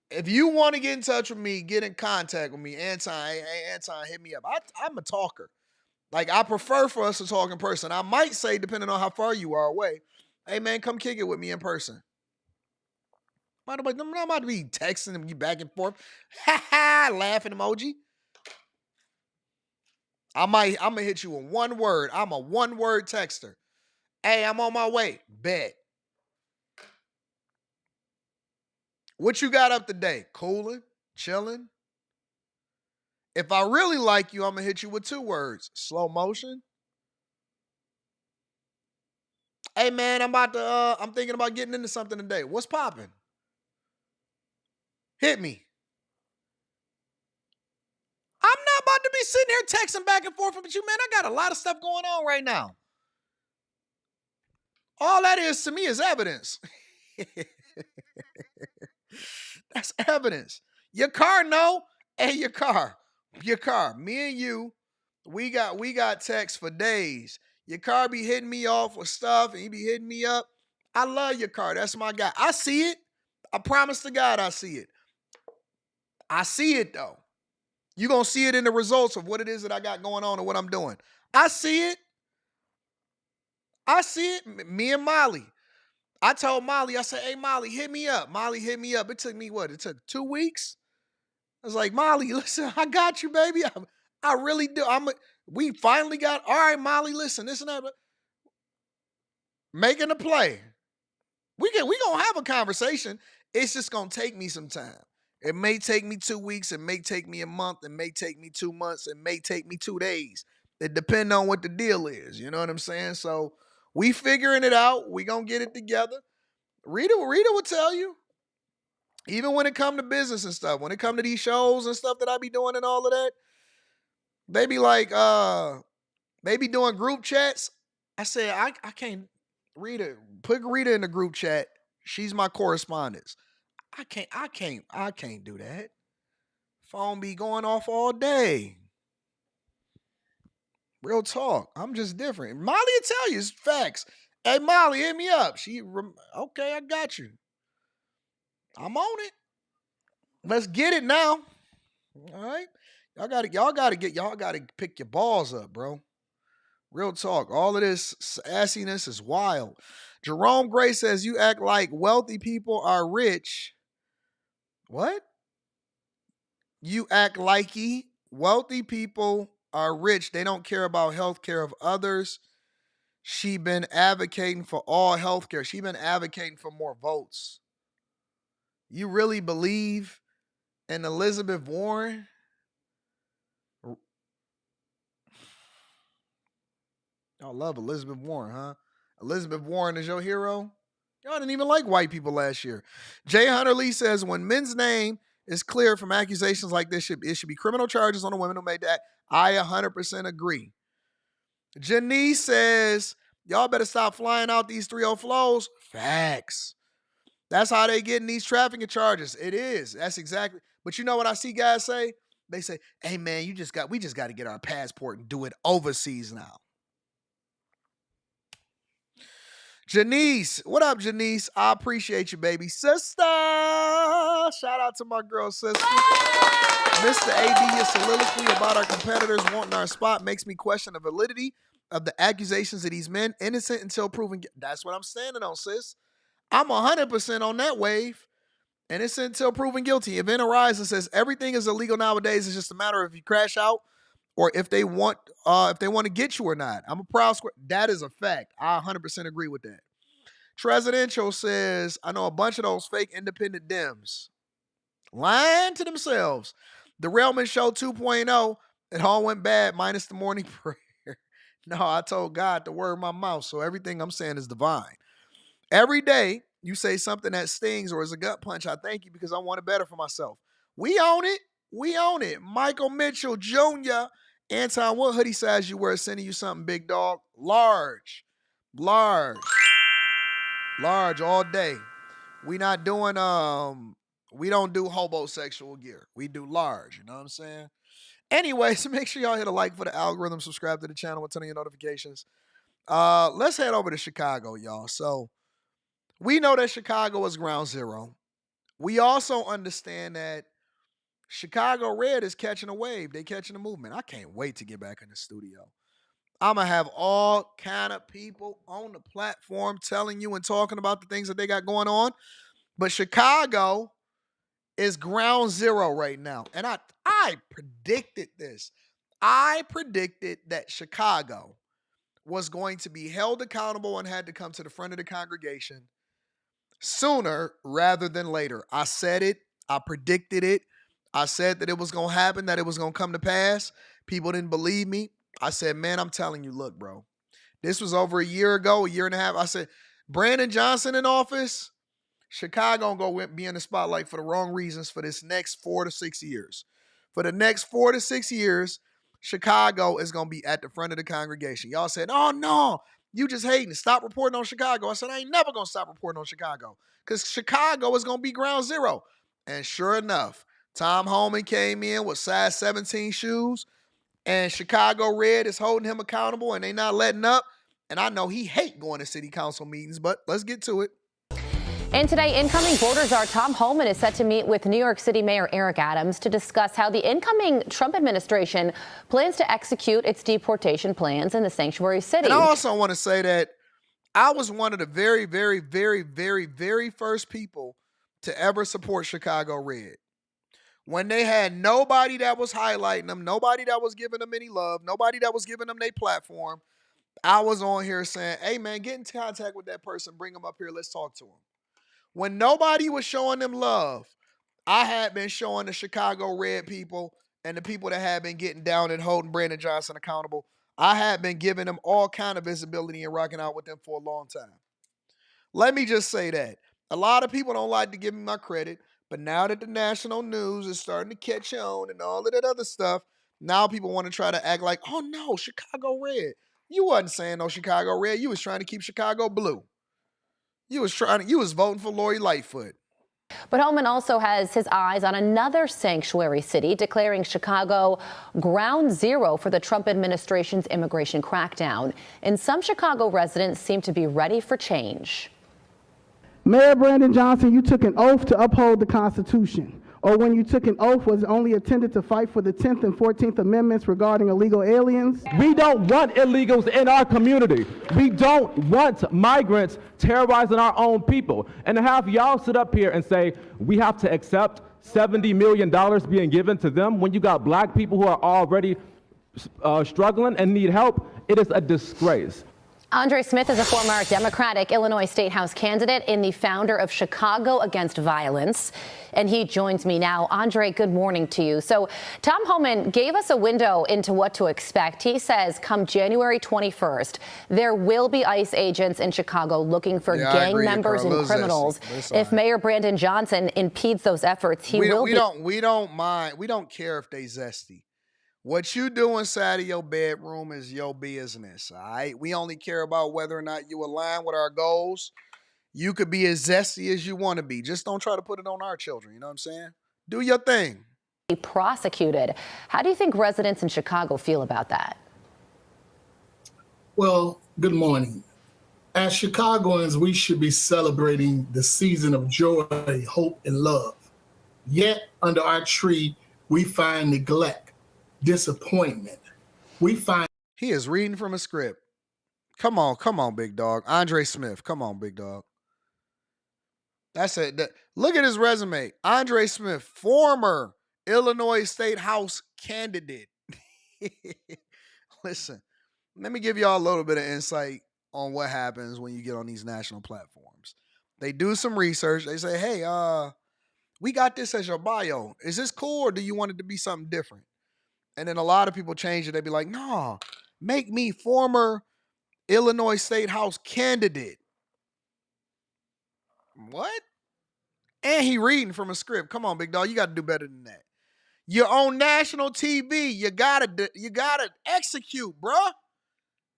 If you want to get in touch with me, get in contact with me. Anton, hey, Anton, hit me up. I'm a talker. Like, I prefer for us to talk in person. I might say, depending on how far you are away, hey, man, come kick it with me in person. I'm not about to be texting you back and forth. Ha ha, laughing emoji. I'm going to hit you with one word. I'm a one-word texter. Hey, I'm on my way. Bet. What you got up today? Cooling? Chilling? If I really like you, I'm going to hit you with two words. Slow motion. Hey, man, I'm thinking about getting into something today. What's popping? Hit me. I'm not about to be sitting here texting back and forth with you, man. I got a lot of stuff going on right now. All that is to me is evidence. That's evidence. Your car, no. Hey, your car. Me and you, we got text for days. Your car be hitting me off with stuff and he be hitting me up. I love your car. That's my guy. I see it. I promise to God I see it. I see it though. You're going to see it in the results of what it is that I got going on and what I'm doing. I see it. I see it. Me and Molly. I told Molly, I said, hey, Molly, hit me up. Molly hit me up. It took me what? It took 2 weeks? I was like, Molly, listen, I got you, baby. I really do. We finally got, all right, Molly, listen, this and that. Making a play. We going to have a conversation. It's just going to take me some time. It may take me 2 weeks. It may take me a month. It may take me 2 months. It may take me 2 days. It depends on what the deal is. You know what I'm saying? So we figuring it out. We going to get it together. Rita will tell you. Even when it come to business and stuff, when it come to these shows and stuff that I be doing and all of that, they be like, they be doing group chats. I said, I can't, Rita, put Rita in the group chat. She's my correspondence. I can't do that. Phone be going off all day. Real talk. I'm just different. Molly will tell you, it's facts. Hey, Molly, hit me up. Okay, I got you. I'm on it. Let's get it now. All right. Y'all gotta pick your balls up, bro. Real talk. All of this sassiness is wild. Jerome Gray says you act like wealthy people are rich. What? You act like wealthy people are rich. They don't care about health care of others. She been advocating for all health care. She been advocating for more votes. You really believe in Elizabeth Warren? Y'all love Elizabeth Warren, huh? Elizabeth Warren is your hero? Y'all didn't even like white people last year. Jay Hunter Lee says, when men's name is cleared from accusations like this, it should be criminal charges on the women who made that. I 100% agree. Janice says, y'all better stop flying out these 3-0 flows. Facts. That's how they getting these trafficking charges. It is. That's exactly. But you know what I see guys say? They say, hey man, we just got to get our passport and do it overseas now. Janice, what up, Janice? I appreciate you, baby. Sister, shout out to my girl, sister. Mr. AD, your soliloquy about our competitors wanting our spot makes me question the validity of the accusations of these men, innocent until proven. That's what I'm standing on, sis. I'm 100% on that wave. Innocent until proven guilty. Event arises and says everything is illegal nowadays. It's just a matter of if you crash out or if they want to get you or not. I'm a proud square. That is a fact. I 100% agree with that. Presidential says, I know a bunch of those fake independent Dems lying to themselves. The Railman Show 2.0, it all went bad minus the morning prayer. No, I told God to word my mouth, so everything I'm saying is divine. Every day you say something that stings or is a gut punch, I thank you because I want it better for myself. We own it. We own it. Michael Mitchell Jr., Anton, what hoodie size you wear? Sending you something, big dog. Large all day. We not doing, we don't do homosexual gear. We do large, you know what I'm saying? Anyway, so make sure y'all hit a like for the algorithm, subscribe to the channel with turn on your notifications. Let's head over to Chicago, y'all. So we know that Chicago is ground zero. We also understand that Chicago Red is catching a wave. They catching a movement. I can't wait to get back in the studio. I'm going to have all kind of people on the platform telling you and talking about the things that they got going on. But Chicago is ground zero right now. And I predicted this. I predicted that Chicago was going to be held accountable and had to come to the front of the congregation sooner rather than later. I said it. I predicted it. I said that it was going to happen, that it was going to come to pass. People didn't believe me. I said, man, I'm telling you, look, bro. This was over a year ago, a year and a half. I said, Brandon Johnson in office, Chicago going to be in the spotlight for the wrong reasons for this next 4 to 6 years. For the next 4 to 6 years, Chicago is going to be at the front of the congregation. Y'all said, oh, no, you just hating. Stop reporting on Chicago. I said, I ain't never going to stop reporting on Chicago because Chicago is going to be ground zero. And sure enough, Tom Holman came in with size 17 shoes, And Chicago Red is holding him accountable and they not letting up. And I know he hate going to city council meetings, but let's get to it. And today, incoming Border Czar Tom Homan is set to meet with New York City Mayor Eric Adams to discuss how the incoming Trump administration plans to execute its deportation plans in the sanctuary city. And I also want to say that I was one of the very, very, very, very, very first people to ever support Chicago Red. When they had nobody that was highlighting them, nobody that was giving them any love, nobody that was giving them their platform, I was on here saying, hey, man, get in contact with that person. Bring them up here. Let's talk to them. When nobody was showing them love, I had been showing the Chicago Red people and the people that had been getting down and holding Brandon Johnson accountable, I had been giving them all kind of visibility and rocking out with them for a long time. Let me just say that. A lot of people don't like to give me my credit, but now that the national news is starting to catch on and all of that other stuff, now people want to try to act like, oh no, Chicago Red. You wasn't saying no Chicago Red. You was trying to keep Chicago blue. You was voting for Lori Lightfoot. But Homan also has his eyes on another sanctuary city, declaring Chicago ground zero for the Trump administration's immigration crackdown. And some Chicago residents seem to be ready for change. Mayor Brandon Johnson, you took an oath to uphold the Constitution. Or when you took an oath, was it only intended to fight for the 10th and 14th Amendments regarding illegal aliens? We don't want illegals in our community. We don't want migrants terrorizing our own people. And to have y'all sit up here and say, we have to accept $70 million being given to them when you got black people who are already struggling and need help, it is a disgrace. Andre Smith is a former Democratic Illinois State House candidate and the founder of Chicago Against Violence. And he joins me now. Andre, good morning to you. So Tom Homan gave us a window into what to expect. He says come January 21st, there will be ICE agents in Chicago looking for gang members and criminals. If Mayor Brandon Johnson impedes those efforts, we don't mind. We don't care if they zesty. What you do inside of your bedroom is your business, all right? We only care about whether or not you align with our goals. You could be as zesty as you want to be. Just don't try to put it on our children, you know what I'm saying? Do your thing. Prosecuted. How do you think residents in Chicago feel about that? Well, good morning. As Chicagoans, we should be celebrating the season of joy, hope, and love. Yet, under our tree, we find neglect, disappointment. He is reading from a script. Come on, big dog. Andre Smith, come on, big dog. That's it. Look at his resume. Andre Smith, former Illinois State House candidate. Listen, let me give y'all a little bit of insight on what happens when you get on these national platforms. They do some research. They say, hey, we got this as your bio. Is this cool or do you want it to be something different? And then a lot of people change it. They be like, no, make me former Illinois State House candidate. What? And he reading from a script. Come on, big dog. You got to do better than that. You're on national TV. You gotta execute, bruh.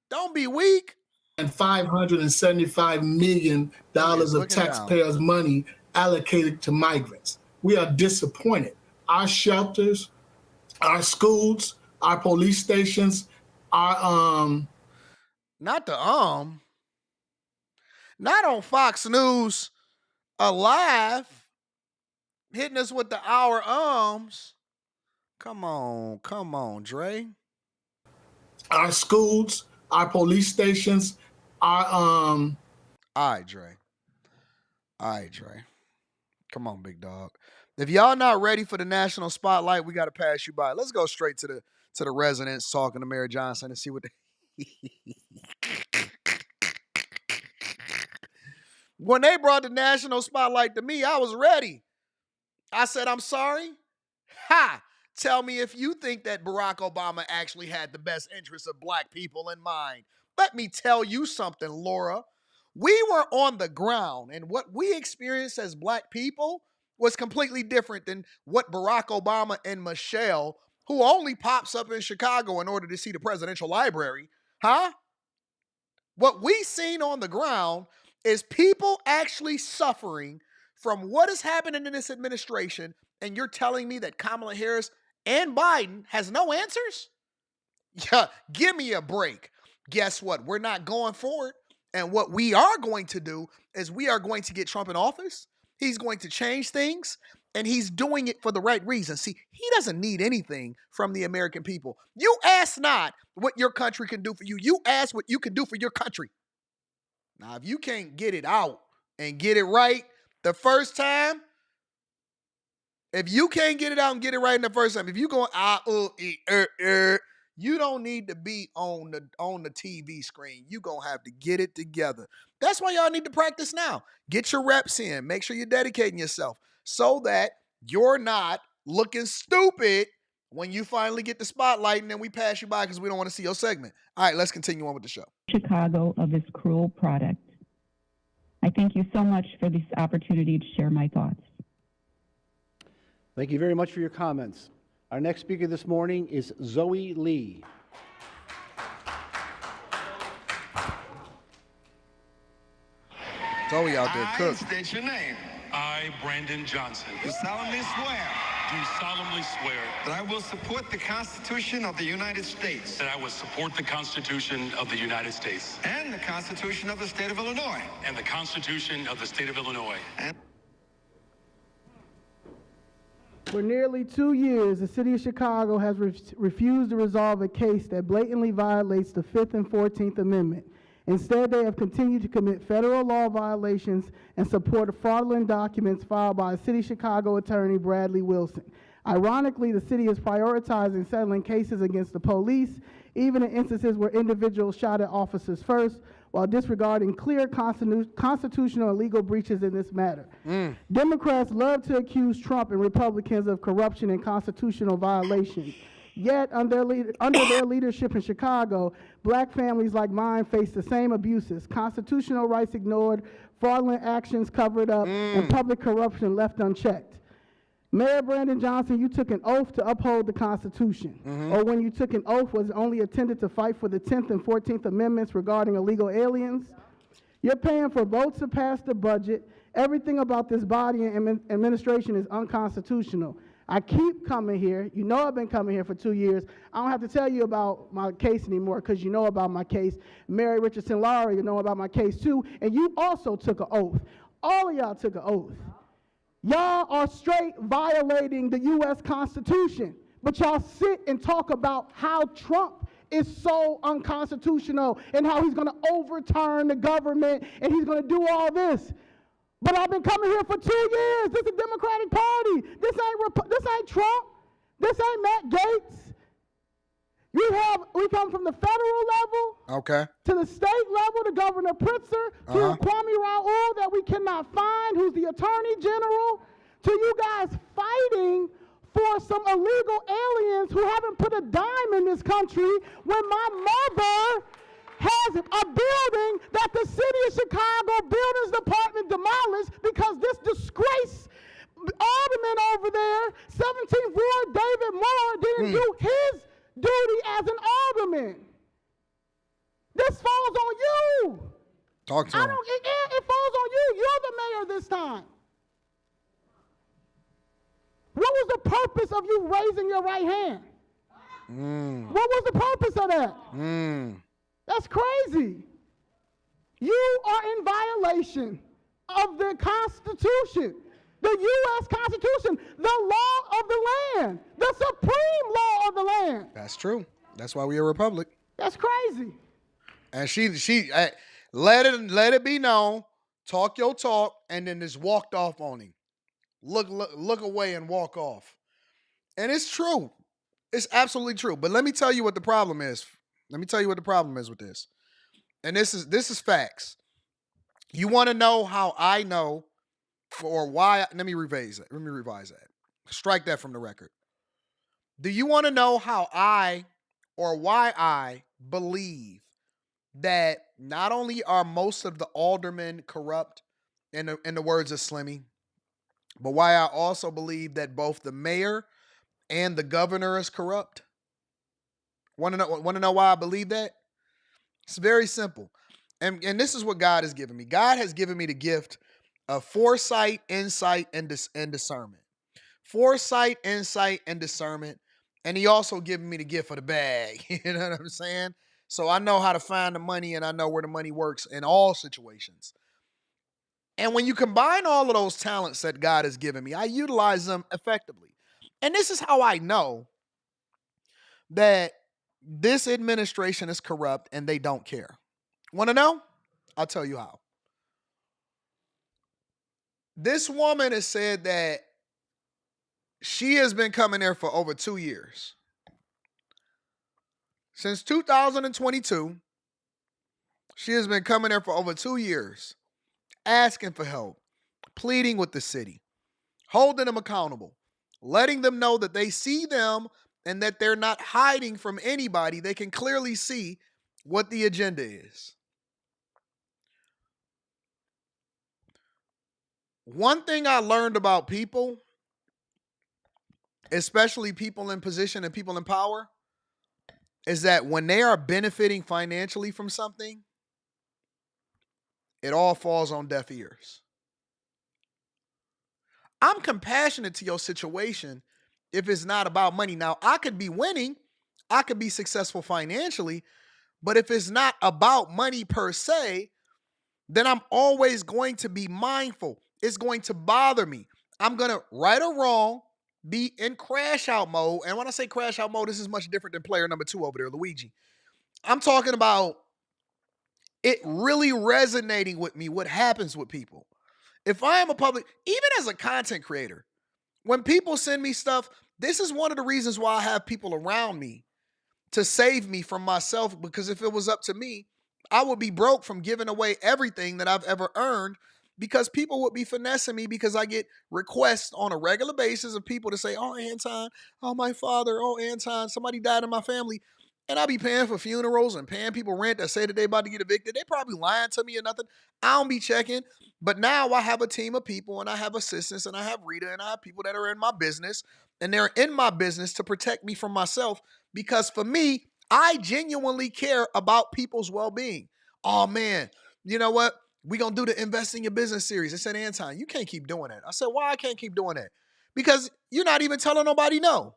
Don't be weak. And $575 million of taxpayers' money allocated to migrants. We are disappointed. Our shelters, our schools, our police stations, our not on Fox News Alive hitting us with the our Come on, Dre. Our schools, our police stations, our All right, Dre. Come on, big dog. If y'all not ready for the national spotlight, we got to pass you by. Let's go straight to the residents talking to Mayor Johnson and see what they... When they brought the national spotlight to me, I was ready. I said, I'm sorry. Ha! Tell me if you think that Barack Obama actually had the best interests of black people in mind. Let me tell you something, Laura. We were on the ground, and what we experienced as black people was completely different than what Barack Obama and Michelle, who only pops up in Chicago in order to see the presidential library, what we seen on the ground is people actually suffering from what is happening in this administration, and you're telling me that Kamala Harris and Biden has no answers? Yeah, give me a break. Guess what? We're not going for it. And what we are going to do is we are going to get Trump in office. He's going to change things, and he's doing it for the right reason. See, he doesn't need anything from the American people. You ask not what your country can do for you. You ask what you can do for your country. Now, if you can't get it out and get it right the first time, if you can't get it out and get it right in the first time, if you going you don't need to be on the TV screen. You gonna have to get it together. That's why y'all need to practice now. Get your reps in. Make sure you're dedicating yourself so that you're not looking stupid when you finally get the spotlight and then we pass you by because we don't want to see your segment. All right, let's continue on with the show. Chicago of this cruel product. I thank you so much for this opportunity to share my thoughts. Thank you very much for your comments. Our next speaker this morning is Zoe Lee. Zoe out there cook. State your name. I, Brandon Johnson. Do solemnly swear. Do solemnly swear. That I will support the Constitution of the United States. That I will support the Constitution of the United States. And the Constitution of the State of Illinois. And the Constitution of the State of Illinois. For nearly 2 years, the city of Chicago has refused to resolve a case that blatantly violates the 5th and 14th Amendment. Instead, they have continued to commit federal law violations and support fraudulent documents filed by City of Chicago attorney Bradley Wilson. Ironically, the city is prioritizing settling cases against the police, even in instances where individuals shot at officers first, while disregarding clear constitutional and legal breaches in this matter. Democrats love to accuse Trump and Republicans of corruption and constitutional violations. Yet, under their leadership in Chicago, black families like mine face the same abuses: constitutional rights ignored, fraudulent actions covered up, and public corruption left unchecked. Mayor Brandon Johnson, you took an oath to uphold the Constitution. Or when you took an oath, was it only intended to fight for the 10th and 14th Amendments regarding illegal aliens? You're paying for votes to pass the budget. Everything about this body and administration is unconstitutional. I keep coming here. You know I've been coming here for 2 years. I don't have to tell you about my case anymore because you know about my case. Mary Richardson Lara, you know about my case too. And you also took an oath. All of y'all took an oath. Y'all are straight violating the U.S. Constitution, but y'all sit and talk about how Trump is so unconstitutional and how he's going to overturn the government and he's going to do all this. But I've been coming here for 2 years. This is the Democratic Party. This ain't Trump. This ain't Matt Gaetz. We come from the federal level to the state level, to Governor Pritzker, to Kwame Raoul that we cannot find, who's the Attorney General, to you guys fighting for some illegal aliens who haven't put a dime in this country when my mother has a building that the city of Chicago Buildings Department demolished because this disgrace alderman over there, 17th Ward David Moore, didn't do his duty as an alderman. This falls on you. Talk to him. It falls on you. You're the mayor this time. What was the purpose of you raising your right hand? What was the purpose of that? That's crazy. You are in violation of the Constitution, the U.S. Constitution, the law of the land, the supreme law of the land. That's true. That's why we're a republic. That's crazy. And she let it be known, talk your talk, and then just walked off on him. Look away and walk off. And it's true. It's absolutely true. But let me tell you what the problem is. Let me tell you what the problem is with this. And this is facts. You want to know how I know or why? Let me revise that. Strike that from the record. Do you want to know how I or why I believe that not only are most of the aldermen corrupt, in the words of Slimmy, but why I also believe that both the mayor and the governor is corrupt? Want to know why I believe that? It's very simple. And this is what God has given me. God has given me the gift of foresight, insight, and discernment. Foresight, insight, and discernment. And he also giving me the gift of the bag. You know what I'm saying? So I know how to find the money, and I know where the money works in all situations. And when you combine all of those talents that God has given me, I utilize them effectively. And this is how I know that this administration is corrupt and they don't care. Want to know? I'll tell you how. This woman has said that she has been coming there for over 2 years. Since 2022, she has been coming there for over 2 years, asking for help, pleading with the city, holding them accountable, letting them know that they see them and that they're not hiding from anybody. They can clearly see what the agenda is. One thing I learned about people, especially people in position and people in power, is that when they are benefiting financially from something, it all falls on deaf ears. I'm compassionate to your situation if it's not about money. Now, I could be winning, I could be successful financially, but if it's not about money per se, then I'm always going to be mindful. It's going to bother me. I'm going to, right or wrong, be in crash out mode. And when I say crash out mode, this is much different than player number 2 over there, Luigi. I'm talking about it really resonating with me, what happens with people. If I am a public, even as a content creator, when people send me stuff, this is one of the reasons why I have people around me to save me from myself, because if it was up to me, I would be broke from giving away everything that I've ever earned, because people would be finessing me, because I get requests on a regular basis of people to say, oh, Anton, oh, my father, oh, Anton, somebody died in my family. And I be paying for funerals and paying people rent that say that they about to get evicted. They probably lying to me or nothing. I don't be checking. But now I have a team of people, and I have assistants, and I have Rita, and I have people that are in my business, and they're in my business to protect me from myself, because for me, I genuinely care about people's well-being. Oh, man, you know what? We're going to do the Invest in Your Business series. They said, Anton, you can't keep doing that. I said, why I can't keep doing that? Because you're not even telling nobody no.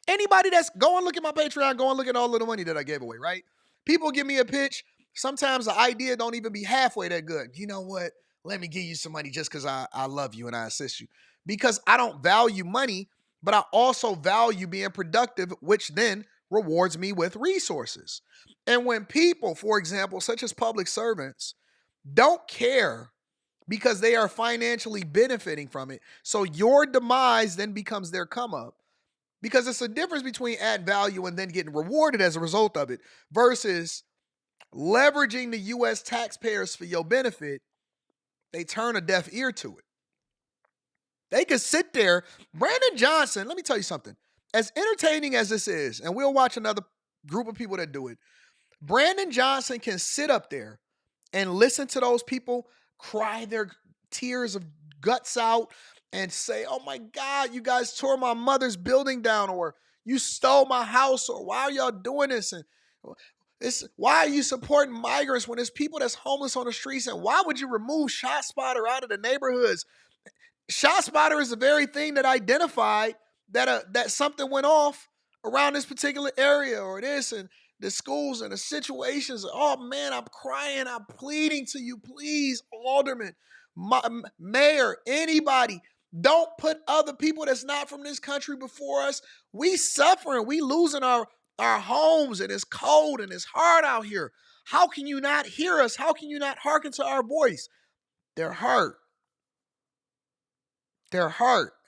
Anybody that's go and look at my Patreon, go and look at all of the money that I gave away, right? People give me a pitch. Sometimes the idea don't even be halfway that good. You know what? Let me give you some money just because I love you and I assist you. Because I don't value money, but I also value being productive, which then rewards me with resources. And when people, for example, such as public servants, don't care because they are financially benefiting from it, so your demise then becomes their come up. Because it's a difference between add value and then getting rewarded as a result of it versus leveraging the U.S. taxpayers for your benefit. They turn a deaf ear to it. They could sit there. Brandon Johnson, let me tell you something. As entertaining as this is, and we'll watch another group of people that do it, Brandon Johnson can sit up there and listen to those people cry their tears of guts out and say, oh my God, you guys tore my mother's building down, or you stole my house, or why are y'all doing this? And why are you supporting migrants when there's people that's homeless on the streets? And why would you remove ShotSpotter out of the neighborhoods? ShotSpotter is the very thing that identified that something went off around this particular area, or this, and the schools and the situations. Oh man, I'm crying. I'm pleading to you, please, alderman, mayor, anybody. Don't put other people that's not from this country before us. We suffering. We losing our homes, and it's cold and it's hard out here. How can you not hear us? How can you not hearken to our voice? Their heart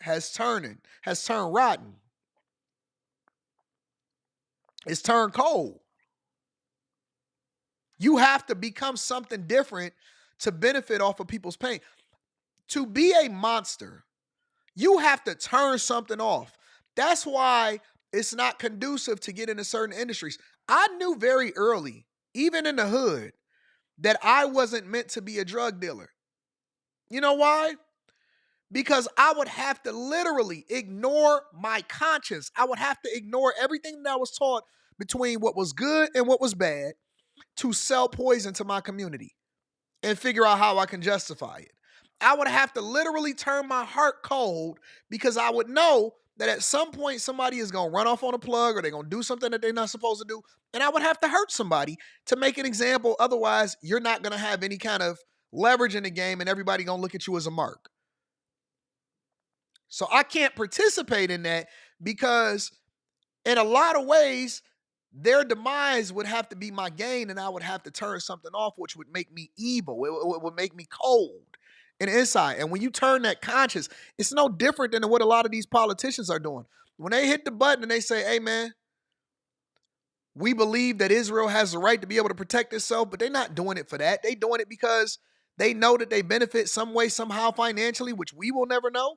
has turned rotten. It's turned cold. You have to become something different to benefit off of people's pain. To be a monster, you have to turn something off. That's why it's not conducive to get into certain industries. I knew very early, even in the hood, that I wasn't meant to be a drug dealer. You know why? Because I would have to literally ignore my conscience. I would have to ignore everything that I was taught between what was good and what was bad to sell poison to my community and figure out how I can justify it. I would have to literally turn my heart cold, because I would know that at some point somebody is going to run off on a plug or they're going to do something that they're not supposed to do. And I would have to hurt somebody to make an example. Otherwise, you're not going to have any kind of leverage in the game and everybody going to look at you as a mark. So I can't participate in that because in a lot of ways, their demise would have to be my gain and I would have to turn something off, which would make me evil. It would make me cold and inside. And when you turn that conscious, it's no different than what a lot of these politicians are doing. When they hit the button and they say, hey, man, we believe that Israel has the right to be able to protect itself, but they're not doing it for that. They're doing it because they know that they benefit some way, somehow financially, which we will never know.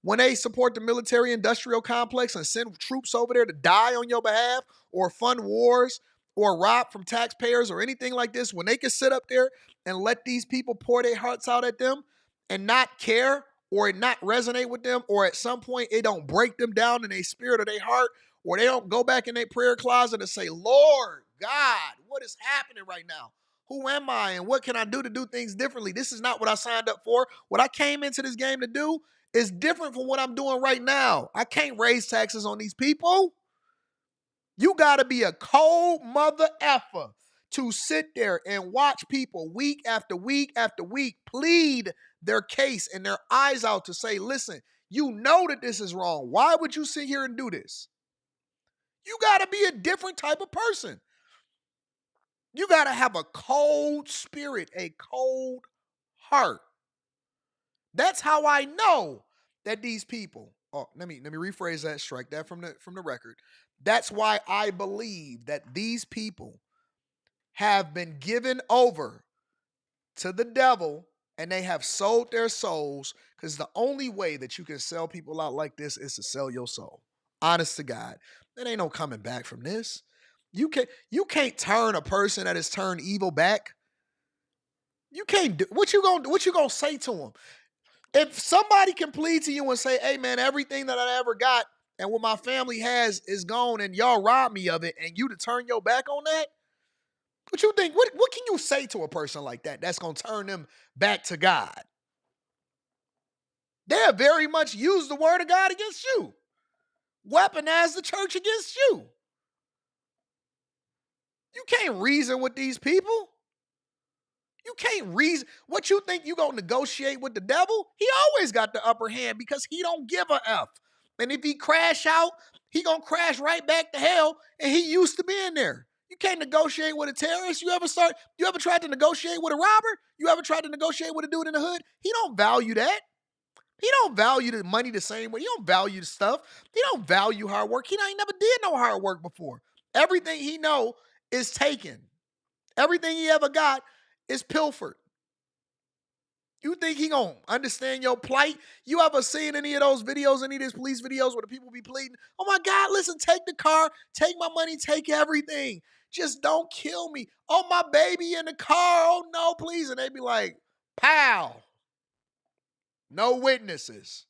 When they support the military-industrial complex and send troops over there to die on your behalf or fund wars or rob from taxpayers or anything like this, when they can sit up there and let these people pour their hearts out at them and not care or it not resonate with them, or at some point it don't break them down in their spirit or their heart, or they don't go back in their prayer closet and say, Lord God, what is happening right now? Who am I and what can I do to do things differently? This is not what I signed up for. What I came into this game to do is different from what I'm doing right now. I can't raise taxes on these people. You got to be a cold mother effer to sit there and watch people week after week after week plead their case and their eyes out to say, listen, you know that this is wrong. Why would you sit here and do this? You got to be a different type of person. You got to have a cold spirit, a cold heart. That's how I know that these people, let me rephrase that, strike that from the record. That's why I believe that these people have been given over to the devil and they have sold their souls, because the only way that you can sell people out like this is to sell your soul. Honest to God. There ain't no coming back from this. You can't turn a person that has turned evil back. You can't do what you gonna say to them? If somebody can plead to you and say, hey man, everything that I ever got and what my family has is gone and y'all robbed me of it, and you to turn your back on that, what you think? What can you say to a person like that that's gonna turn them back to God? They have very much used the word of God against you, weaponized the church against you. You can't reason with these people. You can't reason. What you think you gonna negotiate with the devil? He always got the upper hand because he don't give a F. And if he crash out, he gonna crash right back to hell, and he used to being there. You can't negotiate with a terrorist. You ever tried to negotiate with a robber? You ever tried to negotiate with a dude in the hood? He don't value that. He don't value the money the same way. He don't value the stuff. He don't value hard work. He ain't never did no hard work before. Everything he know is taken. Everything he ever got is pilfered. You think he gonna understand your plight? You ever seen any of those videos, any of these police videos where the people be pleading, oh my God, listen, take the car, take my money, take everything. Just don't kill me. Oh, my baby in the car. Oh no, please. And they be like, pow. No witnesses.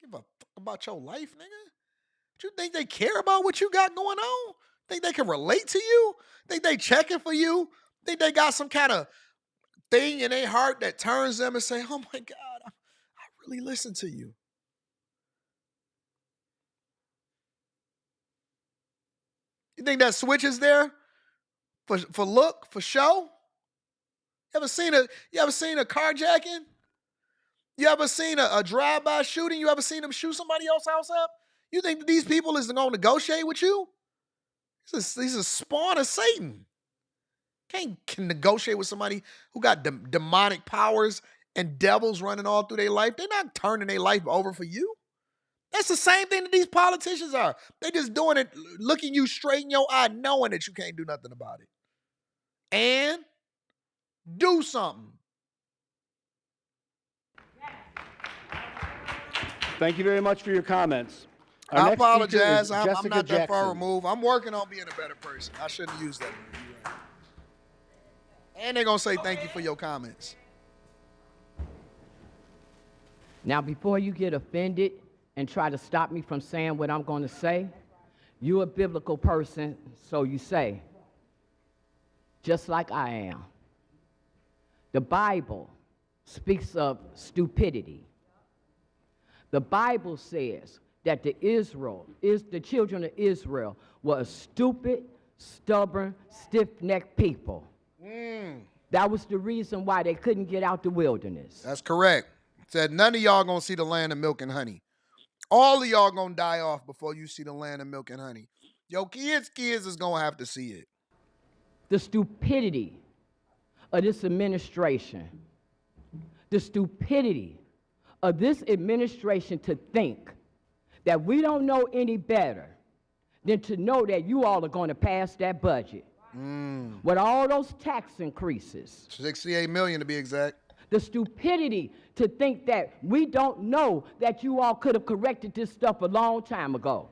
Give a fuck about your life, nigga. Do you think they care about what you got going on? Think they can relate to you? Think they checking for you? Think they got some kind of thing in their heart that turns them and say, oh my God, I really listen to you. You think that switch is there for look, for show? You ever seen a carjacking? You ever seen a drive-by shooting? You ever seen them shoot somebody else's house up? You think that these people is going to negotiate with you? These are spawn of Satan. Can't negotiate with somebody who got demonic powers and devils running all through their life. They're not turning their life over for you. That's the same thing that these politicians are. They just doing it, looking you straight in your eye, knowing that you can't do nothing about it. And do something. Thank you very much for your comments. I apologize. I'm not that far removed. I'm working on being a better person. I shouldn't use that word. You're right. And they're going to say thank you for your comments. Now, before you get offended and try to stop me from saying what I'm going to say, you're a biblical person, so you say, just like I am. The Bible speaks of stupidity. The Bible says that the children of Israel were a stupid, stubborn, stiff-necked people. That was the reason why they couldn't get out the wilderness. That's correct. Said none of y'all gonna see the land of milk and honey. All of y'all gonna die off before you see the land of milk and honey. Your kids is gonna have to see it. The stupidity of this administration, the stupidity of this administration to think that we don't know any better than to know that you all are going to pass that budget. With all those tax increases. 68 million to be exact. The stupidity to think that we don't know that you all could have corrected this stuff a long time ago.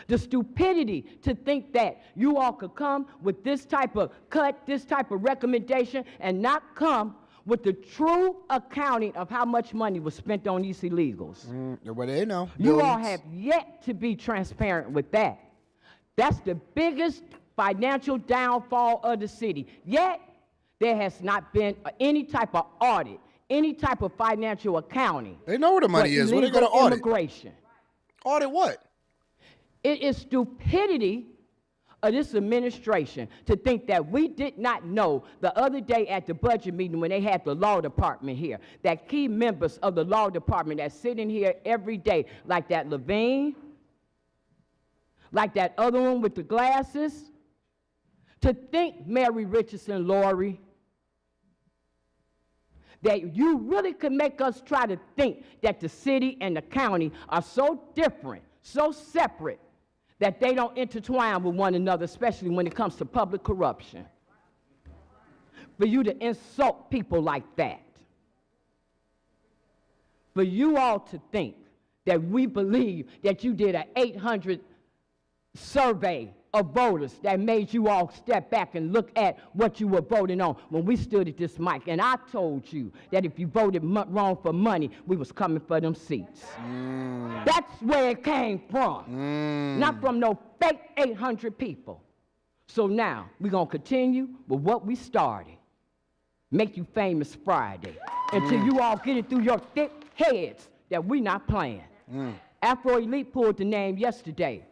The stupidity to think that you all could come with this type of cut, this type of recommendation, and not come with the true accounting of how much money was spent on these illegals. Well, they know. You all have yet to be transparent with that. That's the biggest financial downfall of the city. Yet, there has not been any type of audit, any type of financial accounting. They know where the money is. What are they going to audit? Immigration. Audit what? It is stupidity of this administration to think that we did not know the other day at the budget meeting when they had the law department here, that key members of the law department that sit in here every day, like that Levine, like that other one with the glasses, to think, Mary Richardson, Lori, that you really could make us try to think that the city and the county are so different, so separate, that they don't intertwine with one another, especially when it comes to public corruption. For you to insult people like that. For you all to think that we believe that you did an 800 survey of voters that made you all step back and look at what you were voting on when we stood at this mic. And I told you that if you voted wrong for money, we was coming for them seats. That's where it came from. Not from no fake 800 people. So now, we're going to continue with what we started. Make you famous Friday. Until you all get it through your thick heads that we not playing. Afro Elite pulled the name yesterday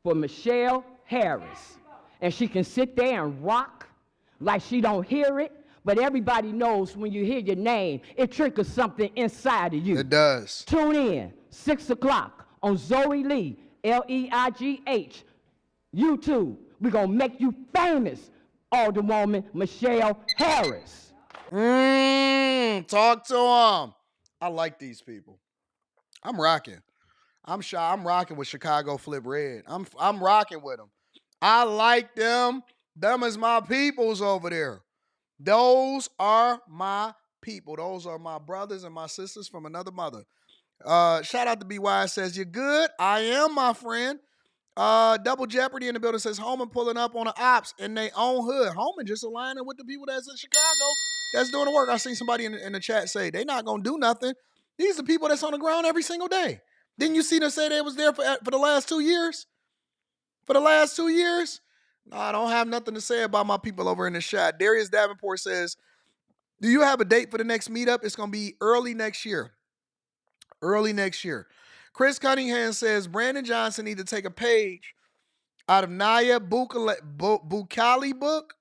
for Michelle Harris. And she can sit there and rock like she don't hear it, but everybody knows when you hear your name, it triggers something inside of you. It does. Tune in, 6 o'clock on Zoe Lee, Leigh, YouTube. We're going to make you famous, Alderwoman Michelle Harris. Talk to them. I like these people. I'm rocking. I'm shy. I'm rocking with Chicago Flip Red. I'm rocking with them. I like them. Them is my peoples over there. Those are my people. Those are my brothers and my sisters from another mother. Shout out to BY says, you're good. I am, my friend. Double Jeopardy in the building says, Holman pulling up on the ops in their own hood. Holman just aligning with the people that's in Chicago that's doing the work. I seen somebody in the chat say, they not going to do nothing. These are people that's on the ground every single day. Didn't you see them say they was there for the last 2 years? For the last 2 years? No, I don't have nothing to say about my people over in the chat. Darius Davenport says, do you have a date for the next meetup? It's going to be early next year. Early next year. Chris Cunningham says, Brandon Johnson need to take a page out of Naya Bukhali book,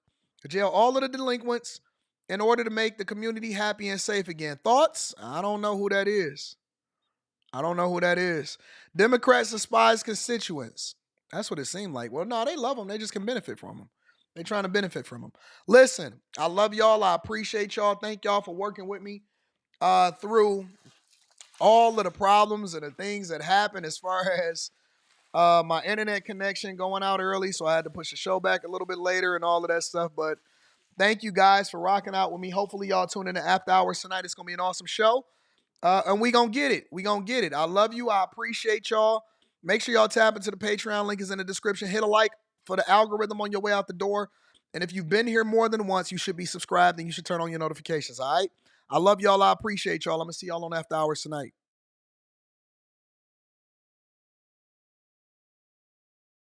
jail all of the delinquents in order to make the community happy and safe again. Thoughts? I don't know who that is. I don't know who that is. Democrats despise constituents. That's what it seemed like. Well, no, they love them. They just can benefit from them. They're trying to benefit from them. Listen, I love y'all. I appreciate y'all. Thank y'all for working with me through all of the problems and the things that happened as far as my internet connection going out early. So I had to push the show back a little bit later and all of that stuff. But thank you guys for rocking out with me. Hopefully y'all tune in to After Hours tonight. It's going to be an awesome show. And we going to get it. We going to get it. I love you. I appreciate y'all. Make sure y'all tap into the Patreon. Link is in the description. Hit a like for the algorithm on your way out the door. And if you've been here more than once, you should be subscribed and you should turn on your notifications, all right? I love y'all. I appreciate y'all. I'm going to see y'all on After Hours tonight.